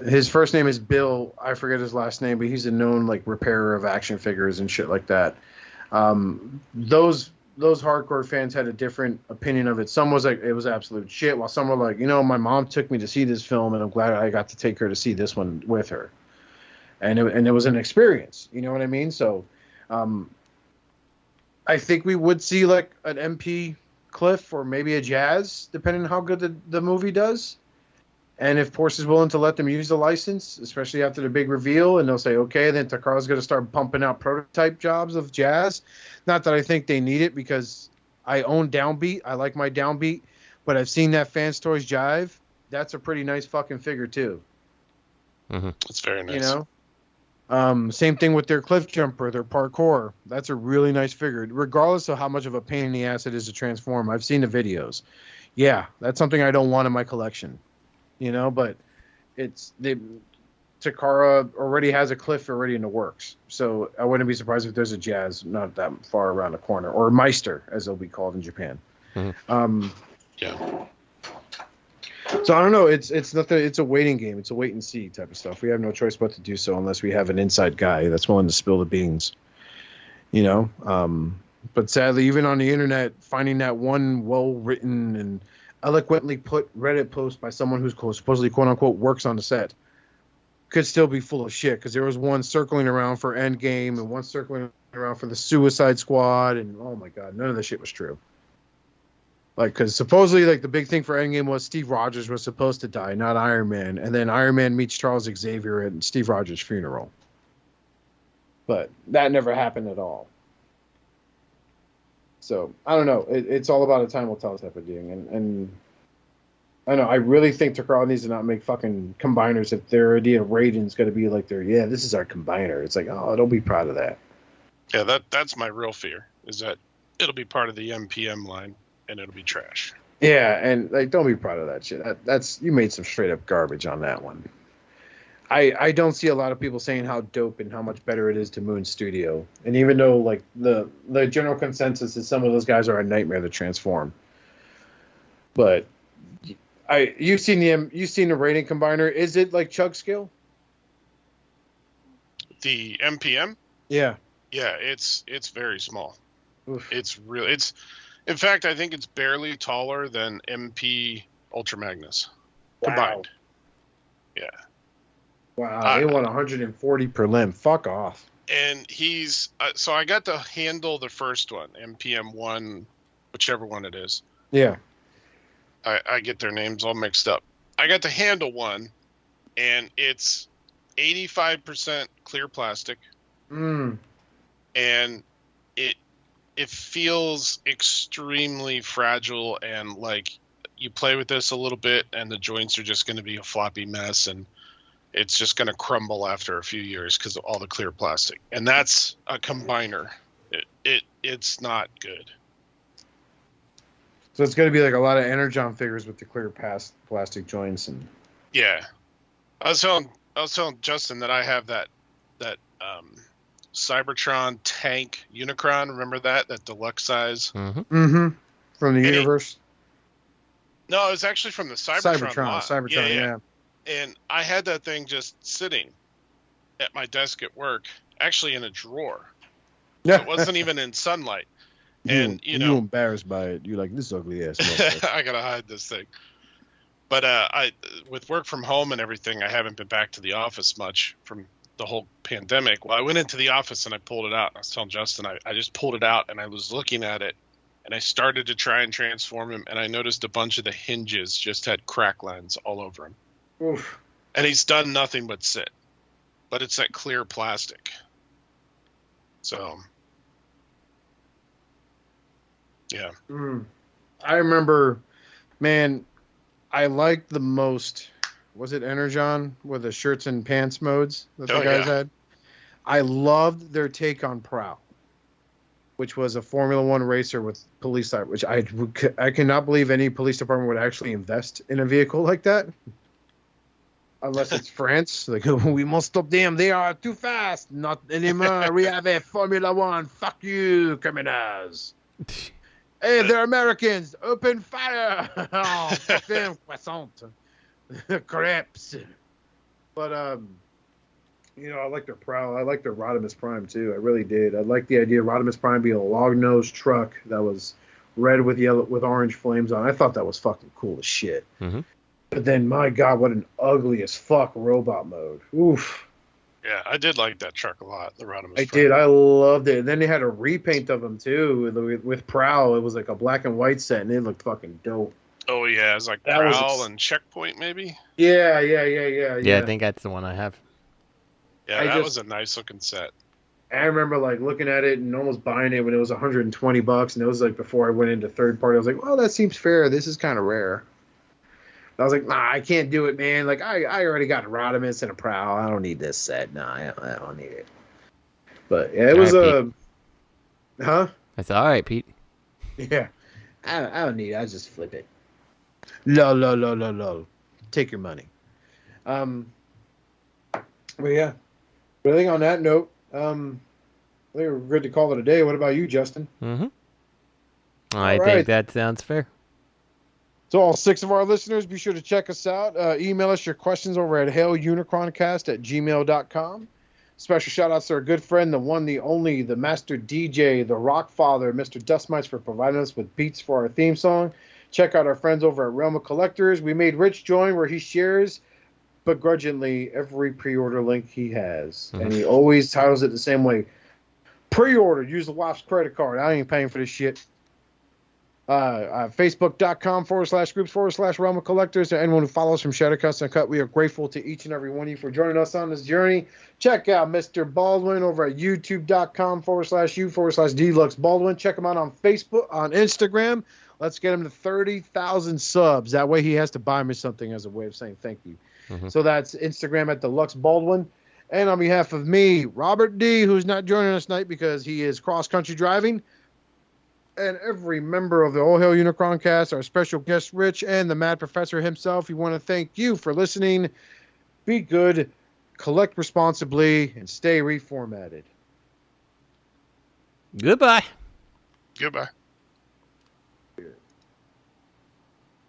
his first name is Bill, I forget his last name, but he's a known like repairer of action figures and shit like that. Those hardcore fans had a different opinion of it. Some was like it was absolute shit, while some were like, my mom took me to see this film, and I'm glad I got to take her to see this one with her. And it was an experience. You know what I mean? So, I think we would see like an MP Cliff or maybe a Jazz, depending on how good the movie does. And if Porsche is willing to let them use the license, especially after the big reveal, and they'll say, okay, then Takara's going to start pumping out prototype jobs of Jazz. Not that I think they need it, because I own Downbeat. I like my Downbeat, but I've seen that Fans Toys jive, that's a pretty nice fucking figure too. It's very nice. You know, same thing with their cliff jumper, their parkour. That's a really nice figure, regardless of how much of a pain in the ass it is to transform. I've seen the videos. Yeah, that's something I don't want in my collection. You know, but Takara already has a cliff already in the works, so I wouldn't be surprised if there's a Jazz not that far around the corner, or Meister as they'll be called in Japan. Yeah. So I don't know. It's nothing. It's a waiting game. It's a wait and see type of stuff. We have no choice but to do so unless we have an inside guy that's willing to spill the beans. You know. But sadly, even on the internet, finding that one well-written and eloquently put Reddit post by someone who's supposedly quote-unquote works on the set could still be full of shit, because there was one circling around for Endgame and one circling around for the Suicide Squad, and oh my god, none of the shit was true. Like, because supposedly, like, the big thing for Endgame was Steve Rogers was supposed to die, not Iron Man, and then Iron Man meets Charles Xavier at Steve Rogers' funeral. But that never happened at all. So, I don't know. It's all about a time will tell type of thing. And I know, I really think Takara needs to not make fucking combiners if their idea of Raiden's going to be like this is our combiner. It's like, oh, don't be proud of that. Yeah, that's my real fear, is that it'll be part of the MPM line and it'll be trash. Yeah, and like, don't be proud of that shit. That's you made some straight up garbage on that one. I don't see a lot of people saying how dope and how much better it is to Moon Studio. And even though like the general consensus is some of those guys are a nightmare to transform. But you've seen the Raiden combiner. Is it like Chug Skill? The MPM? Yeah. Yeah, it's very small. Oof. In fact, I think it's barely taller than MP Ultra Magnus combined. Yeah. Wow, they want 140 per limb. Fuck off. And he's so I got to handle the first one, MPM 1, whichever one it is. Yeah. I get their names all mixed up. I got to handle one, and it's 85% clear plastic. And it feels extremely fragile, and like you play with this a little bit and the joints are just going to be a floppy mess, and it's just going to crumble after a few years because of all the clear plastic. And that's a combiner. It's not good. So it's going to be like a lot of Energon figures with the clear plastic joints. And yeah. I was telling Justin that I have that Cybertron tank Unicron. Remember that deluxe size? From the universe? No, it was actually from the Cybertron. Yeah. And I had that thing just sitting at my desk at work, actually in a drawer. Yeah. It wasn't even in sunlight. And you know, embarrassed by it. You're like, this ugly ass. I gotta hide this thing. But I, with work from home and everything, I haven't been back to the office much from the whole pandemic. Well, I went into the office and I pulled it out. I was telling Justin, I just pulled it out and I was looking at it, and I started to try and transform him, and I noticed a bunch of the hinges just had crack lines all over him. Oof. And he's done nothing but sit. But it's that clear plastic. So, yeah. I remember, man, I liked the most, was it Energon with the shirts and pants modes that the guys had? I loved their take on Prowl, which was a Formula One racer with police side, which I cannot believe any police department would actually invest in a vehicle like that. Unless it's France. Like, we must stop them. They are too fast. Not anymore. We have a Formula One. Fuck you, criminals. Hey, they're Americans. Open fire. Oh, fuck them. Croissant. Crepes. But, you know, I like their Prowl. I like their Rodimus Prime, too. I really did. I like the idea of Rodimus Prime being a long-nosed truck that was red with yellow with orange flames on. I thought that was fucking cool as shit. But then, my God, what an ugly as fuck robot mode. Oof. Yeah, I did like that truck a lot, the Rodimus Prime. I did. I loved it. And then they had a repaint of them, too, with Prowl. It was like a black and white set, and it looked fucking dope. Oh, yeah. It was like Prowl and Checkpoint, maybe? Yeah. Yeah, I think that's the one I have. Yeah, that was a nice-looking set. I remember, like, looking at it and almost buying it when it was $120, and it was, like, before I went into third party. I was like, well, that seems fair. This is kind of rare. I was like, nah, I can't do it, man. Like, I already got a Rodimus and a Prowl. I don't need this set. Nah, I don't need it. But yeah, it was a. Huh? That's all right, Pete. Yeah. I don't need it. I just flip it. Lo. Take your money. But yeah. But I think on that note, I think we're good to call it a day. What about you, Justin? Mm-hmm. I think that sounds fair. So all 6 of our listeners, be sure to check us out. Email us your questions over at hailunicroncast@gmail.com. Special shout-outs to our good friend, the one, the only, the master DJ, the rock father, Mr. Dustmightz, for providing us with beats for our theme song. Check out our friends over at Realm of Collectors. We made Rich join, where he shares, begrudgingly, every pre-order link he has. And he always titles it the same way. Pre-order, use the WAF's credit card. I ain't paying for this shit. Facebook.com/groups/Realm of Collectors. To anyone who follows from Shattered Cast Uncut, we are grateful to each and every one of you for joining us on this journey. Check out Mr. Baldwin over at youtube.com/u/Deluxe Baldwin. Check him out on Facebook, on Instagram. Let's get him to 30,000 subs. That way he has to buy me something as a way of saying thank you. So that's Instagram at Deluxe Baldwin. And on behalf of me, Robert D., who's not joining us tonight because he is cross-country driving, and every member of the All Hail Unicroncast, our special guest Rich, and the Mad Professor himself, we want to thank you for listening. Be good, collect responsibly, and stay reformatted. Goodbye. Goodbye.